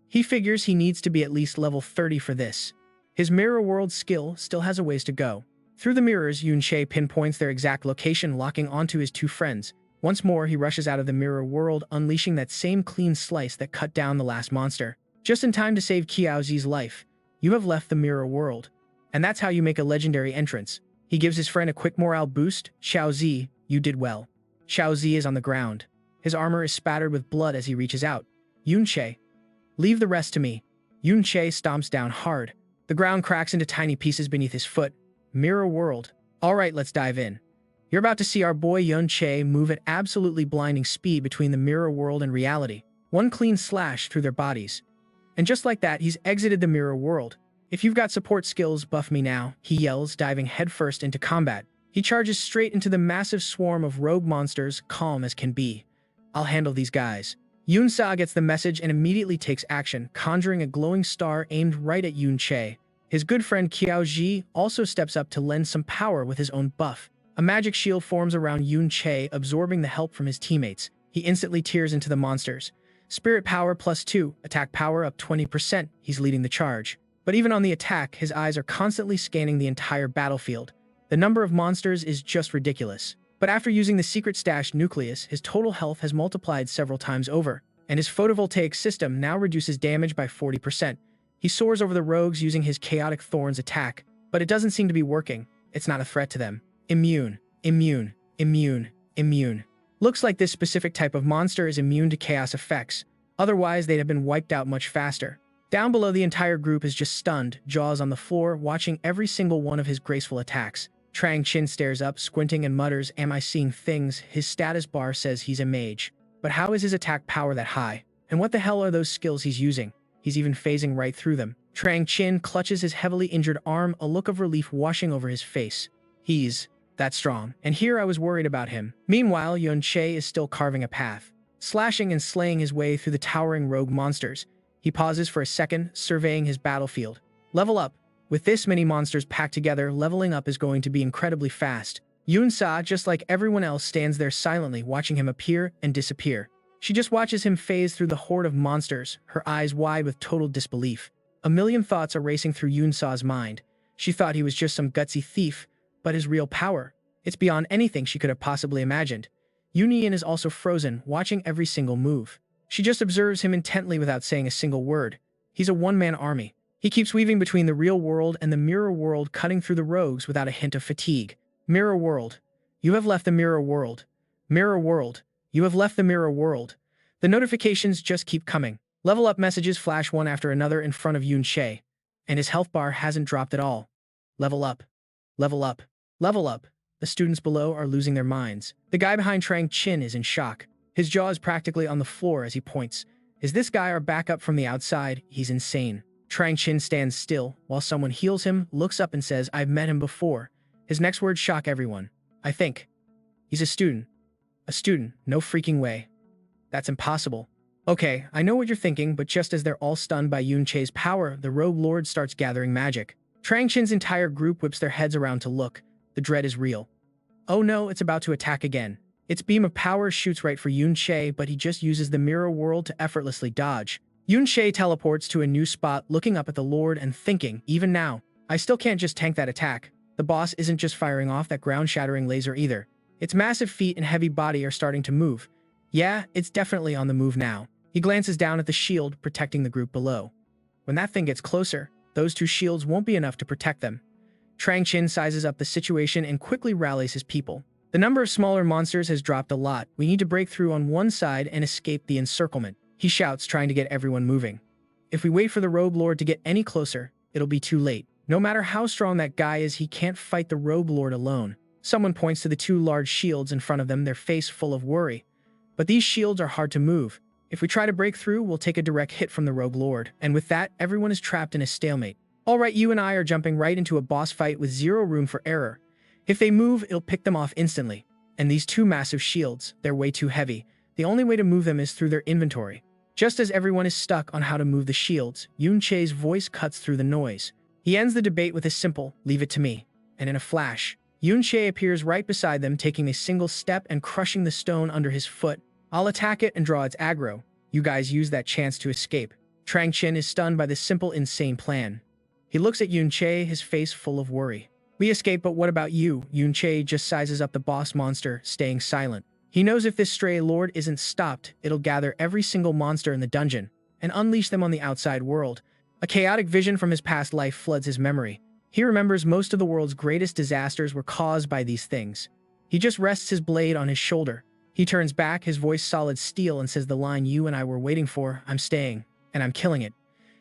He figures he needs to be at least level 30 for this. His mirror world skill still has a ways to go. Through the mirrors, Yun-Che pinpoints their exact location, locking onto his two friends. Once more, he rushes out of the mirror world, unleashing that same clean slice that cut down the last monster. Just in time to save Qiaozi's life. You have left the mirror world. And that's how you make a legendary entrance. He gives his friend a quick morale boost. Xiaozi, you did well. Xiaozi is on the ground. His armor is spattered with blood as he reaches out. Yun-Che, leave the rest to me. Yun-Che stomps down hard. The ground cracks into tiny pieces beneath his foot. Mirror world. All right, let's dive in. You're about to see our boy Yun-Che move at absolutely blinding speed between the mirror world and reality. One clean slash through their bodies. And just like that, he's exited the mirror world. If you've got support skills, buff me now, he yells, diving headfirst into combat. He charges straight into the massive swarm of rogue monsters, calm as can be. I'll handle these guys. Yun-Sa gets the message and immediately takes action, conjuring a glowing star aimed right at Yun-Che. His good friend Qiaozi also steps up to lend some power with his own buff. A magic shield forms around Yun-Che, absorbing the help from his teammates. He instantly tears into the monsters. Spirit power +2, attack power up 20%, he's leading the charge. But even on the attack, his eyes are constantly scanning the entire battlefield. The number of monsters is just ridiculous. But after using the secret stash nucleus, his total health has multiplied several times over, and his photovoltaic system now reduces damage by 40%. He soars over the rogues using his chaotic thorns attack, but it doesn't seem to be working. It's not a threat to them. Immune, immune, immune, immune. Looks like this specific type of monster is immune to chaos effects. Otherwise, they'd have been wiped out much faster. Down below, the entire group is just stunned, jaws on the floor, watching every single one of his graceful attacks. Trang Chin stares up, squinting, and mutters, "Am I seeing things?" His status bar says he's a mage. But how is his attack power that high? And what the hell are those skills he's using? He's even phasing right through them. Trang Chin clutches his heavily injured arm, a look of relief washing over his face. He's that strong. And here I was worried about him. Meanwhile, Yun-Che is still carving a path, slashing and slaying his way through the towering rogue monsters. He pauses for a second, surveying his battlefield. Level up. With this many monsters packed together, leveling up is going to be incredibly fast. Yun-Sa, just like everyone else, stands there silently, watching him appear and disappear. She just watches him phase through the horde of monsters, her eyes wide with total disbelief. A million thoughts are racing through Yun-Sa's mind. She thought he was just some gutsy thief, but his real power, it's beyond anything she could have possibly imagined. Yun-Yin is also frozen, watching every single move. She just observes him intently without saying a single word. He's a one-man army. He keeps weaving between the real world and the mirror world, cutting through the rogues without a hint of fatigue. Mirror world. You have left the mirror world. Mirror world. You have left the mirror world. The notifications just keep coming. Level up messages flash one after another in front of Yoon Che, and his health bar hasn't dropped at all. Level up. Level up. Level up. The students below are losing their minds. The guy behind Trang Chin is in shock. His jaw is practically on the floor as he points. Is this guy our backup from the outside? He's insane. Trang Chin stands still while someone heals him, looks up and says, I've met him before. His next words shock everyone. I think. He's a student. A student. No freaking way. That's impossible. Okay, I know what you're thinking, but just as they're all stunned by Yoon Che's power, the Rogue Lord starts gathering magic. Trang Chin's entire group whips their heads around to look. The dread is real. Oh no, it's about to attack again. Its beam of power shoots right for Yoon Che, but he just uses the mirror world to effortlessly dodge. Yoon Che teleports to a new spot, looking up at the Lord and thinking, even now, I still can't just tank that attack. The boss isn't just firing off that ground-shattering laser either. Its massive feet and heavy body are starting to move. Yeah, it's definitely on the move now. He glances down at the shield, protecting the group below. When that thing gets closer, those two shields won't be enough to protect them. Trang Chin sizes up the situation and quickly rallies his people. The number of smaller monsters has dropped a lot. We need to break through on one side and escape the encirclement. He shouts, trying to get everyone moving. If we wait for the Rogue Lord to get any closer, it'll be too late. No matter how strong that guy is, he can't fight the Rogue Lord alone. Someone points to the two large shields in front of them, their face full of worry. But these shields are hard to move. If we try to break through, we'll take a direct hit from the Rogue Lord. And with that, everyone is trapped in a stalemate. Alright, you and I are jumping right into a boss fight with zero room for error. If they move, it'll pick them off instantly. And these two massive shields, they're way too heavy. The only way to move them is through their inventory. Just as everyone is stuck on how to move the shields, Yoon Che's voice cuts through the noise. He ends the debate with a simple, leave it to me. And in a flash, Yoon Che appears right beside them, taking a single step and crushing the stone under his foot. I'll attack it and draw its aggro. You guys use that chance to escape. Trang Chin is stunned by this simple, insane plan. He looks at Yoon Che, his face full of worry. We escape, but what about you? Yoon Che just sizes up the boss monster, staying silent. He knows if this stray lord isn't stopped, it'll gather every single monster in the dungeon and unleash them on the outside world. A chaotic vision from his past life floods his memory. He remembers most of the world's greatest disasters were caused by these things. He just rests his blade on his shoulder. He turns back, his voice solid steel, and says the line you and I were waiting for, I'm staying, and I'm killing it.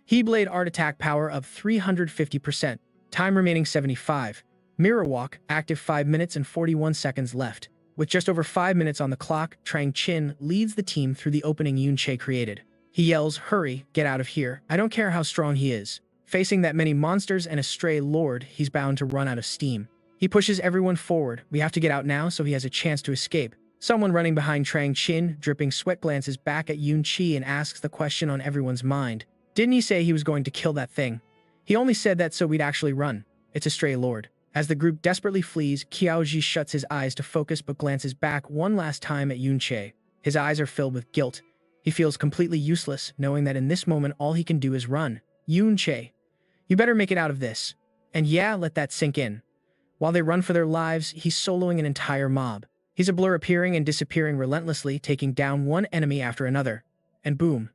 He blade art attack power of 350%, time remaining 75. Mirror walk, active 5 minutes and 41 seconds left. With just over 5 minutes on the clock, Trang Chin leads the team through the opening Yoon Che created. He yells, hurry, get out of here. I don't care how strong he is. Facing that many monsters and a stray lord, he's bound to run out of steam. He pushes everyone forward. We have to get out now so he has a chance to escape. Someone running behind Trang Chin, dripping sweat, glances back at Yoon Che and asks the question on everyone's mind. Didn't he say he was going to kill that thing? He only said that so we'd actually run. It's a stray lord. As the group desperately flees, Qiaoji shuts his eyes to focus but glances back one last time at Yoon Che. His eyes are filled with guilt. He feels completely useless, knowing that in this moment all he can do is run. Yoon Che, you better make it out of this. And yeah, let that sink in. While they run for their lives, he's soloing an entire mob. He's a blur, appearing and disappearing relentlessly, taking down one enemy after another. And boom.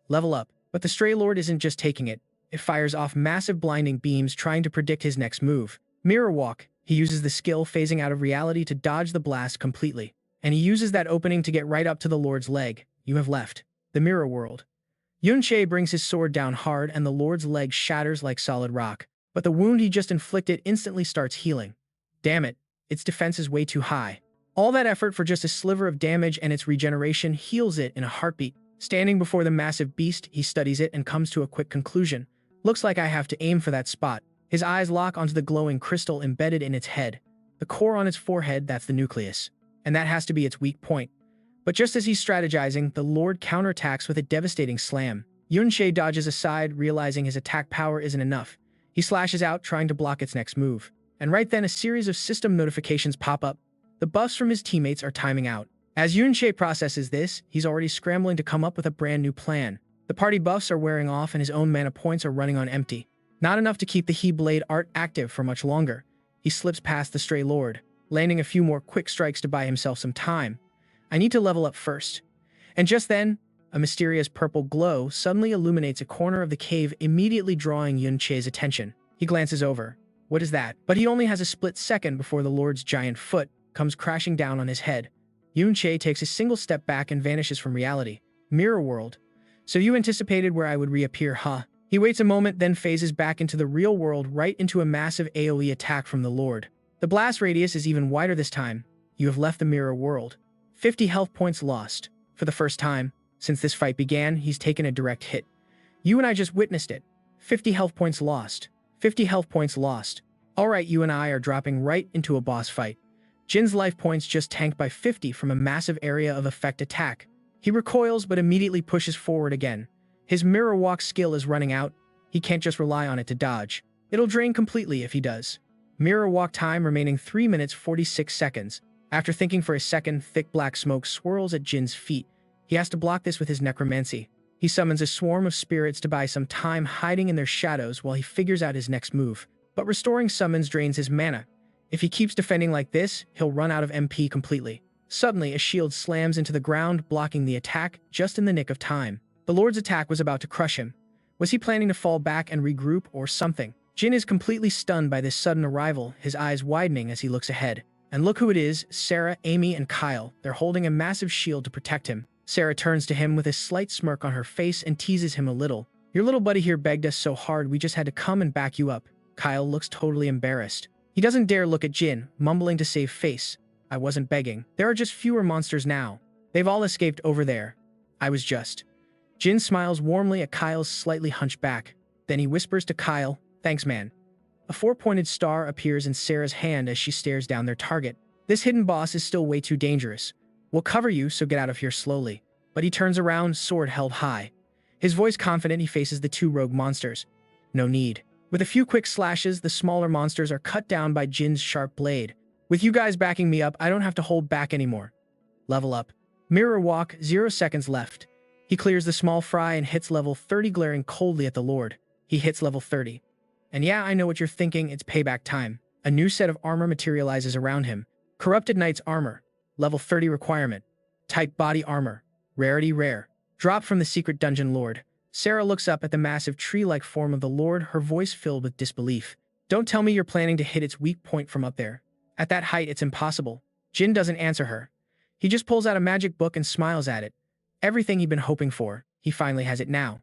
Level up. But the stray lord isn't just taking it. It fires off massive blinding beams, trying to predict his next move. Mirror walk. He uses the skill phasing out of reality to dodge the blast completely. And he uses that opening to get right up to the lord's leg. You have left the mirror world. Yoon Che brings his sword down hard and the lord's leg shatters like solid rock. But the wound he just inflicted instantly starts healing. Damn it, its defense is way too high. All that effort for just a sliver of damage, and its regeneration heals it in a heartbeat. Standing before the massive beast, he studies it and comes to a quick conclusion. Looks like I have to aim for that spot. His eyes lock onto the glowing crystal embedded in its head. The core on its forehead, that's the nucleus. And that has to be its weak point. But just as he's strategizing, the Lord counterattacks with a devastating slam. Yoon Che dodges aside, realizing his attack power isn't enough. He slashes out, trying to block its next move. And right then, a series of system notifications pop up. The buffs from his teammates are timing out. As Yoon Che processes this, he's already scrambling to come up with a brand new plan. The party buffs are wearing off and his own mana points are running on empty. Not enough to keep the He Blade art active for much longer. He slips past the stray lord, landing a few more quick strikes to buy himself some time. I need to level up first. And just then, a mysterious purple glow suddenly illuminates a corner of the cave, immediately drawing Yoon Che's attention. He glances over. What is that? But he only has a split second before the Lord's giant foot comes crashing down on his head. Yun-Che takes a single step back and vanishes from reality. Mirror world. So you anticipated where I would reappear, huh? He waits a moment, then phases back into the real world right into a massive AoE attack from the Lord. The blast radius is even wider this time. You have left the mirror world. 50 health points lost. For the first time since this fight began, he's taken a direct hit. You and I just witnessed it. 50 health points lost. 50 health points lost. Alright, you and I are dropping right into a boss fight. Jin's life points just tanked by 50 from a massive area of effect attack. He recoils but immediately pushes forward again. His mirror walk skill is running out. He can't just rely on it to dodge. It'll drain completely if he does. Mirror walk time remaining 3 minutes 46 seconds. After thinking for a second, thick black smoke swirls at Jin's feet. He has to block this with his necromancy. He summons a swarm of spirits to buy some time hiding in their shadows while he figures out his next move. But restoring summons drains his mana. If he keeps defending like this, he'll run out of MP completely. Suddenly, a shield slams into the ground, blocking the attack just in the nick of time. The Lord's attack was about to crush him. Was he planning to fall back and regroup or something? Jin is completely stunned by this sudden arrival, his eyes widening as he looks ahead. And look who it is, Sarah, Amy, and Kyle. They're holding a massive shield to protect him. Sarah turns to him with a slight smirk on her face and teases him a little. Your little buddy here begged us so hard we just had to come and back you up. Kyle looks totally embarrassed. He doesn't dare look at Jin, mumbling to save face. I wasn't begging. There are just fewer monsters now. They've all escaped over there. I was just... Jin smiles warmly at Kyle's slightly hunched back. Then he whispers to Kyle, thanks man. A four-pointed star appears in Sarah's hand as she stares down their target. This hidden boss is still way too dangerous. We'll cover you, so get out of here slowly. But he turns around, sword held high. His voice confident, he faces the two rogue monsters. No need. With a few quick slashes, the smaller monsters are cut down by Jin's sharp blade. With you guys backing me up, I don't have to hold back anymore. Level up. Mirror walk, 0 seconds left. He clears the small fry and hits level 30, glaring coldly at the Lord. He hits level 30. And yeah, I know what you're thinking, it's payback time. A new set of armor materializes around him. Corrupted Knight's armor. Level 30 requirement. Type body armor. Rarity rare. Drop from the secret dungeon Lord. Sarah looks up at the massive tree-like form of the Lord, her voice filled with disbelief. Don't tell me you're planning to hit its weak point from up there. At that height, it's impossible. Jin doesn't answer her. He just pulls out a magic book and smiles at it. Everything he'd been hoping for, he finally has it now.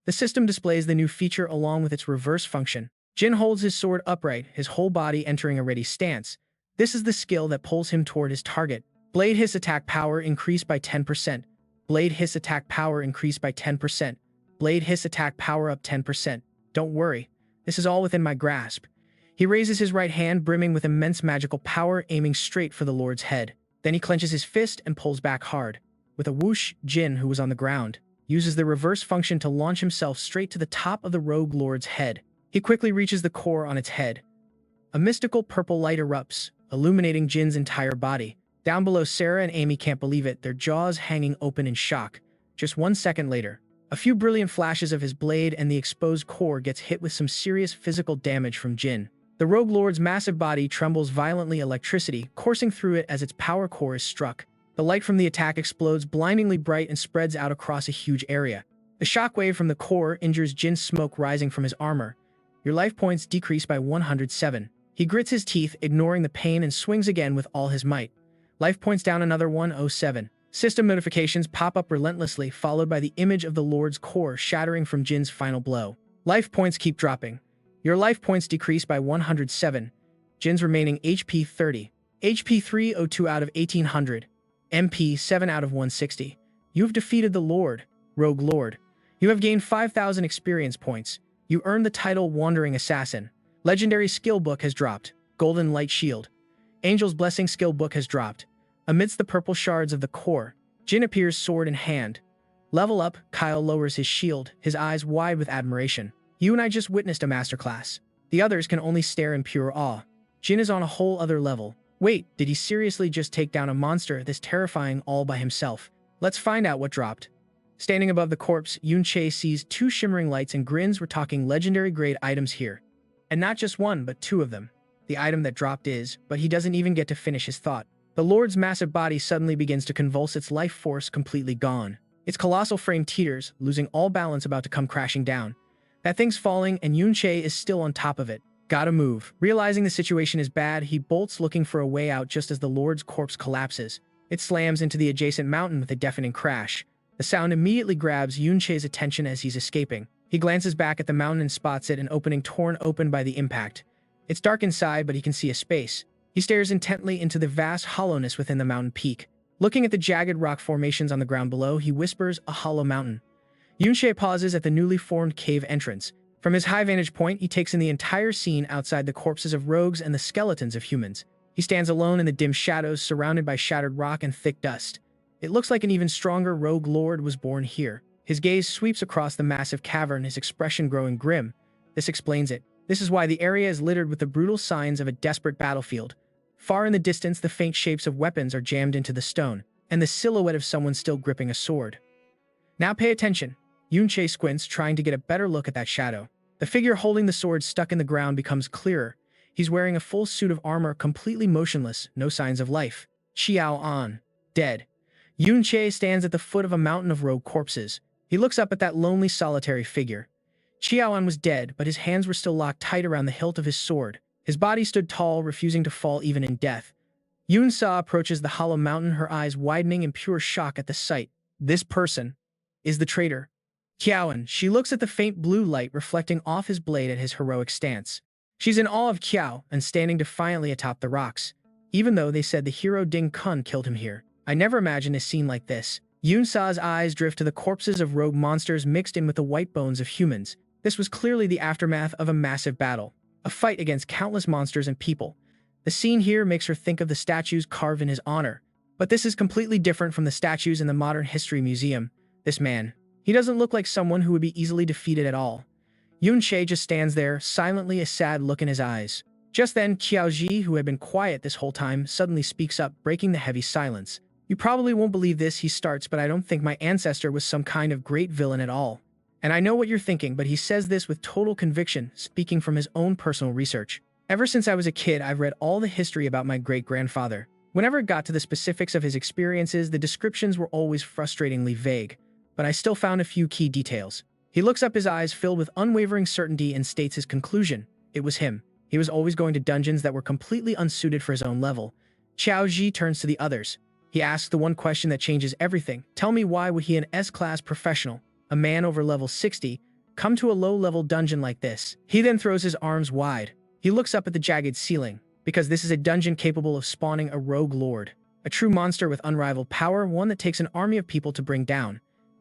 The system displays the new feature along with its reverse function. Jin holds his sword upright, his whole body entering a ready stance. This is the skill that pulls him toward his target. Blade hiss attack power increased by 10%. Blade hiss attack power increased by 10%. Blade hiss attack power up 10%. Don't worry. This is all within my grasp. He raises his right hand, brimming with immense magical power, aiming straight for the Lord's head. Then he clenches his fist and pulls back hard. With a whoosh, Jin, who was on the ground, uses the reverse function to launch himself straight to the top of the rogue Lord's head. He quickly reaches the core on its head. A mystical purple light erupts, illuminating Jin's entire body. Down below, Sarah and Amy can't believe it, their jaws hanging open in shock. Just 1 second later, a few brilliant flashes of his blade and the exposed core gets hit with some serious physical damage from Jin. The rogue Lord's massive body trembles violently, electricity coursing through it as its power core is struck. The light from the attack explodes blindingly bright and spreads out across a huge area. The shockwave from the core injures Jin's, smoke rising from his armor. Your life points decrease by 107. He grits his teeth, ignoring the pain, and swings again with all his might. Life points down another 107. System notifications pop up relentlessly, followed by the image of the Lord's core shattering from Jin's final blow. Life points keep dropping. Your life points decrease by 107. Jin's remaining HP 30. HP 302 out of 1800. MP 7 out of 160. You have defeated the Lord, Rogue Lord. You have gained 5,000 experience points. You earned the title Wandering Assassin. Legendary skill book has dropped. Golden Light Shield. Angel's Blessing skill book has dropped. Amidst the purple shards of the core, Jin appears sword in hand. Level up, Kyle lowers his shield, his eyes wide with admiration. You and I just witnessed a masterclass. The others can only stare in pure awe. Jin is on a whole other level. Wait, did he seriously just take down a monster this terrifying all by himself? Let's find out what dropped. Standing above the corpse, Yun-Che sees 2 shimmering lights and grins. We're talking legendary grade items here. And not just one, but 2 of them. The item that dropped is, but he doesn't even get to finish his thought. The Lord's massive body suddenly begins to convulse, its life force completely gone. Its colossal frame teeters, losing all balance, about to come crashing down. That thing's falling and Yun-Che is still on top of it. Gotta move. Realizing the situation is bad, he bolts looking for a way out just as the Lord's corpse collapses. It slams into the adjacent mountain with a deafening crash. The sound immediately grabs Yunche's attention as he's escaping. He glances back at the mountain and spots it, an opening torn open by the impact. It's dark inside, but he can see a space. He stares intently into the vast hollowness within the mountain peak. Looking at the jagged rock formations on the ground below, he whispers, "A hollow mountain." Yunche pauses at the newly formed cave entrance. From his high vantage point, he takes in the entire scene outside the corpses of rogues and the skeletons of humans. He stands alone in the dim shadows, surrounded by shattered rock and thick dust. It looks like an even stronger rogue lord was born here. His gaze sweeps across the massive cavern, his expression growing grim. This explains it. This is why the area is littered with the brutal signs of a desperate battlefield. Far in the distance, the faint shapes of weapons are jammed into the stone, and the silhouette of someone still gripping a sword. Now pay attention. Yunche squints, trying to get a better look at that shadow. The figure holding the sword stuck in the ground becomes clearer. He's wearing a full suit of armor, completely motionless, no signs of life. Xiao An, dead. Yunche stands at the foot of a mountain of rogue corpses. He looks up at that lonely, solitary figure. Xiao An was dead, but his hands were still locked tight around the hilt of his sword. His body stood tall, refusing to fall even in death. Yun Sa approaches the hollow mountain, her eyes widening in pure shock at the sight. This person is the traitor. Qiaoan. She looks at the faint blue light reflecting off his blade at his heroic stance. She's in awe of Qiao and standing defiantly atop the rocks. Even though they said the hero Ding Kun killed him here, I never imagined a scene like this. Yun Sa's eyes drift to the corpses of rogue monsters mixed in with the white bones of humans. This was clearly the aftermath of a massive battle, a fight against countless monsters and people. The scene here makes her think of the statues carved in his honor. But this is completely different from the statues in the Modern History Museum. This man, he doesn't look like someone who would be easily defeated at all. Yun Che just stands there, silently, a sad look in his eyes. Just then, Qiao Ji, who had been quiet this whole time, suddenly speaks up, breaking the heavy silence. You probably won't believe this, he starts, but I don't think my ancestor was some kind of great villain at all. And I know what you're thinking, but he says this with total conviction, speaking from his own personal research. Ever since I was a kid, I've read all the history about my great-grandfather. Whenever it got to the specifics of his experiences, the descriptions were always frustratingly vague. But I still found a few key details. He looks up, his eyes filled with unwavering certainty, and states his conclusion. It was him. He was always going to dungeons that were completely unsuited for his own level. Qiao Ji turns to the others. He asks the one question that changes everything. Tell me, why would he, an S-class professional, a man over level 60, come to a low-level dungeon like this? He then throws his arms wide. He looks up at the jagged ceiling, because this is a dungeon capable of spawning a rogue lord. A true monster with unrivaled power, one that takes an army of people to bring down.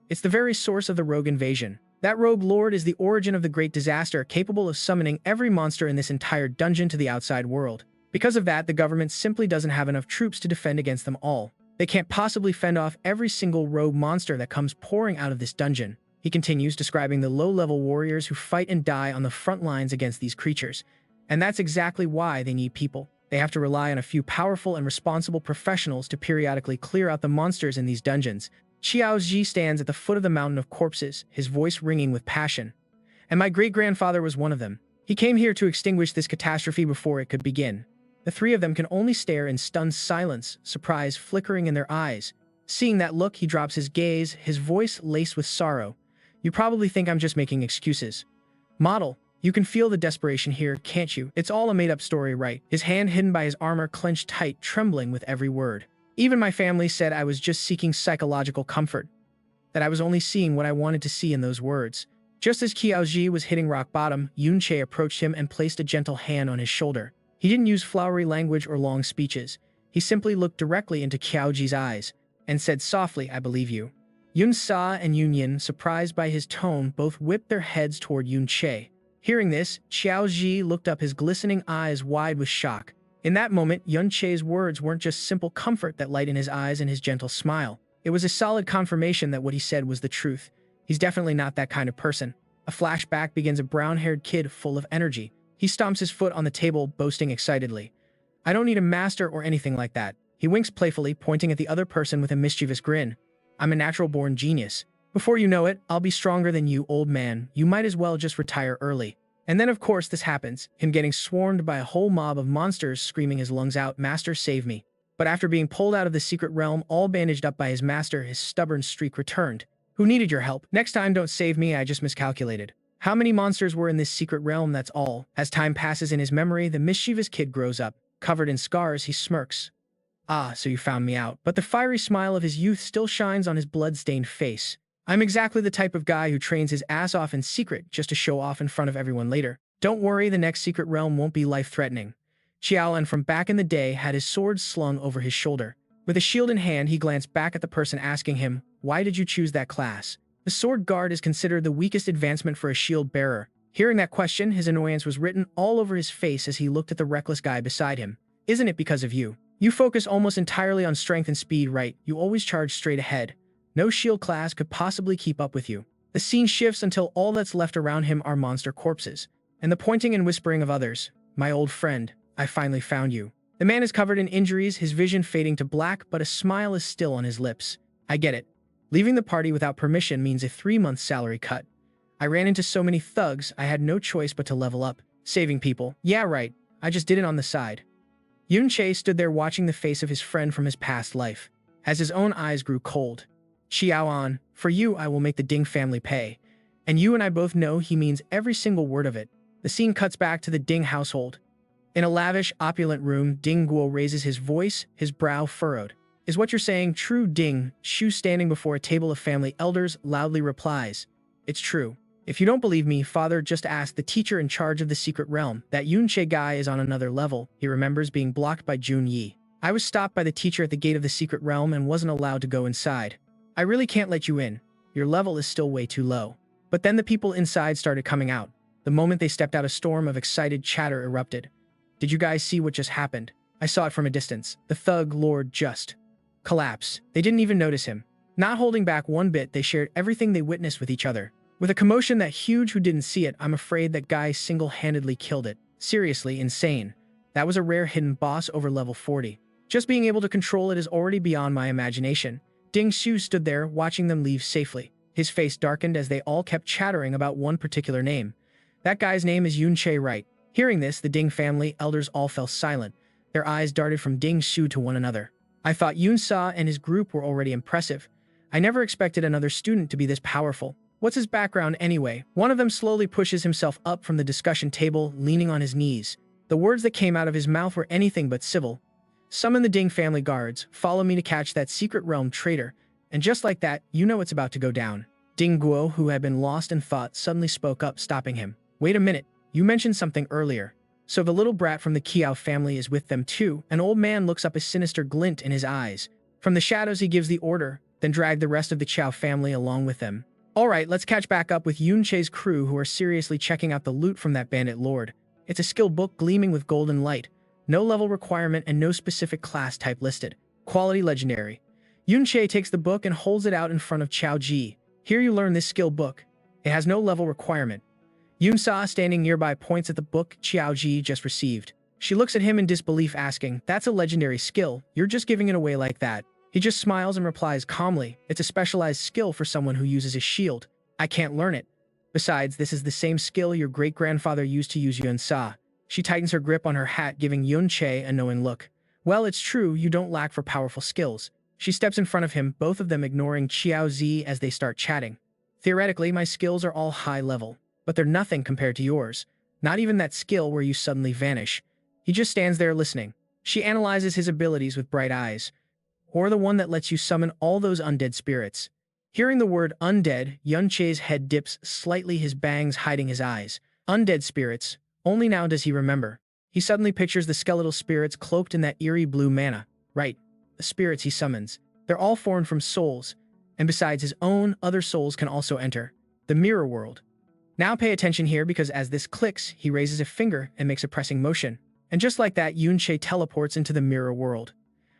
It's the very source of the rogue invasion. That rogue lord is the origin of the great disaster, capable of summoning every monster in this entire dungeon to the outside world. Because of that, the government simply doesn't have enough troops to defend against them all. They can't possibly fend off every single rogue monster that comes pouring out of this dungeon. He continues, describing the low-level warriors who fight and die on the front lines against these creatures. And that's exactly why they need people. They have to rely on a few powerful and responsible professionals to periodically clear out the monsters in these dungeons. Qiao Ji stands at the foot of the mountain of corpses, his voice ringing with passion. And my great-grandfather was one of them. He came here to extinguish this catastrophe before it could begin. The three of them can only stare in stunned silence, surprise flickering in their eyes. Seeing that look, he drops his gaze, his voice laced with sorrow. You probably think I'm just making excuses. Model, you can feel the desperation here, can't you? It's all a made-up story, right? His hand hidden by his armor clenched tight, trembling with every word. Even my family said I was just seeking psychological comfort, that I was only seeing what I wanted to see in those words. Just as Qiao Ji was hitting rock bottom, Yun Che approached him and placed a gentle hand on his shoulder. He didn't use flowery language or long speeches. He simply looked directly into Qiao Ji's eyes and said softly, I believe you. Yun Sa and Yun Yin, surprised by his tone, both whipped their heads toward Yun Che. Hearing this, Qiao Ji looked up, his glistening eyes wide with shock. In that moment, Yun Che's words weren't just simple comfort that light in his eyes and his gentle smile. It was a solid confirmation that what he said was the truth. He's definitely not that kind of person. A flashback begins, a brown-haired kid full of energy. He stomps his foot on the table, boasting excitedly. I don't need a master or anything like that. He winks playfully, pointing at the other person with a mischievous grin. I'm a natural-born genius. Before you know it, I'll be stronger than you, old man. You might as well just retire early. And then, of course, this happens, him getting swarmed by a whole mob of monsters, screaming his lungs out, Master, save me. But after being pulled out of the secret realm, all bandaged up by his master, his stubborn streak returned. Who needed your help? Next time, don't save me, I just miscalculated. How many monsters were in this secret realm, that's all. As time passes in his memory, the mischievous kid grows up. Covered in scars, he smirks. Ah, so you found me out. But the fiery smile of his youth still shines on his blood-stained face. I'm exactly the type of guy who trains his ass off in secret just to show off in front of everyone later. Don't worry, the next secret realm won't be life-threatening. Qiaolan from back in the day had his sword slung over his shoulder. With a shield in hand, he glanced back at the person asking him, "Why did you choose that class?" The sword guard is considered the weakest advancement for a shield bearer. Hearing that question, his annoyance was written all over his face as he looked at the reckless guy beside him. Isn't it because of you? You focus almost entirely on strength and speed, right? You always charge straight ahead. No shield class could possibly keep up with you. The scene shifts until all that's left around him are monster corpses. And the pointing and whispering of others. My old friend, I finally found you. The man is covered in injuries, his vision fading to black, but a smile is still on his lips. I get it. Leaving the party without permission means a 3-month salary cut. I ran into so many thugs, I had no choice but to level up. Saving people. Yeah, right. I just did it on the side. Yun-Che stood there watching the face of his friend from his past life, as his own eyes grew cold. Qiaoan, for you I will make the Ding family pay. And you and I both know he means every single word of it. The scene cuts back to the Ding household. In a lavish, opulent room, Ding Guo raises his voice, his brow furrowed. Is what you're saying true? Ding, Shu standing before a table of family elders, loudly replies. It's true. If you don't believe me, father, just ask the teacher in charge of the secret realm. That Yun-Che guy is on another level. He remembers being blocked by Jun Yi. I was stopped by the teacher at the gate of the secret realm and wasn't allowed to go inside. I really can't let you in. Your level is still way too low. But then the people inside started coming out. The moment they stepped out, a storm of excited chatter erupted. Did you guys see what just happened? I saw it from a distance. The thug lord just collapsed. They didn't even notice him. Not holding back one bit, they shared everything they witnessed with each other. With a commotion that huge who didn't see it, I'm afraid that guy single-handedly killed it. Seriously, insane. That was a rare hidden boss over level 40. Just being able to control it is already beyond my imagination. Ding Xu stood there, watching them leave safely. His face darkened as they all kept chattering about one particular name. That guy's name is Yun-Che, right? Hearing this, the Ding family elders all fell silent. Their eyes darted from Ding Xu to one another. I thought Yun-Sa and his group were already impressive. I never expected another student to be this powerful. What's his background anyway? One of them slowly pushes himself up from the discussion table, leaning on his knees. The words that came out of his mouth were anything but civil. Summon the Ding family guards, follow me to catch that secret realm traitor. And just like that, you know it's about to go down. Ding Guo, who had been lost in thought, suddenly spoke up, stopping him. Wait a minute, you mentioned something earlier. So the little brat from the Qiao family is with them too. An old man looks up, a sinister glint in his eyes. From the shadows he gives the order, then drag the rest of the Qiao family along with them. Alright, let's catch back up with Yun-Che's crew who are seriously checking out the loot from that bandit lord. It's a skill book gleaming with golden light. No level requirement and no specific class type listed. Quality legendary. Yun-Che takes the book and holds it out in front of Qiao Ji. Here you learn this skill book. It has no level requirement. Yun-Sa, standing nearby, points at the book Qiao Ji just received. She looks at him in disbelief, asking, "That's a legendary skill. You're just giving it away like that." He just smiles and replies calmly, "It's a specialized skill for someone who uses his shield. I can't learn it. Besides, this is the same skill your great-grandfather used to use." Yun-Sa. She tightens her grip on her hat, giving Yun-Che a knowing look. Well, it's true, you don't lack for powerful skills. She steps in front of him, both of them ignoring Qiao Zi as they start chatting. Theoretically, my skills are all high level, but they're nothing compared to yours. Not even that skill where you suddenly vanish. He just stands there listening. She analyzes his abilities with bright eyes. Or the one that lets you summon all those undead spirits. Hearing the word undead, Yun-Che's head dips slightly, his bangs hiding his eyes. Undead spirits. Only now does he remember. He suddenly pictures the skeletal spirits cloaked in that eerie blue mana. Right, the spirits he summons. They're all formed from souls. And besides his own, other souls can also enter. The mirror world. Now pay attention here, because as this clicks, he raises a finger and makes a pressing motion. And just like that, Yun-Che teleports into the mirror world.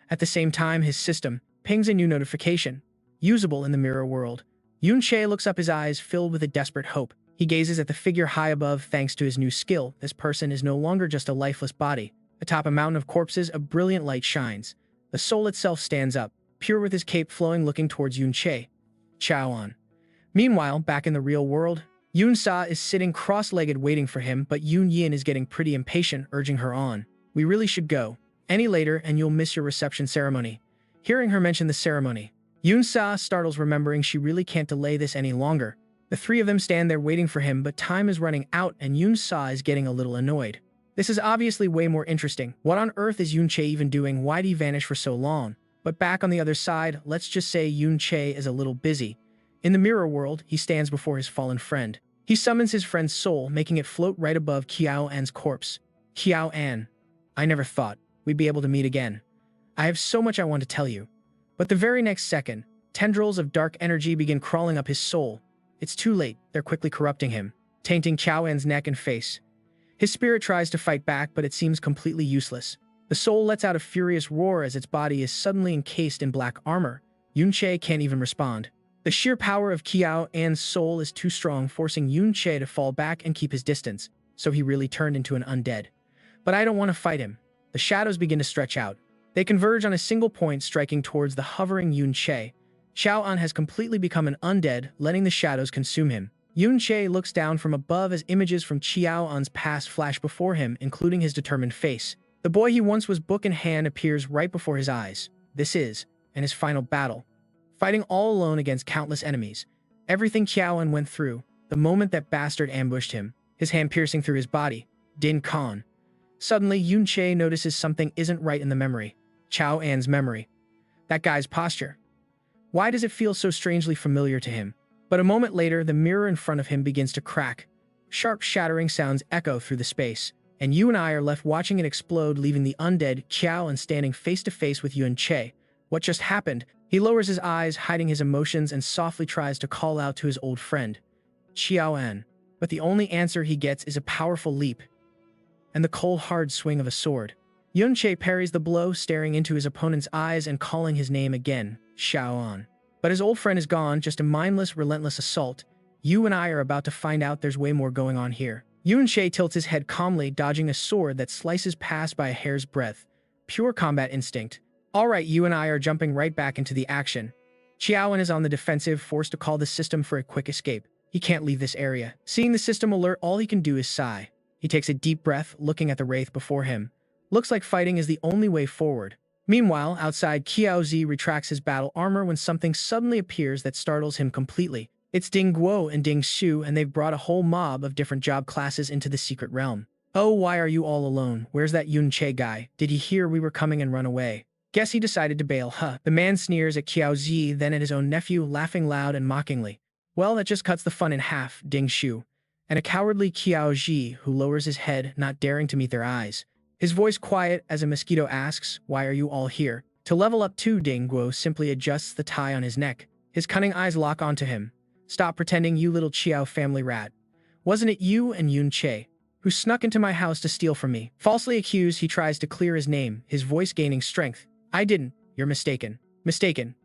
At the same time, his system pings a new notification. Usable in the mirror world. Yun-Che looks up, his eyes filled with a desperate hope. He gazes at the figure high above. Thanks to his new skill, this person is no longer just a lifeless body. Atop a mountain of corpses, a brilliant light shines. The soul itself stands up, pure with his cape flowing, looking towards Yun-Che. Qiaoan. Meanwhile, back in the real world, Yun-Sa is sitting cross-legged waiting for him, but Yun-Yin is getting pretty impatient, urging her on. We really should go. Any later and you'll miss your reception ceremony. Hearing her mention the ceremony, Yun-Sa startles, remembering she really can't delay this any longer. The three of them stand there waiting for him, but time is running out and Yun Sa is getting a little annoyed. This is obviously way more interesting. What on earth is Yun Che even doing? Why'd he vanish for so long? But back on the other side, let's just say Yun Che is a little busy. In the mirror world, he stands before his fallen friend. He summons his friend's soul, making it float right above Qiao An's corpse. Qiao An, I never thought we'd be able to meet again. I have so much I want to tell you. But the very next second, tendrils of dark energy begin crawling up his soul. It's too late, they're quickly corrupting him, tainting Qiao An's neck and face. His spirit tries to fight back, but it seems completely useless. The soul lets out a furious roar as its body is suddenly encased in black armor. Yun Che can't even respond. The sheer power of Qiao An's soul is too strong, forcing Yun Che to fall back and keep his distance, so he really turned into an undead. But I don't want to fight him. The shadows begin to stretch out. They converge on a single point, striking towards the hovering Yun Che. Qiao An has completely become an undead, letting the shadows consume him. Yun Che looks down from above as images from Qiao An's past flash before him, including his determined face. The boy he once was book in hand appears right before his eyes. This is, and his final battle. Fighting all alone against countless enemies. Everything Qiao An went through, the moment that bastard ambushed him, his hand piercing through his body. Din Khan. Suddenly, Yun Che notices something isn't right in the memory. Qiao An's memory. That guy's posture. Why does it feel so strangely familiar to him? But a moment later, the mirror in front of him begins to crack. Sharp shattering sounds echo through the space, and you and I are left watching it explode, leaving the undead Qiao An standing face to face with Yun Che. What just happened? He lowers his eyes, hiding his emotions, and softly tries to call out to his old friend, Qiao An. But the only answer he gets is a powerful leap and the cold, hard swing of a sword. Yun Che parries the blow, staring into his opponent's eyes and calling his name again, Xiao An. But his old friend is gone, just a mindless, relentless assault. You and I are about to find out there's way more going on here. Yun Che tilts his head calmly, dodging a sword that slices past by a hair's breadth. Pure combat instinct. Alright, you and I are jumping right back into the action. Qiao An is on the defensive, forced to call the system for a quick escape. He can't leave this area. Seeing the system alert, all he can do is sigh. He takes a deep breath, looking at the wraith before him. Looks like fighting is the only way forward. Meanwhile, outside, Qiao Zi retracts his battle armor when something suddenly appears that startles him completely. It's Ding Guo and Ding Xu, and they've brought a whole mob of different job classes into the secret realm. Oh, why are you all alone? Where's that Yun Che guy? Did he hear we were coming and run away? Guess he decided to bail, huh? The man sneers at Qiao Zi, then at his own nephew, laughing loud and mockingly. Well, that just cuts the fun in half, Ding Xu. And a cowardly Qiao Zi who lowers his head, not daring to meet their eyes. His voice quiet as a mosquito asks, why are you all here? To level up too, Ding Guo simply adjusts the tie on his neck. His cunning eyes lock onto him. Stop pretending, you little Qiao family rat. Wasn't it you and Yun Che who snuck into my house to steal from me? Falsely accused, he tries to clear his name, his voice gaining strength. I didn't. You're mistaken. Mistaken.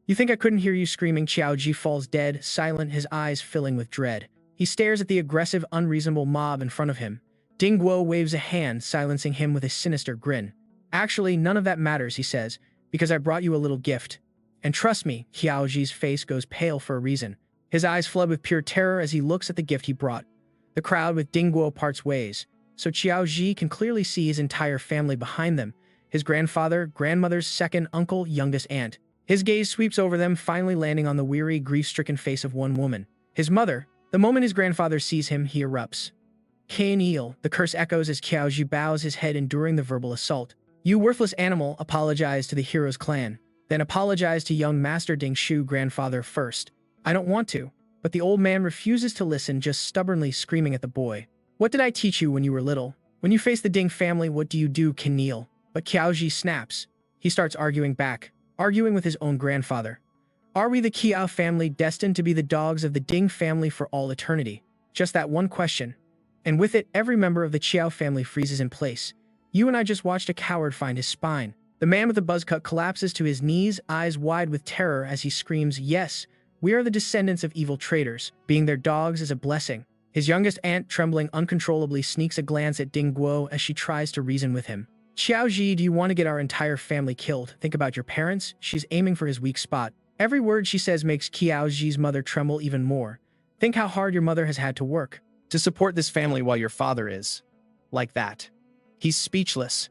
You think I couldn't hear you screaming? Qiao Ji falls dead, silent, his eyes filling with dread. He stares at the aggressive, unreasonable mob in front of him. Ding Guo waves a hand, silencing him with a sinister grin. Actually, none of that matters, he says, because I brought you a little gift. And trust me, Qiao Ji's face goes pale for a reason. His eyes flood with pure terror as he looks at the gift he brought. The crowd with Ding Guo parts ways, so Qiao Ji can clearly see his entire family behind them. His grandfather, grandmother's second uncle, youngest aunt. His gaze sweeps over them, finally landing on the weary, grief-stricken face of one woman. His mother. The moment his grandfather sees him, he erupts. Kainil, the curse echoes as Qiao Ji bows his head, enduring the verbal assault. You worthless animal, apologize to the hero's clan. Then apologize to young Master Ding Shu grandfather first. I don't want to. But the old man refuses to listen, just stubbornly screaming at the boy. What did I teach you when you were little? When you face the Ding family, what do you do, Kainil? But Qiao Ji snaps. He starts arguing back, arguing with his own grandfather. Are we the Qiao family destined to be the dogs of the Ding family for all eternity? Just that one question. And with it, every member of the Qiao family freezes in place. You and I just watched a coward find his spine. The man with the buzz cut collapses to his knees, eyes wide with terror as he screams, yes, we are the descendants of evil traitors. Being their dogs is a blessing. His youngest aunt, trembling uncontrollably, sneaks a glance at Ding Guo as she tries to reason with him. Qiao Ji, do you want to get our entire family killed? Think about your parents. She's aiming for his weak spot. Every word she says makes Qiao Ji's mother tremble even more. Think how hard your mother has had to work to support this family while your father is like that. He's speechless,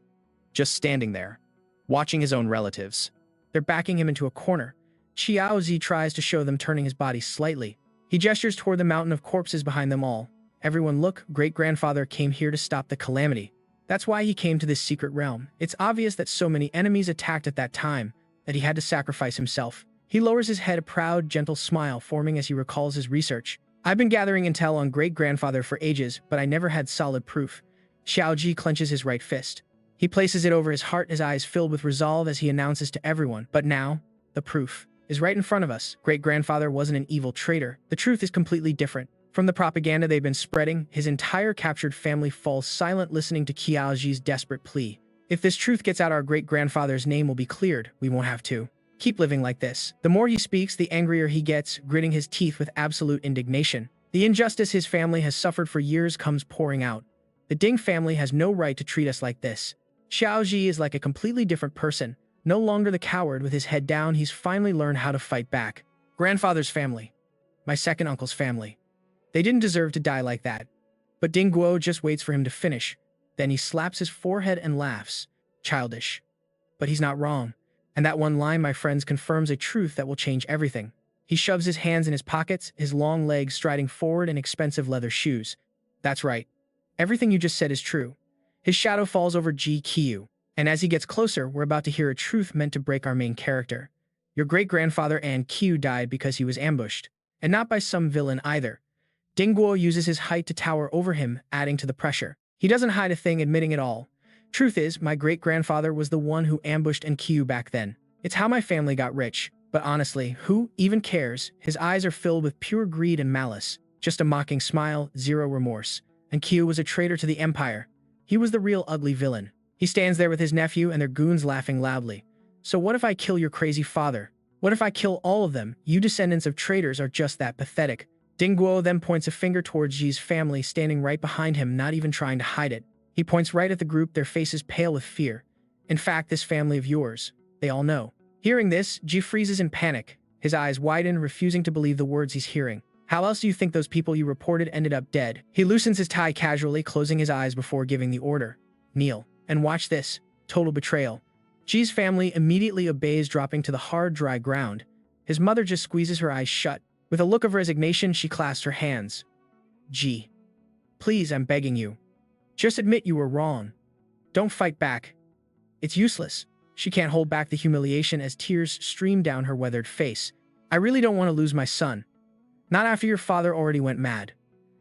just standing there, watching his own relatives. They're backing him into a corner. Qiao Zi tries to show them, turning his body slightly. He gestures toward the mountain of corpses behind them all. Everyone look, great-grandfather came here to stop the calamity. That's why he came to this secret realm. It's obvious that so many enemies attacked at that time that he had to sacrifice himself. He lowers his head, a proud, gentle smile forming as he recalls his research. I've been gathering intel on great-grandfather for ages, but I never had solid proof. Xiaoji clenches his right fist. He places it over his heart, his eyes filled with resolve as he announces to everyone. But now, the proof is right in front of us. Great-grandfather wasn't an evil traitor. The truth is completely different. From the propaganda they've been spreading, his entire captured family falls silent listening to Qiaoji's desperate plea. If this truth gets out, our great-grandfather's name will be cleared. We won't have to keep living like this. The more he speaks, the angrier he gets, gritting his teeth with absolute indignation. The injustice his family has suffered for years comes pouring out. The Ding family has no right to treat us like this. Xiaoji is like a completely different person. No longer the coward with his head down, he's finally learned how to fight back. Grandfather's family. My second uncle's family. They didn't deserve to die like that. But Ding Guo just waits for him to finish. Then he slaps his forehead and laughs. Childish. But he's not wrong. And that one line, my friends, confirms a truth that will change everything. He shoves his hands in his pockets, his long legs striding forward in expensive leather shoes. That's right. Everything you just said is true. His shadow falls over Ji Qiu. And as he gets closer, we're about to hear a truth meant to break our main character. Your great-grandfather An Qiu died because he was ambushed. And not by some villain either. Ding Guo uses his height to tower over him, adding to the pressure. He doesn't hide a thing, admitting it all. Truth is, my great-grandfather was the one who ambushed An Qiu back then. It's how my family got rich. But honestly, who even cares? His eyes are filled with pure greed and malice. Just a mocking smile, zero remorse. An Qiu was a traitor to the empire. He was the real ugly villain. He stands there with his nephew and their goons laughing loudly. So what if I kill your crazy father? What if I kill all of them? You descendants of traitors are just that pathetic. Ding Guo then points a finger towards Ji's family standing right behind him, not even trying to hide it. He points right at the group, their faces pale with fear. In fact, this family of yours, they all know. Hearing this, Ji freezes in panic. His eyes widen, refusing to believe the words he's hearing. How else do you think those people you reported ended up dead? He loosens his tie casually, closing his eyes before giving the order. Kneel. And watch this. Total betrayal. Ji's family immediately obeys, dropping to the hard, dry ground. His mother just squeezes her eyes shut. With a look of resignation, she clasps her hands. Ji. Please, I'm begging you. Just admit you were wrong. Don't fight back. It's useless. She can't hold back the humiliation as tears stream down her weathered face. I really don't want to lose my son. Not after your father already went mad.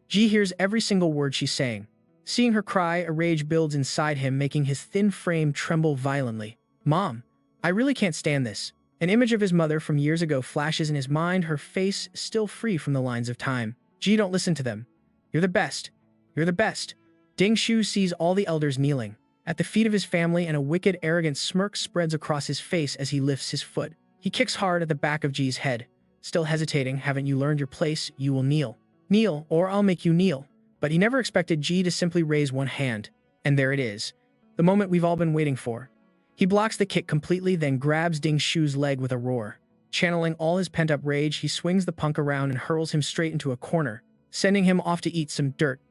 Ji hears every single word she's saying. Seeing her cry, a rage builds inside him, making his thin frame tremble violently. Mom, I really can't stand this. An image of his mother from years ago flashes in his mind, her face still free from the lines of time. Ji, don't listen to them. You're the best. You're the best. Ding Shu sees all the elders kneeling at the feet of his family, and a wicked, arrogant smirk spreads across his face as he lifts his foot. He kicks hard at the back of Ji's head. Still hesitating, haven't you learned your place? You will kneel. Kneel, or I'll make you kneel. But he never expected Ji to simply raise one hand. And there it is. The moment we've all been waiting for. He blocks the kick completely, then grabs Ding Shu's leg with a roar. Channeling all his pent-up rage, he swings the punk around and hurls him straight into a corner, sending him off to eat some dirt.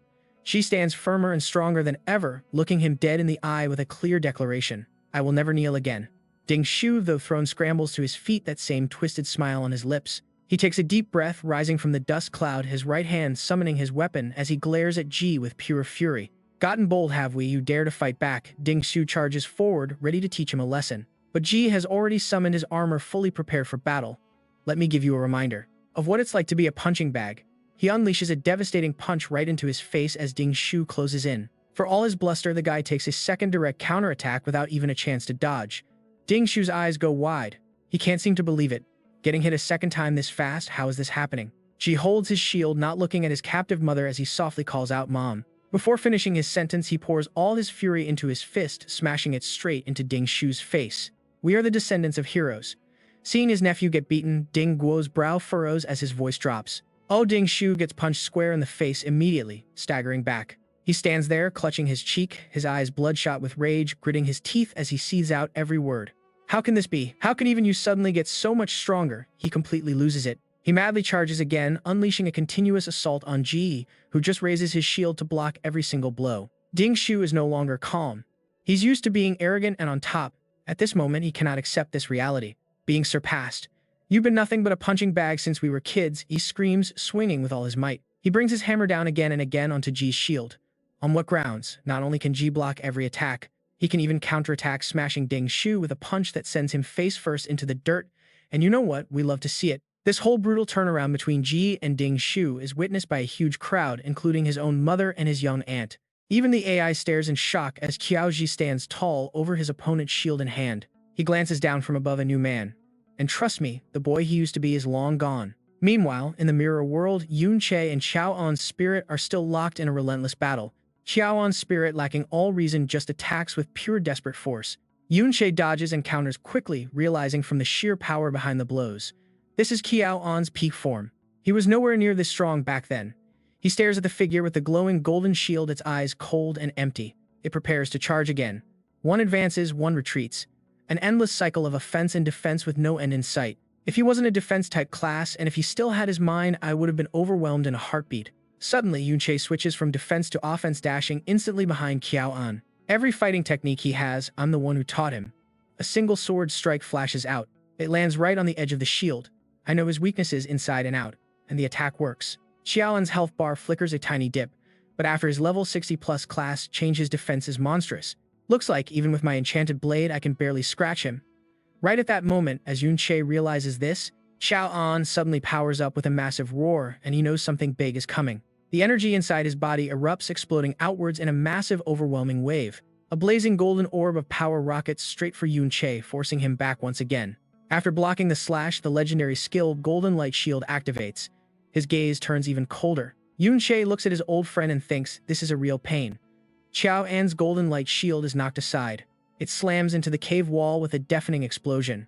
She stands firmer and stronger than ever, looking him dead in the eye with a clear declaration. I will never kneel again. Ding Shu, though thrown, scrambles to his feet, that same twisted smile on his lips. He takes a deep breath, rising from the dust cloud, his right hand summoning his weapon as he glares at Ji with pure fury. Gotten bold, have we? You dare to fight back? Ding Shu charges forward, ready to teach him a lesson. But Ji has already summoned his armor, fully prepared for battle. Let me give you a reminder of what it's like to be a punching bag. He unleashes a devastating punch right into his face as Ding Shu closes in. For all his bluster, the guy takes a second direct counterattack without even a chance to dodge. Ding Shu's eyes go wide. He can't seem to believe it. Getting hit a second time this fast? How is this happening? Ji holds his shield, not looking at his captive mother as he softly calls out, Mom. Before finishing his sentence, he pours all his fury into his fist, smashing it straight into Ding Shu's face. We are the descendants of heroes. Seeing his nephew get beaten, Ding Guo's brow furrows as his voice drops. Oh, Ding Shu gets punched square in the face immediately, staggering back. He stands there, clutching his cheek, his eyes bloodshot with rage, gritting his teeth as he seethes out every word. How can this be? How can even you suddenly get so much stronger? He completely loses it. He madly charges again, unleashing a continuous assault on Ji, who just raises his shield to block every single blow. Ding Shu is no longer calm. He's used to being arrogant and on top. At this moment, he cannot accept this reality. Being surpassed. You've been nothing but a punching bag since we were kids, he screams, swinging with all his might. He brings his hammer down again and again onto Ji's shield. On what grounds? Not only can Ji block every attack, he can even counterattack, smashing Ding Shu with a punch that sends him face first into the dirt. And you know what? We love to see it. This whole brutal turnaround between Ji and Ding Shu is witnessed by a huge crowd, including his own mother and his young aunt. Even the AI stares in shock as Qiaoji stands tall over his opponent's shield in hand. He glances down from above a new man. And trust me, the boy he used to be is long gone. Meanwhile, in the mirror world, Yun Che and Qiao An's spirit are still locked in a relentless battle. Qiao An's spirit, lacking all reason, just attacks with pure desperate force. Yun Che dodges and counters quickly, realizing from the sheer power behind the blows. This is Qiao An's peak form. He was nowhere near this strong back then. He stares at the figure with the glowing golden shield, its eyes cold and empty. It prepares to charge again. One advances, one retreats. An endless cycle of offense and defense with no end in sight. If he wasn't a defense-type class, and if he still had his mind, I would have been overwhelmed in a heartbeat. Suddenly, Yun Che switches from defense to offense, dashing instantly behind Qiao An. Every fighting technique he has, I'm the one who taught him. A single sword strike flashes out. It lands right on the edge of the shield. I know his weaknesses inside and out, and the attack works. Qiao An's health bar flickers a tiny dip, but after his level 60+ class change, his defense is monstrous. Looks like, even with my enchanted blade, I can barely scratch him. Right at that moment, as Yun Che realizes this, Qiao An suddenly powers up with a massive roar, and he knows something big is coming. The energy inside his body erupts, exploding outwards in a massive, overwhelming wave. A blazing golden orb of power rockets straight for Yun Che, forcing him back once again. After blocking the slash, the legendary skill Golden Light Shield activates. His gaze turns even colder. Yun Che looks at his old friend and thinks, this is a real pain. Qiao An's Golden Light Shield is knocked aside. It slams into the cave wall with a deafening explosion.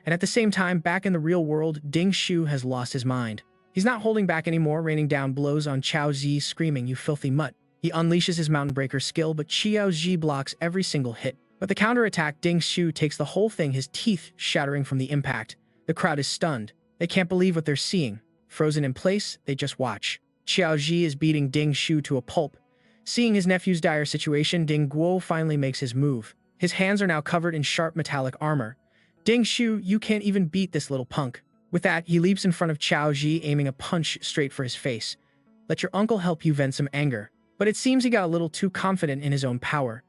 And at the same time, back in the real world, Ding Shu has lost his mind. He's not holding back anymore, raining down blows on Qiao Zi, screaming, you filthy mutt. He unleashes his Mountain Breaker skill, but Qiao Zi blocks every single hit. But the counterattack, Ding Shu takes the whole thing, his teeth shattering from the impact. The crowd is stunned. They can't believe what they're seeing. Frozen in place, they just watch. Qiao Zi is beating Ding Shu to a pulp. Seeing his nephew's dire situation, Ding Guo finally makes his move. His hands are now covered in sharp metallic armor. Ding Shu, you can't even beat this little punk. With that, he leaps in front of Qiao Zi, aiming a punch straight for his face. Let your uncle help you vent some anger. But it seems he got a little too confident in his own power.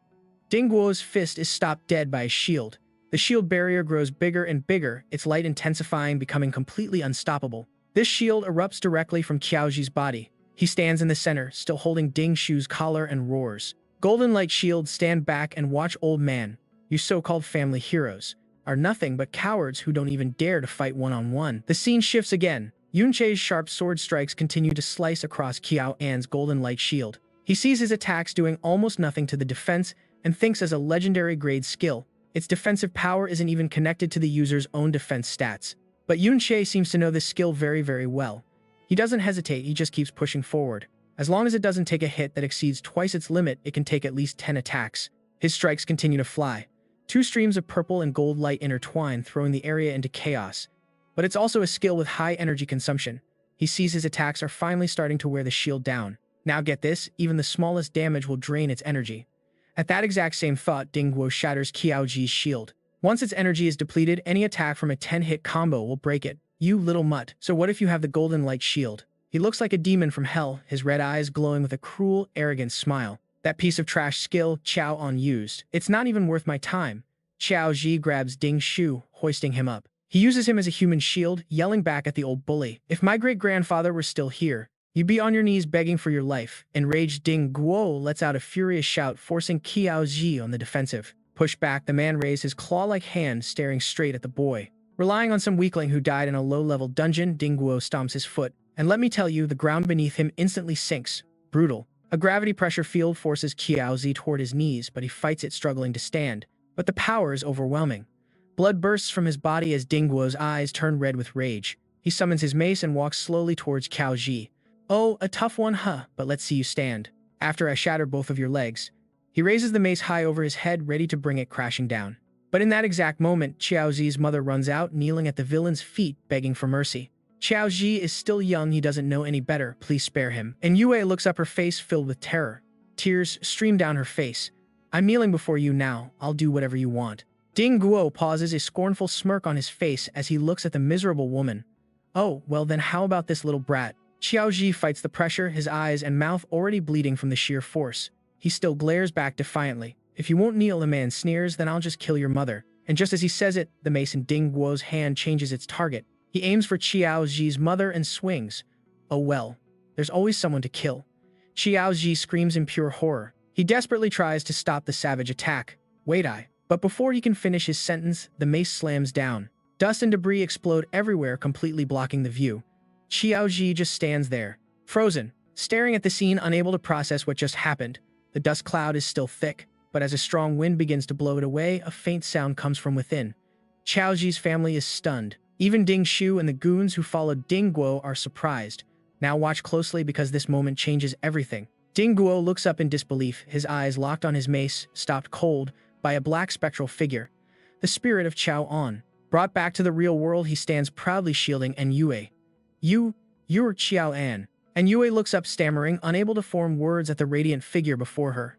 Ding Guo's fist is stopped dead by his shield. The shield barrier grows bigger and bigger, its light intensifying, becoming completely unstoppable. This shield erupts directly from Qiao Zi's body. He stands in the center, still holding Ding Shu's collar, and roars. Golden Light Shield, stand back and watch, old man. You so-called family heroes are nothing but cowards who don't even dare to fight one-on-one. The scene shifts again. Yun Che's sharp sword strikes continue to slice across Qiao An's Golden Light Shield. He sees his attacks doing almost nothing to the defense and thinks as a legendary grade skill, its defensive power isn't even connected to the user's own defense stats. But Yun Che seems to know this skill very, very well. He doesn't hesitate, he just keeps pushing forward. As long as it doesn't take a hit that exceeds twice its limit, it can take at least 10 attacks. His strikes continue to fly. Two streams of purple and gold light intertwine, throwing the area into chaos. But it's also a skill with high energy consumption. He sees his attacks are finally starting to wear the shield down. Now get this, even the smallest damage will drain its energy. At that exact same thought, Ding Guo shatters Qiao Zi's shield. Once its energy is depleted, any attack from a 10-hit combo will break it. You little mutt. So what if you have the Golden Light Shield? He looks like a demon from hell, his red eyes glowing with a cruel, arrogant smile. That piece of trash skill Qiao An used. It's not even worth my time. Qiao Zi grabs Ding Shu, hoisting him up. He uses him as a human shield, yelling back at the old bully. If my great-grandfather were still here, you'd be on your knees begging for your life. Enraged Ding Guo lets out a furious shout, forcing Qiao Zi on the defensive. Pushed back, the man raised his claw-like hand, staring straight at the boy. Relying on some weakling who died in a low-level dungeon, Ding Guo stomps his foot. And let me tell you, the ground beneath him instantly sinks. Brutal. A gravity pressure field forces Qiao Zi toward his knees, but he fights it, struggling to stand. But the power is overwhelming. Blood bursts from his body as Ding Guo's eyes turn red with rage. He summons his mace and walks slowly towards Qiao Zi. Oh, a tough one, huh? But let's see you stand. After I shatter both of your legs. He raises the mace high over his head, ready to bring it crashing down. But in that exact moment, Qiao Zi's mother runs out, kneeling at the villain's feet, begging for mercy. Qiao Zi is still young, he doesn't know any better, please spare him. And Yue looks up, her face filled with terror. Tears stream down her face. I'm kneeling before you now, I'll do whatever you want. Ding Guo pauses, a scornful smirk on his face as he looks at the miserable woman. Oh, well then how about this little brat? Qiao Ji fights the pressure, his eyes and mouth already bleeding from the sheer force. He still glares back defiantly. If you won't kneel, the man sneers, then I'll just kill your mother. And just as he says it, the mace in Ding Guo's hand changes its target. He aims for Qiao Ji's mother and swings. Oh well, there's always someone to kill. Qiao Ji screams in pure horror. He desperately tries to stop the savage attack. But before he can finish his sentence, the mace slams down. Dust and debris explode everywhere, completely blocking the view. Qiao Ji just stands there, frozen, staring at the scene, unable to process what just happened. The dust cloud is still thick, but as a strong wind begins to blow it away, a faint sound comes from within. Qiao Ji's family is stunned. Even Ding Shu and the goons who followed Ding Guo are surprised. Now watch closely because this moment changes everything. Ding Guo looks up in disbelief, his eyes locked on his mace, stopped cold by a black spectral figure. The spirit of Chao An. Brought back to the real world, he stands proudly shielding and Yue. You're Qiao An. And Yue looks up stammering, unable to form words at the radiant figure before her.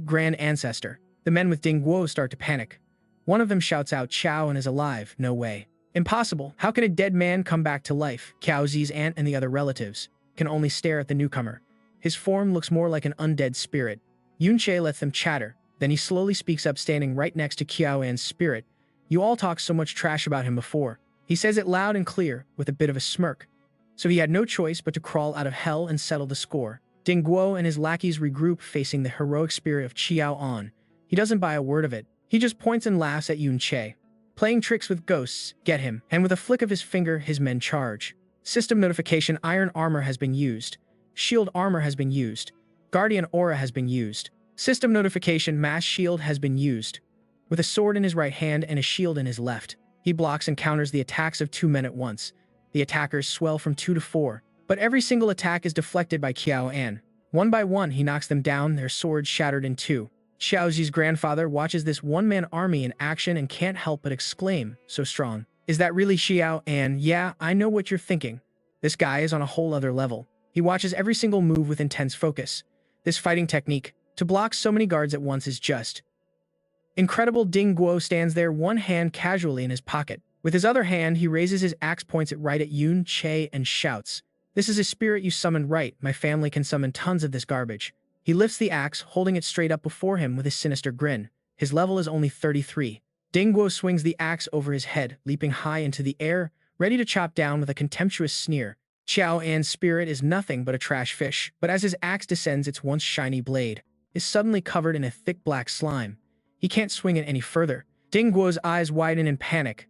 Grand Ancestor. The men with Ding Guo start to panic. One of them shouts out, Chao An is alive, no way. Impossible. How can a dead man come back to life? Qiao Zi's aunt and the other relatives can only stare at the newcomer. His form looks more like an undead spirit. Yunche lets them chatter. Then he slowly speaks up, standing right next to Qiao An's spirit. You all talked so much trash about him before. He says it loud and clear, with a bit of a smirk. So he had no choice but to crawl out of hell and settle the score. Ding Guo and his lackeys regroup, facing the heroic spirit of Qiao An. He doesn't buy a word of it. He just points and laughs at Yunche. Playing tricks with ghosts, get him. And with a flick of his finger, his men charge. System notification: iron armor has been used. Shield armor has been used. Guardian aura has been used. System notification: mass shield has been used. With a sword in his right hand and a shield in his left, he blocks and counters the attacks of 2 men at once. The attackers swell from 2 to 4, but every single attack is deflected by Qiao An. One by one, he knocks them down, their swords shattered in 2. Xiao Zi's grandfather watches this one-man army in action and can't help but exclaim, so strong. Is that really Qiao An? Yeah, I know what you're thinking. This guy is on a whole other level. He watches every single move with intense focus. This fighting technique, to block so many guards at once, is just incredible. Ding Guo stands there, one hand casually in his pocket. With his other hand, he raises his axe, points it right at Yun Che, and shouts, "This is a spirit you summoned right. My family can summon tons of this garbage." He lifts the axe, holding it straight up before him with a sinister grin. His level is only 33. Ding Guo swings the axe over his head, leaping high into the air, ready to chop down with a contemptuous sneer. Qiao An's spirit is nothing but a trash fish, but as his axe descends, its once shiny blade is suddenly covered in a thick black slime. He can't swing it any further. Ding Guo's eyes widen in panic.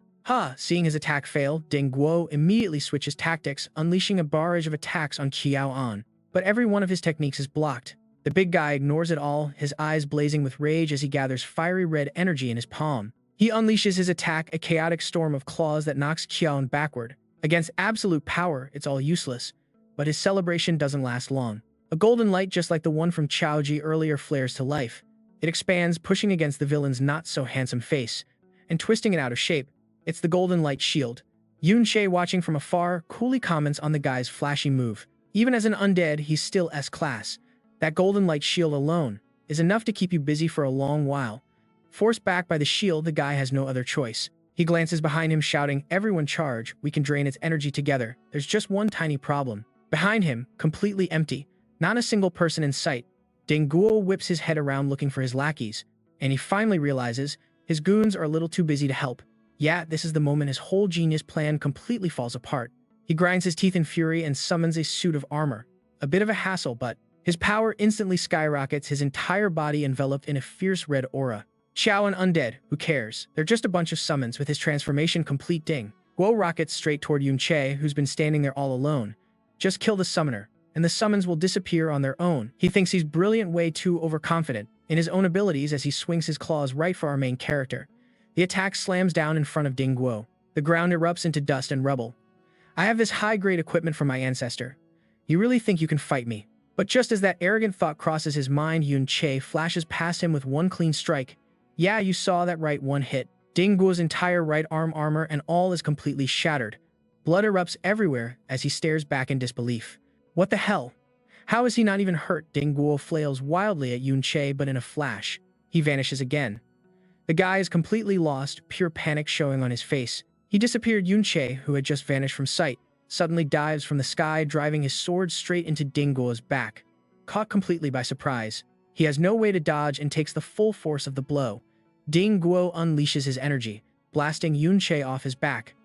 Seeing his attack fail, Ding Guo immediately switches tactics, unleashing a barrage of attacks on Qiao An. But every one of his techniques is blocked. The big guy ignores it all, his eyes blazing with rage as he gathers fiery red energy in his palm. He unleashes his attack, a chaotic storm of claws that knocks Qiao An backward. Against absolute power, it's all useless. But his celebration doesn't last long. A golden light, just like the one from Qiao Ji earlier, flares to life. It expands, pushing against the villain's not-so-handsome face, and twisting it out of shape. It's the golden light shield. Yun Che, watching from afar, coolly comments on the guy's flashy move. Even as an undead, he's still S-class. That golden light shield alone is enough to keep you busy for a long while. Forced back by the shield, the guy has no other choice. He glances behind him, shouting, "Everyone charge, we can drain its energy together." There's just one tiny problem. Behind him, completely empty, not a single person in sight. Ding Guo whips his head around looking for his lackeys, and he finally realizes his goons are a little too busy to help. Yeah, this is the moment his whole genius plan completely falls apart. He grinds his teeth in fury and summons a suit of armor. A bit of a hassle, but his power instantly skyrockets, his entire body enveloped in a fierce red aura. Qiao An undead, who cares? They're just a bunch of summons. With his transformation complete, Ding Guo rockets straight toward Yun Che, who's been standing there all alone. Just kill the summoner, and the summons will disappear on their own. He thinks he's brilliant, way too overconfident in his own abilities as he swings his claws right for our main character. The attack slams down in front of Ding Guo. The ground erupts into dust and rubble. I have this high-grade equipment from my ancestor. You really think you can fight me? But just as that arrogant thought crosses his mind, Yun Che flashes past him with one clean strike. Yeah, you saw that right, one hit. Ding Guo's entire right arm armor and all is completely shattered. Blood erupts everywhere as he stares back in disbelief. What the hell? How is he not even hurt? Ding Guo flails wildly at Yun Che, but in a flash, he vanishes again. The guy is completely lost, pure panic showing on his face. He disappeared. Yunche, who had just vanished from sight, suddenly dives from the sky, driving his sword straight into Ding Guo's back. Caught completely by surprise, he has no way to dodge and takes the full force of the blow. Ding Guo unleashes his energy, blasting Yunche off his back.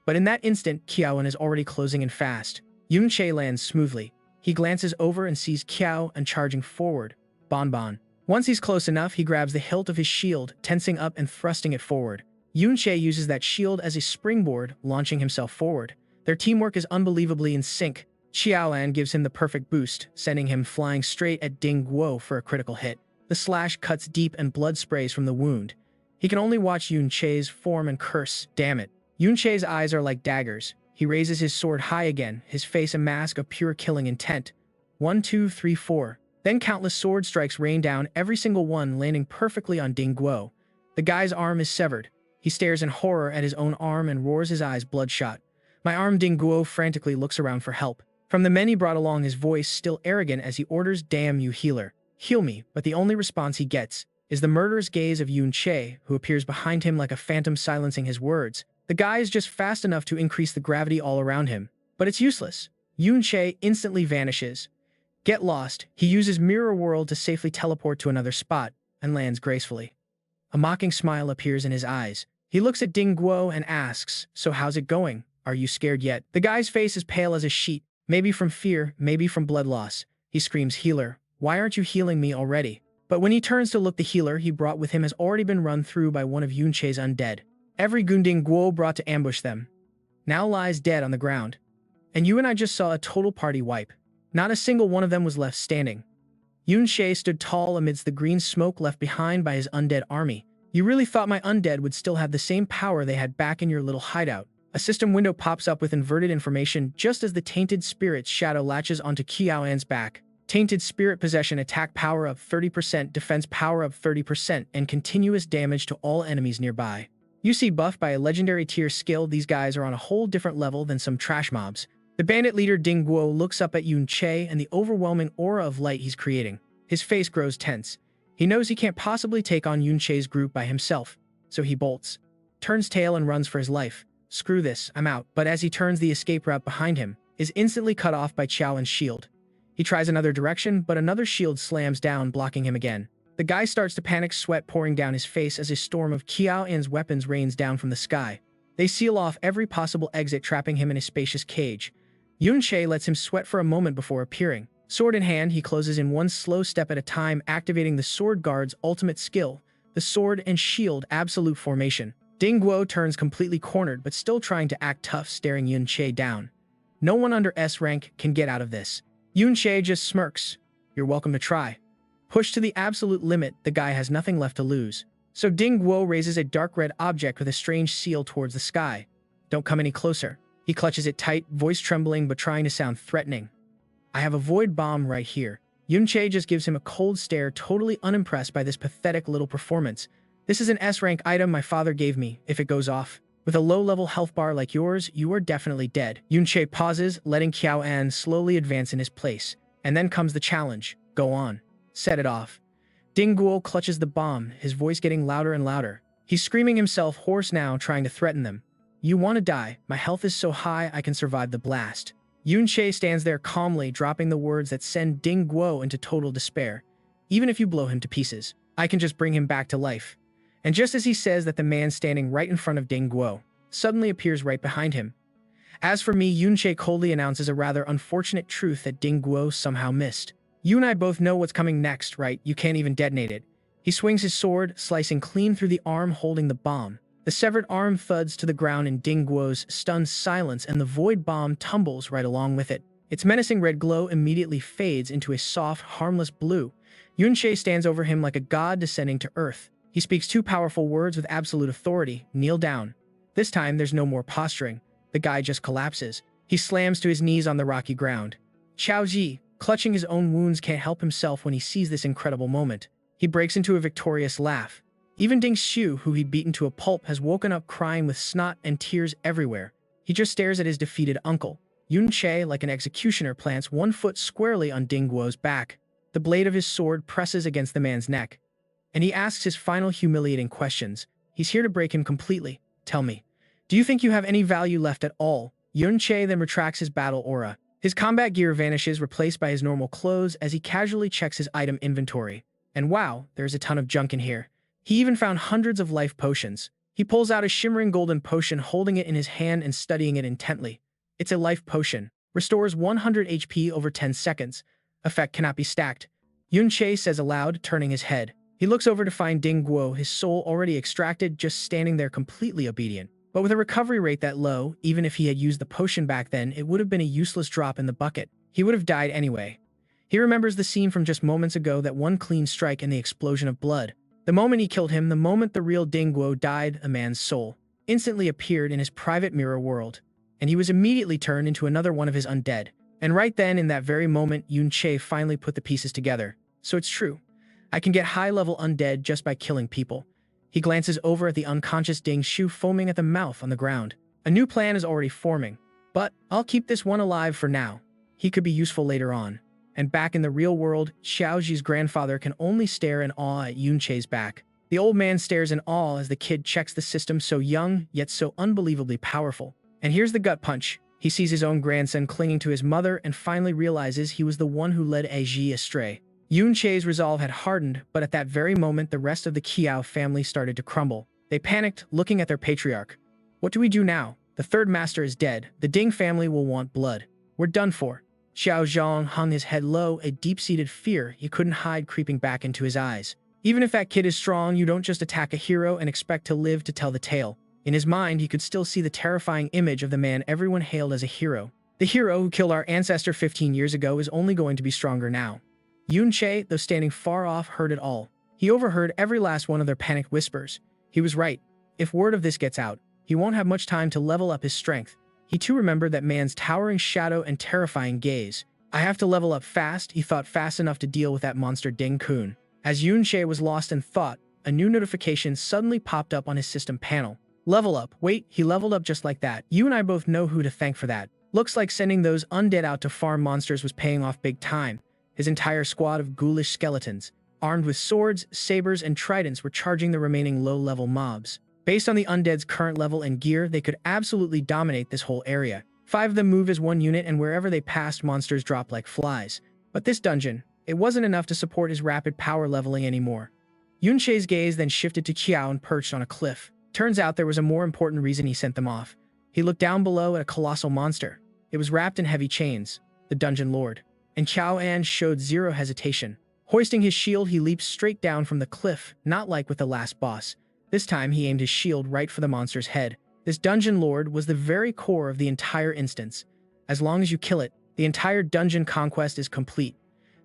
But in that instant, Qiaoan is already closing in fast. Yunche lands smoothly. He glances over and sees Qiao and charging forward. Bonbon. Once he's close enough, he grabs the hilt of his shield, tensing up and thrusting it forward. Yunche uses that shield as a springboard, launching himself forward. Their teamwork is unbelievably in sync. Qiaoan gives him the perfect boost, sending him flying straight at Ding Guo for a critical hit. The slash cuts deep and blood sprays from the wound. He can only watch Yunche's form and curse. Damn it. Yunche's eyes are like daggers. He raises his sword high again, his face a mask of pure killing intent. 1, 2, 3, 4. Then countless sword strikes rain down, every single one landing perfectly on Ding Guo. The guy's arm is severed. He stares in horror at his own arm and roars, his eyes bloodshot. My arm. Ding Guo frantically looks around for help. From the men he brought along, his voice still arrogant as he orders, "Damn you, healer. Heal me," but the only response he gets is the murderous gaze of Yunche, who appears behind him like a phantom, silencing his words. The guy is just fast enough to increase the gravity all around him, but it's useless. Yunche instantly vanishes. Get lost. He uses Mirror World to safely teleport to another spot and lands gracefully. A mocking smile appears in his eyes. He looks at Ding Guo and asks, "So how's it going? Are you scared yet?" The guy's face is pale as a sheet, maybe from fear, maybe from blood loss. He screams, "Healer, why aren't you healing me already?" But when he turns to look, the healer he brought with him has already been run through by one of Yunche's undead. Every goon Ding Guo brought to ambush them now lies dead on the ground. And you and I just saw a total party wipe. Not a single one of them was left standing. Yunche stood tall amidst the green smoke left behind by his undead army. "You really thought my undead would still have the same power they had back in your little hideout?" A system window pops up with inverted information just as the tainted spirit's shadow latches onto Qiaoan's back. Tainted spirit possession, attack power up 30%, defense power up 30%, and continuous damage to all enemies nearby. You see, buffed by a legendary tier skill, these guys are on a whole different level than some trash mobs. The bandit leader Ding Guo looks up at Yunche and the overwhelming aura of light he's creating. His face grows tense. He knows he can't possibly take on Yunche's group by himself, so he bolts, turns tail and runs for his life. "Screw this, I'm out." But as he turns, the escape route behind him is instantly cut off by Qiaoan's shield. He tries another direction, but another shield slams down, blocking him again. The guy starts to panic, sweat pouring down his face as a storm of Qiaoan's weapons rains down from the sky. They seal off every possible exit, trapping him in a spacious cage. Yunche lets him sweat for a moment before appearing. Sword in hand, he closes in one slow step at a time, activating the sword guard's ultimate skill, the sword and shield absolute formation. Ding Guo turns completely cornered, but still trying to act tough, staring Yunche down. No one under S rank can get out of this. Yunche just smirks. "You're welcome to try." Pushed to the absolute limit, the guy has nothing left to lose. So Ding Guo raises a dark red object with a strange seal towards the sky. "Don't come any closer." He clutches it tight, voice trembling but trying to sound threatening. "I have a void bomb right here." Yunche just gives him a cold stare, totally unimpressed by this pathetic little performance. "This is an S-rank item my father gave me. If it goes off, with a low-level health bar like yours, you are definitely dead." Yunche pauses, letting Qiaoan slowly advance in his place. And then comes the challenge. "Go on. Set it off." Ding Guo clutches the bomb, his voice getting louder and louder. He's screaming himself hoarse now, trying to threaten them. "You want to die? My health is so high I can survive the blast." Yunche stands there calmly, dropping the words that send Ding Guo into total despair. "Even if you blow him to pieces, I can just bring him back to life." And just as he says that, the man standing right in front of Ding Guo suddenly appears right behind him. As for me, Yunche coldly announces a rather unfortunate truth that Ding Guo somehow missed. "You and I both know what's coming next, right? You can't even detonate it." He swings his sword, slicing clean through the arm holding the bomb. The severed arm thuds to the ground in Ding Guo's stunned silence, and the void bomb tumbles right along with it. Its menacing red glow immediately fades into a soft, harmless blue. Yunche stands over him like a god descending to earth. He speaks two powerful words with absolute authority: "Kneel down." This time, there's no more posturing. The guy just collapses. He slams to his knees on the rocky ground. Qiaoji, clutching his own wounds, can't help himself when he sees this incredible moment. He breaks into a victorious laugh. Even Ding Xiu, who he'd beaten to a pulp, has woken up crying with snot and tears everywhere. He just stares at his defeated uncle. Yunche, like an executioner, plants one foot squarely on Ding Guo's back. The blade of his sword presses against the man's neck. and he asks his final humiliating questions. He's here to break him completely. Tell me, do you think you have any value left at all? Yun-Che then retracts his battle aura. His combat gear vanishes, replaced by his normal clothes as he casually checks his item inventory. And wow, there's a ton of junk in here. He even found hundreds of life potions. He pulls out a shimmering golden potion, holding it in his hand and studying it intently. It's a life potion. Restores 100 HP over 10 seconds. Effect cannot be stacked. Yun-Che says aloud, turning his head. He looks over to find Ding Guo, his soul already extracted, just standing there completely obedient. But with a recovery rate that low, even if he had used the potion back then, it would have been a useless drop in the bucket. He would have died anyway. He remembers the scene from just moments ago, that one clean strike and the explosion of blood. The moment he killed him, the moment the real Ding Guo died, a man's soul instantly appeared in his private mirror world, and he was immediately turned into another one of his undead. And right then, in that very moment, Yun-Che finally put the pieces together. So it's true. I can get high-level undead just by killing people. He glances over at the unconscious Ding Shu foaming at the mouth on the ground. A new plan is already forming. But I'll keep this one alive for now. He could be useful later on. And back in the real world, Xiaoji's grandfather can only stare in awe at Yun-Che's back. The old man stares in awe as the kid checks the system, so young, yet so unbelievably powerful. And here's the gut punch. He sees his own grandson clinging to his mother and finally realizes he was the one who led Eiji astray. Yun-Che's resolve had hardened, but at that very moment the rest of the Qiao family started to crumble. They panicked, looking at their patriarch. What do we do now? The third master is dead. The Ding family will want blood. We're done for. Xiao Zhang hung his head low, a deep-seated fear he couldn't hide creeping back into his eyes. Even if that kid is strong, you don't just attack a hero and expect to live to tell the tale. In his mind, he could still see the terrifying image of the man everyone hailed as a hero. The hero who killed our ancestor 15 years ago is only going to be stronger now. Yun-Che, though standing far off, heard it all. He overheard every last one of their panicked whispers. He was right. If word of this gets out, he won't have much time to level up his strength. He too remembered that man's towering shadow and terrifying gaze. I have to level up fast, he thought, fast enough to deal with that monster Ding Kun. As Yun-Che was lost in thought, a new notification suddenly popped up on his system panel. Level up. Wait, he leveled up just like that. You and I both know who to thank for that. Looks like sending those undead out to farm monsters was paying off big time. His entire squad of ghoulish skeletons, armed with swords, sabers, and tridents, were charging the remaining low-level mobs. Based on the undead's current level and gear, they could absolutely dominate this whole area. 5 of them move as one unit, and wherever they passed, monsters dropped like flies. But this dungeon, it wasn't enough to support his rapid power leveling anymore. Yun-Che's gaze then shifted to Qiao, perched on a cliff. Turns out there was a more important reason he sent them off. He looked down below at a colossal monster. It was wrapped in heavy chains, the Dungeon Lord. And Qiao An showed zero hesitation. Hoisting his shield, he leaped straight down from the cliff, not like with the last boss. This time, he aimed his shield right for the monster's head. This Dungeon Lord was the very core of the entire instance. As long as you kill it, the entire dungeon conquest is complete.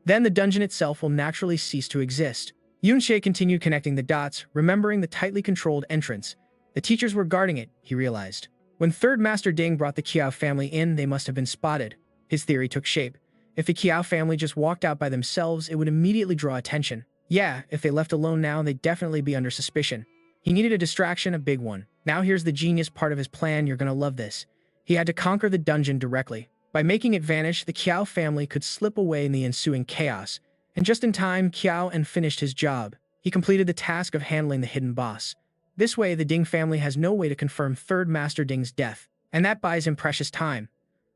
Then the dungeon itself will naturally cease to exist. Yun-Che continued connecting the dots, remembering the tightly controlled entrance. The teachers were guarding it, he realized. When Third Master Ding brought the Qiao family in, they must have been spotted. His theory took shape. If the Qiao family just walked out by themselves, it would immediately draw attention. Yeah, if they left alone now, they'd definitely be under suspicion. He needed a distraction, a big one. Now here's the genius part of his plan. You're gonna love this. He had to conquer the dungeon directly. By making it vanish, the Qiao family could slip away in the ensuing chaos. And just in time, Qiao An finished his job. He completed the task of handling the hidden boss. This way, the Ding family has no way to confirm Third Master Ding's death, and that buys him precious time.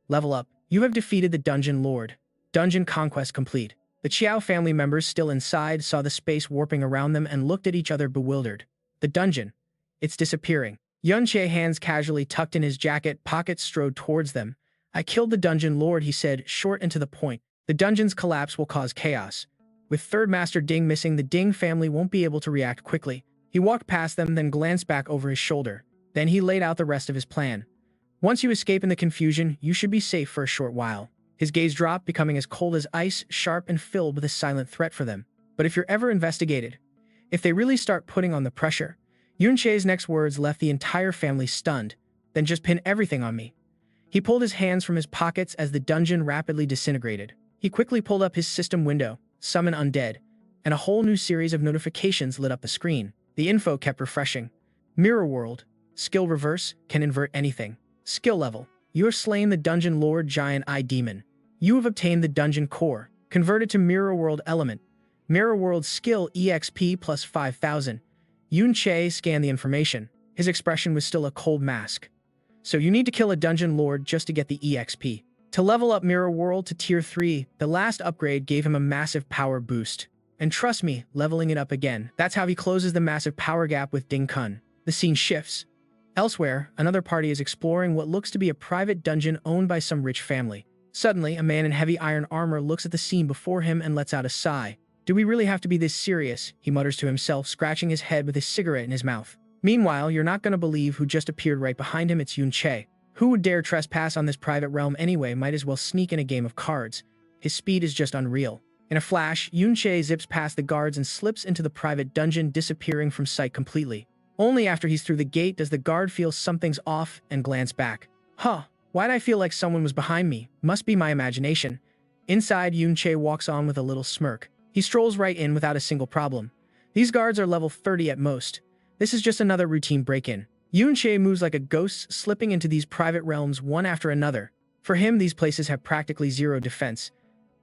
Level up. You have defeated the Dungeon Lord. Dungeon conquest complete. The Qiao family members still inside saw the space warping around them and looked at each other bewildered. The dungeon. It's disappearing. Yun-Che, hands casually tucked in his jacket pockets, strode towards them. I killed the Dungeon Lord, he said, short and to the point. The dungeon's collapse will cause chaos. With Third Master Ding missing, the Ding family won't be able to react quickly. He walked past them, then glanced back over his shoulder. Then he laid out the rest of his plan. Once you escape in the confusion, you should be safe for a short while. His gaze dropped, becoming as cold as ice, sharp and filled with a silent threat for them. But if you're ever investigated, if they really start putting on the pressure, Yun-Che's next words left the entire family stunned. Then just pin everything on me. He pulled his hands from his pockets as the dungeon rapidly disintegrated. He quickly pulled up his system window, summon undead, and a whole new series of notifications lit up the screen. The info kept refreshing. Mirror World. Skill reverse, can invert anything. Skill level. You have slain the Dungeon Lord Giant Eye Demon. You have obtained the Dungeon Core, converted to Mirror World element. Mirror World Skill EXP plus 5,000. Yun Che scanned the information. His expression was still a cold mask. So you need to kill a dungeon lord just to get the EXP. To level up Mirror World to Tier 3, the last upgrade gave him a massive power boost. And trust me, leveling it up again, that's how he closes the massive power gap with Ding Kun. The scene shifts. Elsewhere, another party is exploring what looks to be a private dungeon owned by some rich family. Suddenly, a man in heavy iron armor looks at the scene before him and lets out a sigh. Do we really have to be this serious? He mutters to himself, scratching his head with his cigarette in his mouth. Meanwhile, you're not going to believe who just appeared right behind him. It's Yun Che. Who would dare trespass on this private realm anyway? Might as well sneak in a game of cards. His speed is just unreal. In a flash, Yun Che zips past the guards and slips into the private dungeon, disappearing from sight completely. Only after he's through the gate does the guard feel something's off and glance back. Huh, why'd I feel like someone was behind me? Must be my imagination. Inside, Yun Che walks on with a little smirk. He strolls right in without a single problem. These guards are level 30 at most. This is just another routine break-in. Yun Che moves like a ghost, slipping into these private realms one after another. For him, these places have practically zero defense.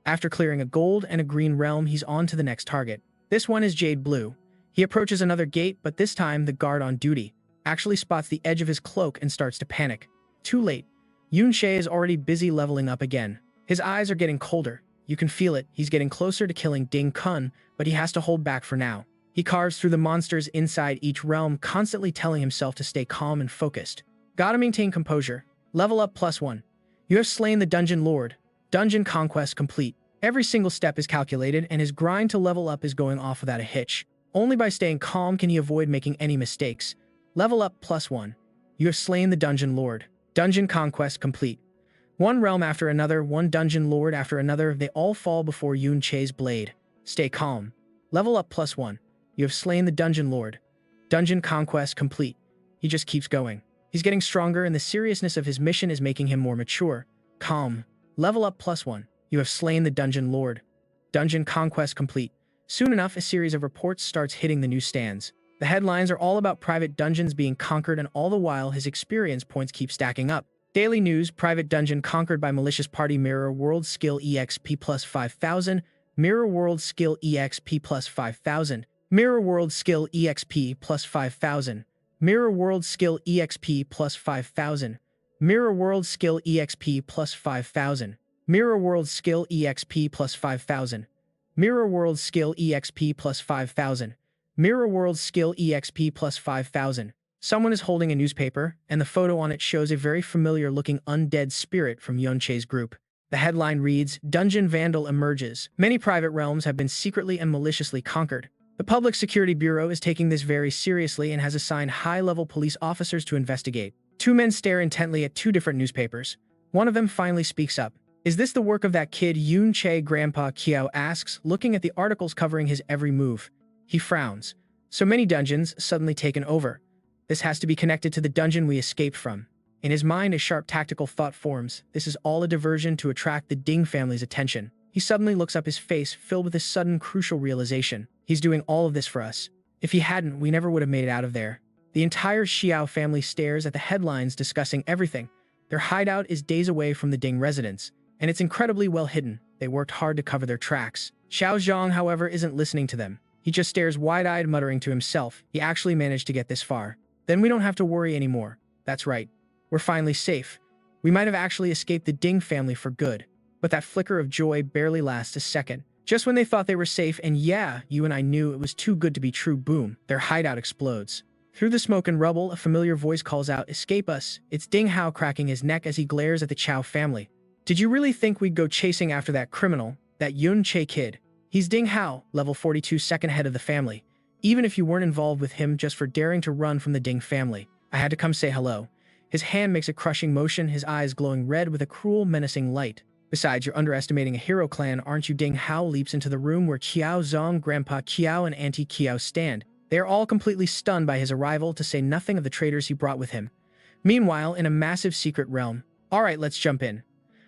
After clearing a gold and a green realm, he's on to the next target. This one is Jade Blue. He approaches another gate, but this time the guard on duty actually spots the edge of his cloak and starts to panic. Too late. Yun Che is already busy leveling up again. His eyes are getting colder. You can feel it. He's getting closer to killing Ding Kun, but he has to hold back for now. He carves through the monsters inside each realm, constantly telling himself to stay calm and focused. Gotta maintain composure. Level up +1. You have slain the Dungeon Lord. Dungeon conquest complete. Every single step is calculated, and his grind to level up is going off without a hitch. Only by staying calm can he avoid making any mistakes. Level up +1. You have slain the Dungeon Lord. Dungeon conquest complete. One realm after another, one dungeon lord after another, they all fall before Yun Che's blade. Stay calm. Level up +1. You have slain the dungeon lord. Dungeon conquest complete. He just keeps going. He's getting stronger, and the seriousness of his mission is making him more mature. Calm. Level up +1. You have slain the dungeon lord. Dungeon conquest complete. Soon enough, a series of reports starts hitting the newsstands. The headlines are all about private dungeons being conquered, and all the while his experience points keep stacking up. Daily news: private dungeon conquered by malicious party. Mirror World Skill EXP plus 5,000. Mirror World Skill EXP plus 5,000. Mirror World Skill EXP plus 5,000. Mirror World Skill EXP plus 5,000. Mirror World Skill EXP plus 5,000. Mirror World Skill EXP plus 5,000. Mirror World Skill EXP plus 5,000. Mirror World Skill EXP plus 5,000. Someone is holding a newspaper, and the photo on it shows a very familiar-looking undead spirit from Yun Che's group. The headline reads, "Dungeon Vandal Emerges. Many private realms have been secretly and maliciously conquered." The Public Security Bureau is taking this very seriously and has assigned high-level police officers to investigate. Two men stare intently at two different newspapers. One of them finally speaks up. "Is this the work of that kid Yun Che?" Grandpa Kiao asks, looking at the articles covering his every move. He frowns. So many dungeons suddenly taken over. This has to be connected to the dungeon we escaped from. In his mind, a sharp tactical thought forms. This is all a diversion to attract the Ding family's attention. He suddenly looks up, his face filled with a sudden crucial realization. He's doing all of this for us. If he hadn't, we never would have made it out of there. The entire Xiao family stares at the headlines discussing everything. Their hideout is days away from the Ding residence, and it's incredibly well hidden. They worked hard to cover their tracks. Xiao Zhang, however, isn't listening to them. He just stares wide-eyed, muttering to himself. He actually managed to get this far. Then we don't have to worry anymore. That's right. We're finally safe. We might have actually escaped the Ding family for good. But that flicker of joy barely lasts a second. Just when they thought they were safe, and yeah, you and I knew it was too good to be true, boom, their hideout explodes. Through the smoke and rubble, a familiar voice calls out, "Escape us." It's Ding Hao cracking his neck as he glares at the Chao family. "Did you really think we'd go chasing after that criminal, that Yun Che kid? He's Ding Hao, level 42, second head of the family. Even if you weren't involved with him just for daring to run from the Ding family, I had to come say hello." His hand makes a crushing motion, his eyes glowing red with a cruel, menacing light. "Besides, you're underestimating a hero clan, aren't you?" Ding Hao leaps into the room where Kiao Zong, Grandpa Kiao, and Auntie Kiao stand. They are all completely stunned by his arrival, to say nothing of the traitors he brought with him. Meanwhile, in a massive secret realm. Alright, let's jump in.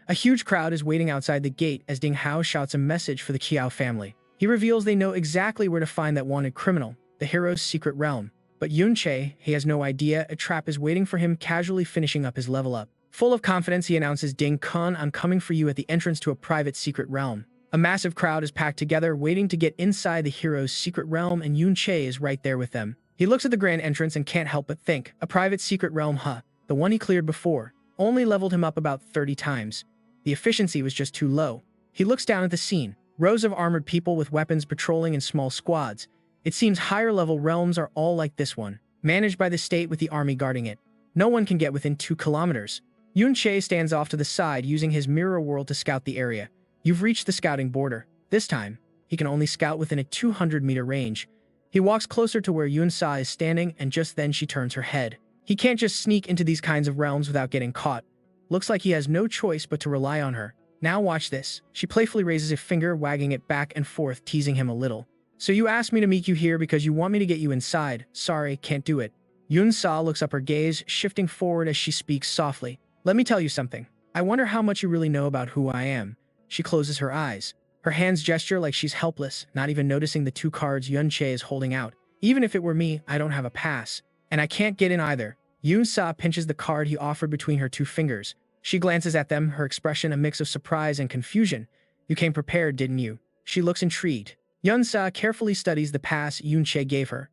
A huge crowd is waiting outside the gate as Ding Hao shouts a message for the Kiao family. He reveals they know exactly where to find that wanted criminal, the hero's secret realm. But Yun Che, he has no idea. A trap is waiting for him, casually finishing up his level up. Full of confidence, he announces, "Ding Kun, I'm coming for you at the entrance to a private secret realm." A massive crowd is packed together, waiting to get inside the hero's secret realm, and Yun Che is right there with them. He looks at the grand entrance and can't help but think, a private secret realm, huh? The one he cleared before only leveled him up about 30 times. The efficiency was just too low. He looks down at the scene. Rows of armored people with weapons patrolling in small squads. It seems higher-level realms are all like this one, managed by the state with the army guarding it. No one can get within 2 kilometers. Yun Che stands off to the side using his mirror world to scout the area. You've reached the scouting border. This time, he can only scout within a 200-meter range. He walks closer to where Yun Sa is standing, and just then she turns her head. He can't just sneak into these kinds of realms without getting caught. Looks like he has no choice but to rely on her. Now watch this. She playfully raises a finger, wagging it back and forth, teasing him a little. So you asked me to meet you here because you want me to get you inside. Sorry, can't do it. Yun Sa looks up, her gaze shifting forward as she speaks softly. Let me tell you something. I wonder how much you really know about who I am. She closes her eyes. Her hands gesture like she's helpless, not even noticing the 2 cards Yun Che is holding out. Even if it were me, I don't have a pass. And I can't get in either. Yun Sa pinches the card he offered between her 2 fingers. She glances at them, her expression a mix of surprise and confusion. You came prepared, didn't you? She looks intrigued. Yun Sa carefully studies the pass Yun Che gave her.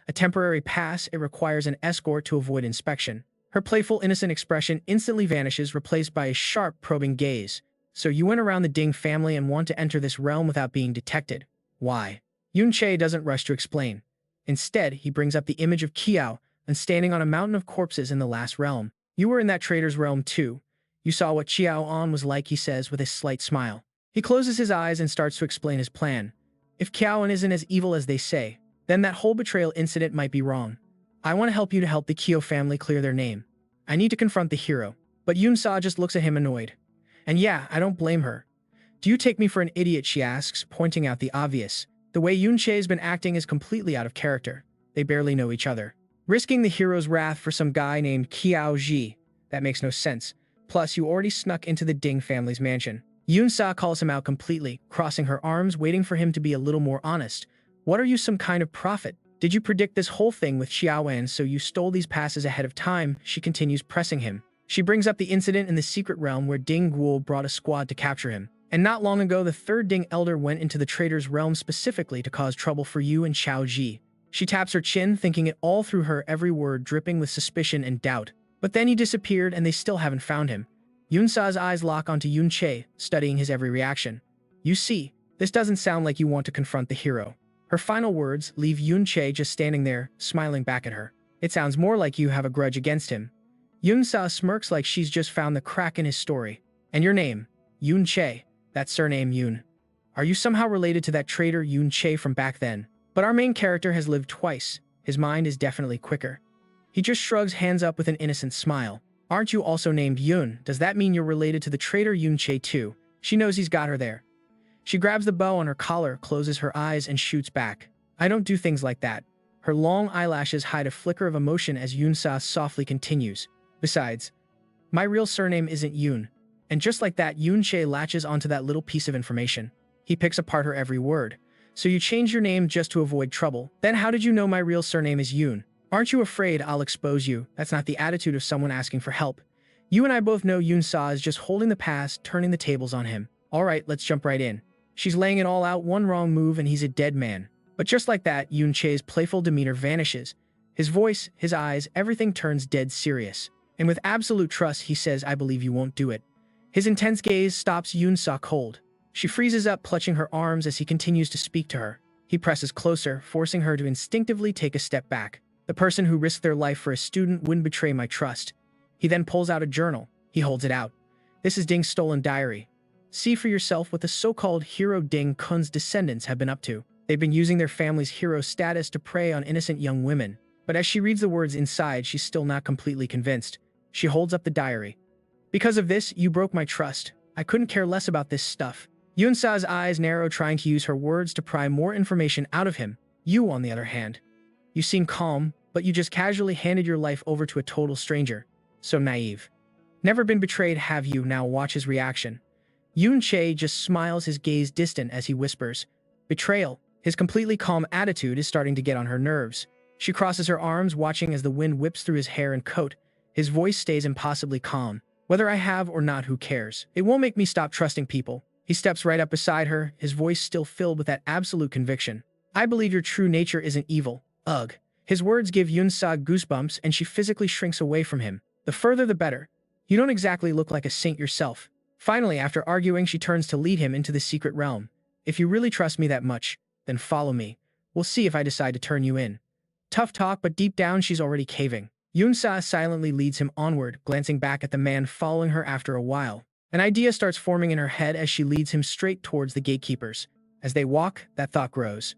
A temporary pass, it requires an escort to avoid inspection. Her playful, innocent expression instantly vanishes, replaced by a sharp, probing gaze. So you went around the Ding family and want to enter this realm without being detected. Why? Yun Che doesn't rush to explain. Instead, he brings up the image of Kiao and standing on a mountain of corpses in the last realm. You were in that traitor's realm too. You saw what Chiao An was like, he says with a slight smile. He closes his eyes and starts to explain his plan. If Kiao An isn't as evil as they say, then that whole betrayal incident might be wrong. I want to help you to help the Kyo family clear their name. I need to confront the hero. But Yun Sa just looks at him annoyed. And yeah, I don't blame her. Do you take me for an idiot, she asks, pointing out the obvious. The way Yun Che's been acting is completely out of character. They barely know each other. Risking the hero's wrath for some guy named Kiao Ji. That makes no sense. Plus, you already snuck into the Ding family's mansion. Yun Sa calls him out completely, crossing her arms, waiting for him to be a little more honest. What are you, some kind of prophet? Did you predict this whole thing with Xiaoan, so you stole these passes ahead of time? She continues, pressing him. She brings up the incident in the secret realm where Ding Guo brought a squad to capture him. And not long ago, the 3rd Ding elder went into the traitor's realm specifically to cause trouble for you and Xiao Ji. She taps her chin, thinking it all through, her every word dripping with suspicion and doubt. But then he disappeared and they still haven't found him. Yun Sa's eyes lock onto Yun Che, studying his every reaction. You see, this doesn't sound like you want to confront the hero. Her final words leave Yun Che just standing there, smiling back at her. It sounds more like you have a grudge against him. Yun Sa smirks like she's just found the crack in his story. And your name? Yun Che. That surname Yun. Are you somehow related to that traitor Yun Che from back then? But our main character has lived twice. His mind is definitely quicker. He just shrugs hands up with an innocent smile. Aren't you also named Yun? Does that mean you're related to the traitor Yun Che too? She knows he's got her there. She grabs the bow on her collar, closes her eyes, and shoots back. I don't do things like that. Her long eyelashes hide a flicker of emotion as Yun Sa softly continues. Besides, my real surname isn't Yun. And just like that, Yun Che latches onto that little piece of information. He picks apart her every word. So you changed your name just to avoid trouble. Then how did you know my real surname is Yun? Aren't you afraid I'll expose you? That's not the attitude of someone asking for help. You and I both know Yun Sa is just holding the past, turning the tables on him. Alright, let's jump right in. She's laying it all out, one wrong move and he's a dead man. But just like that, Yun Che's playful demeanor vanishes. His voice, his eyes, everything turns dead serious. And with absolute trust, he says, I believe you won't do it. His intense gaze stops Yun Sa cold. She freezes up, clutching her arms as he continues to speak to her. He presses closer, forcing her to instinctively take a step back. The person who risked their life for a student wouldn't betray my trust. He then pulls out a journal. He holds it out. This is Ding's stolen diary. See for yourself what the so-called hero Ding Kun's descendants have been up to. They've been using their family's hero status to prey on innocent young women. But as she reads the words inside, she's still not completely convinced. She holds up the diary. Because of this, you broke my trust. I couldn't care less about this stuff. Yun Sa's eyes narrow, trying to use her words to pry more information out of him. You, on the other hand, you seem calm, but you just casually handed your life over to a total stranger. So naive. Never been betrayed, have you? Now watch his reaction. Yun Che just smiles, his gaze distant as he whispers, betrayal. His completely calm attitude is starting to get on her nerves. She crosses her arms, watching as the wind whips through his hair and coat. His voice stays impossibly calm. Whether I have or not, who cares? It won't make me stop trusting people. He steps right up beside her, his voice still filled with that absolute conviction. I believe your true nature isn't evil. Ugh. His words give Yun-sa goosebumps and she physically shrinks away from him. The further the better. You don't exactly look like a saint yourself. Finally, after arguing, she turns to lead him into the secret realm. If you really trust me that much, then follow me. We'll see if I decide to turn you in. Tough talk, but deep down she's already caving. Yun-sa silently leads him onward, glancing back at the man following her after a while. An idea starts forming in her head as she leads him straight towards the gatekeepers. As they walk, that thought grows.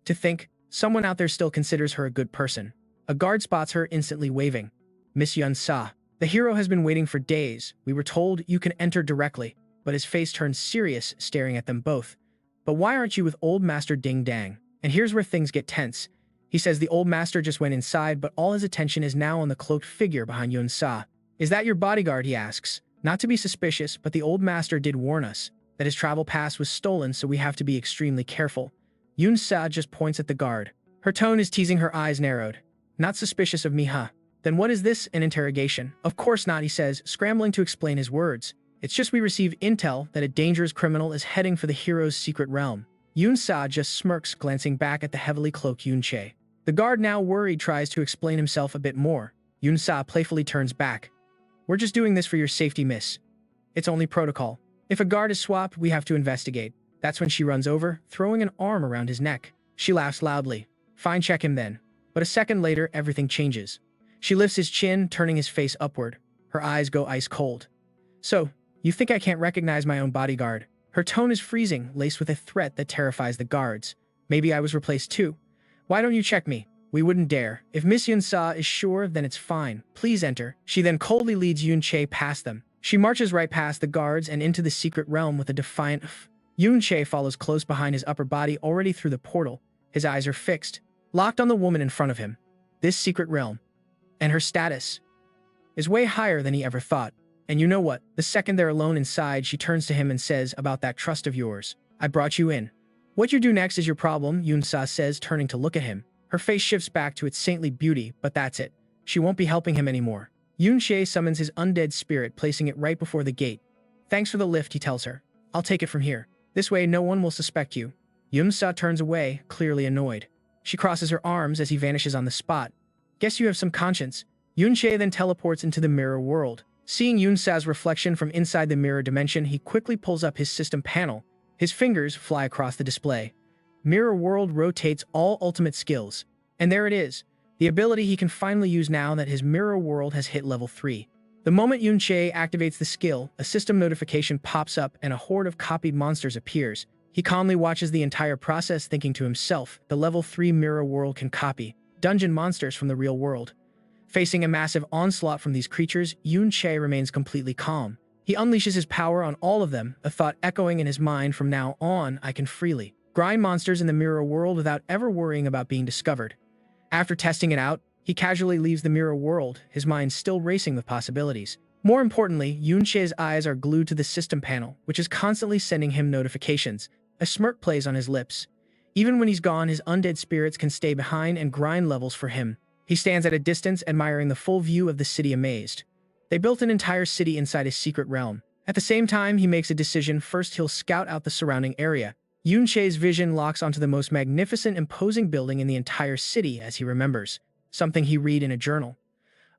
To think, someone out there still considers her a good person. A guard spots her, instantly waving. Miss Yun-sa. The hero has been waiting for days. We were told you can enter directly, but his face turns serious, staring at them both. But why aren't you with old Master Ding Dang? And here's where things get tense. He says the old master just went inside, but all his attention is now on the cloaked figure behind Yun-sa. Is that your bodyguard, he asks. Not to be suspicious, but the old master did warn us that his travel pass was stolen, so we have to be extremely careful. Yun-sa just points at the guard. Her tone is teasing, her eyes narrowed. Not suspicious of me, huh? Then what is this, an interrogation? Of course not, he says, scrambling to explain his words. It's just we received intel that a dangerous criminal is heading for the hero's secret realm. Yun-sa just smirks, glancing back at the heavily cloaked Yun-che. The guard, now worried, tries to explain himself a bit more. Yun-sa playfully turns back. We're just doing this for your safety, miss. It's only protocol. If a guard is swapped, we have to investigate. That's when she runs over, throwing an arm around his neck. She laughs loudly. Fine, check him then. But a second later, everything changes. She lifts his chin, turning his face upward. Her eyes go ice cold. So, you think I can't recognize my own bodyguard? Her tone is freezing, laced with a threat that terrifies the guards. Maybe I was replaced too. Why don't you check me? We wouldn't dare. If Miss Yun-sa is sure, then it's fine. Please enter. She then coldly leads Yun-che past them. She marches right past the guards and into the secret realm with a defiant "F." Yun-che follows close behind, his upper body already through the portal. His eyes are fixed, locked on the woman in front of him. This secret realm, and her status, is way higher than he ever thought. And you know what? The second they're alone inside, she turns to him and says, about that trust of yours. I brought you in. What you do next is your problem, Yun-sa says, turning to look at him. Her face shifts back to its saintly beauty, but that's it. She won't be helping him anymore. Yun-che summons his undead spirit, placing it right before the gate. Thanks for the lift, he tells her. I'll take it from here. This way no one will suspect you. Yun-sa turns away, clearly annoyed. She crosses her arms as he vanishes on the spot. Guess you have some conscience. Yun-che then teleports into the mirror world. Seeing Yun-sa's reflection from inside the mirror dimension, he quickly pulls up his system panel. His fingers fly across the display. Mirror World rotates all ultimate skills. And there it is, the ability he can finally use now that his Mirror World has hit level 3. The moment Yun-che activates the skill, a system notification pops up and a horde of copied monsters appears. He calmly watches the entire process, thinking to himself, the level 3 Mirror World can copy dungeon monsters from the real world. Facing a massive onslaught from these creatures, Yun-che remains completely calm. He unleashes his power on all of them, a thought echoing in his mind, from now on, I can freely grind monsters in the mirror world without ever worrying about being discovered. After testing it out, he casually leaves the mirror world, his mind still racing with possibilities. More importantly, Yun-che's eyes are glued to the system panel, which is constantly sending him notifications. A smirk plays on his lips. Even when he's gone, his undead spirits can stay behind and grind levels for him. He stands at a distance, admiring the full view of the city, amazed. They built an entire city inside his secret realm. At the same time, he makes a decision. First, he'll scout out the surrounding area. Yun-che's vision locks onto the most magnificent, imposing building in the entire city as he remembers something he read in a journal.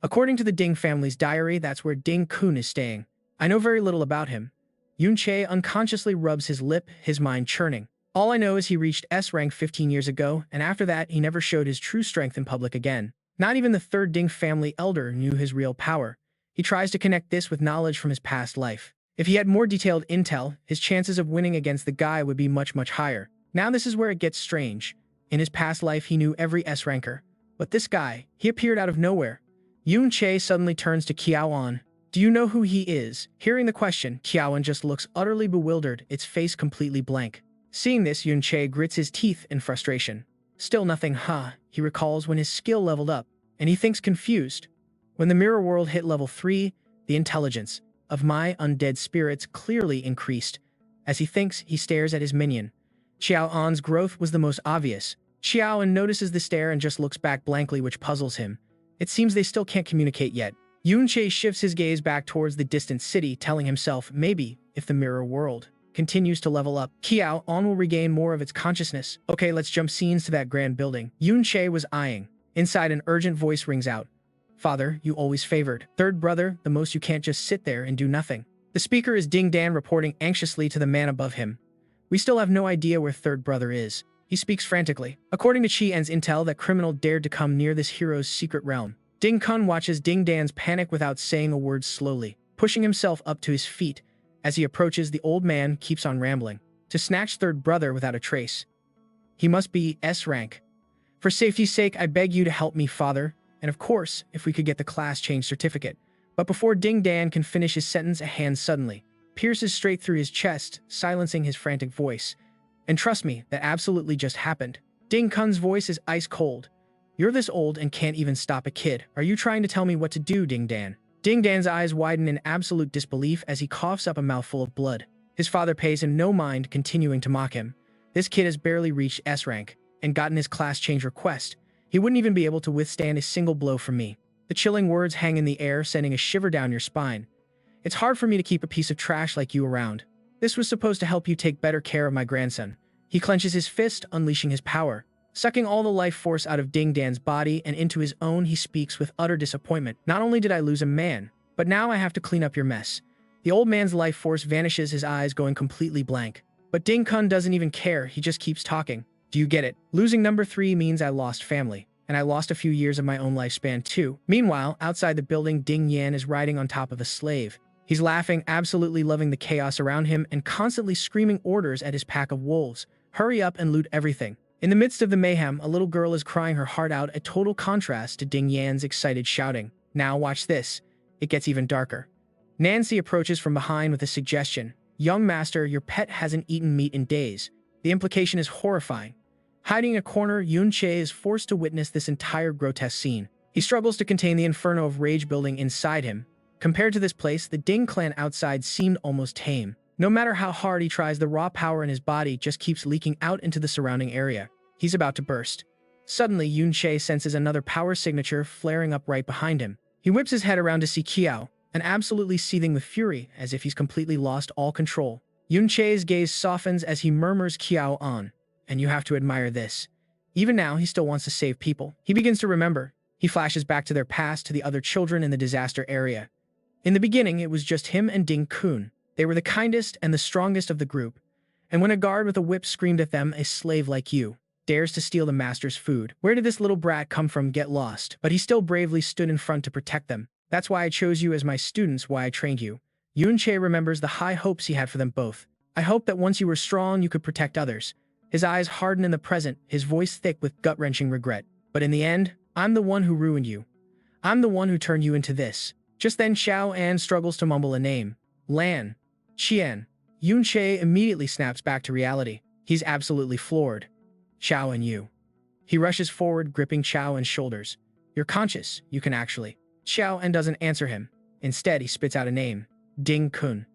According to the Ding family's diary, that's where Ding Kun is staying. I know very little about him. Yun-che unconsciously rubs his lip, his mind churning. All I know is he reached S-Rank 15 years ago, and after that, he never showed his true strength in public again. Not even the third Ding family elder knew his real power. He tries to connect this with knowledge from his past life. If he had more detailed intel, his chances of winning against the guy would be much, much higher. Now this is where it gets strange. In his past life, he knew every S-ranker. But this guy, he appeared out of nowhere. Yun-che suddenly turns to Qiaoan. Do you know who he is? Hearing the question, Qiaoan just looks utterly bewildered, its face completely blank. Seeing this, Yun-che grits his teeth in frustration. Still nothing, huh? He recalls when his skill leveled up, and he thinks confused. When the mirror world hit level 3, the intelligence of my undead spirits clearly increased. As he thinks, he stares at his minion. Qiaoan's growth was the most obvious. Qiaoan notices the stare and just looks back blankly, which puzzles him. It seems they still can't communicate yet. Yun-che shifts his gaze back towards the distant city, telling himself, maybe, if the mirror world continues to level up. Kiao On will regain more of its consciousness. Okay, let's jump scenes to that grand building. Yun Che was eyeing. Inside, an urgent voice rings out. Father, you always favored. Third brother, the most you can't just sit there and do nothing. The speaker is Ding Dan reporting anxiously to the man above him. We still have no idea where third brother is. He speaks frantically. According to Chi En's intel, that criminal dared to come near this hero's secret realm. Ding Kun watches Ding Dan's panic without saying a word slowly, pushing himself up to his feet. As he approaches, the old man keeps on rambling. To snatch third brother without a trace. He must be S-Rank. For safety's sake, I beg you to help me, father. And of course, if we could get the class change certificate. But before Ding Dan can finish his sentence, a hand suddenly pierces straight through his chest, silencing his frantic voice. And trust me, that absolutely just happened. Ding Kun's voice is ice cold. You're this old and can't even stop a kid. Are you trying to tell me what to do, Ding Dan? Ding Dan's eyes widen in absolute disbelief as he coughs up a mouthful of blood. His father pays him no mind, continuing to mock him. This kid has barely reached S-Rank and gotten his class change request. He wouldn't even be able to withstand a single blow from me. The chilling words hang in the air, sending a shiver down your spine. It's hard for me to keep a piece of trash like you around. This was supposed to help you take better care of my grandson. He clenches his fist, unleashing his power. Sucking all the life force out of Ding Dan's body and into his own, he speaks with utter disappointment. Not only did I lose a man, but now I have to clean up your mess. The old man's life force vanishes, his eyes going completely blank. But Ding Kun doesn't even care, he just keeps talking. Do you get it? Losing number 3 means I lost family. And I lost a few years of my own lifespan too. Meanwhile, outside the building, Ding Yan is riding on top of a slave. He's laughing, absolutely loving the chaos around him, and constantly screaming orders at his pack of wolves. Hurry up and loot everything. In the midst of the mayhem, a little girl is crying her heart out, a total contrast to Ding Yan's excited shouting. Now watch this. It gets even darker. Nancy approaches from behind with a suggestion. Young master, your pet hasn't eaten meat in days. The implication is horrifying. Hiding in a corner, Yun Che is forced to witness this entire grotesque scene. He struggles to contain the inferno of rage building inside him. Compared to this place, the Ding clan outside seemed almost tame. No matter how hard he tries, the raw power in his body just keeps leaking out into the surrounding area. He's about to burst. Suddenly, Yun Che senses another power signature flaring up right behind him. He whips his head around to see Kiao, and absolutely seething with fury, as if he's completely lost all control. Yun Che's gaze softens as he murmurs Kiao on. And you have to admire this. Even now, he still wants to save people. He begins to remember. He flashes back to their past, to the other children in the disaster area. In the beginning, it was just him and Ding Kun. They were the kindest and the strongest of the group. And when a guard with a whip screamed at them, a slave like you dares to steal the master's food. Where did this little brat come from? Get lost. But he still bravely stood in front to protect them. That's why I chose you as my students, why I trained you. Yun Che remembers the high hopes he had for them both. I hoped that once you were strong, you could protect others. His eyes harden in the present, his voice thick with gut-wrenching regret. But in the end, I'm the one who ruined you. I'm the one who turned you into this. Just then, Xiao An struggles to mumble a name. Lan. Qian. Yun Che immediately snaps back to reality. He's absolutely floored. Xiao and you. He rushes forward, gripping Xiao An's shoulders. You're conscious, you can actually. Xiao An doesn't answer him. Instead, he spits out a name. Ding Kun.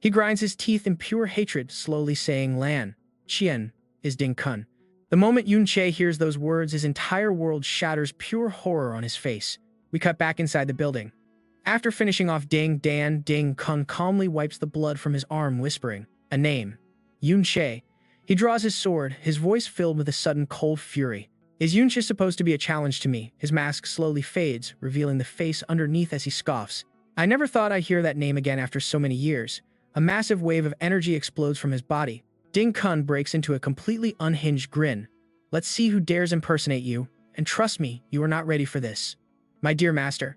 He grinds his teeth in pure hatred, slowly saying Lan. Qian is Ding Kun. The moment Yun Che hears those words, his entire world shatters, pure horror on his face. We cut back inside the building. After finishing off Ding Dan, Ding Kun calmly wipes the blood from his arm, whispering, a name. Yun Che. He draws his sword, his voice filled with a sudden cold fury. Is Yun Che supposed to be a challenge to me? His mask slowly fades, revealing the face underneath as he scoffs. I never thought I'd hear that name again after so many years. A massive wave of energy explodes from his body. Ding Kun breaks into a completely unhinged grin. Let's see who dares impersonate you. And trust me, you are not ready for this. My dear master.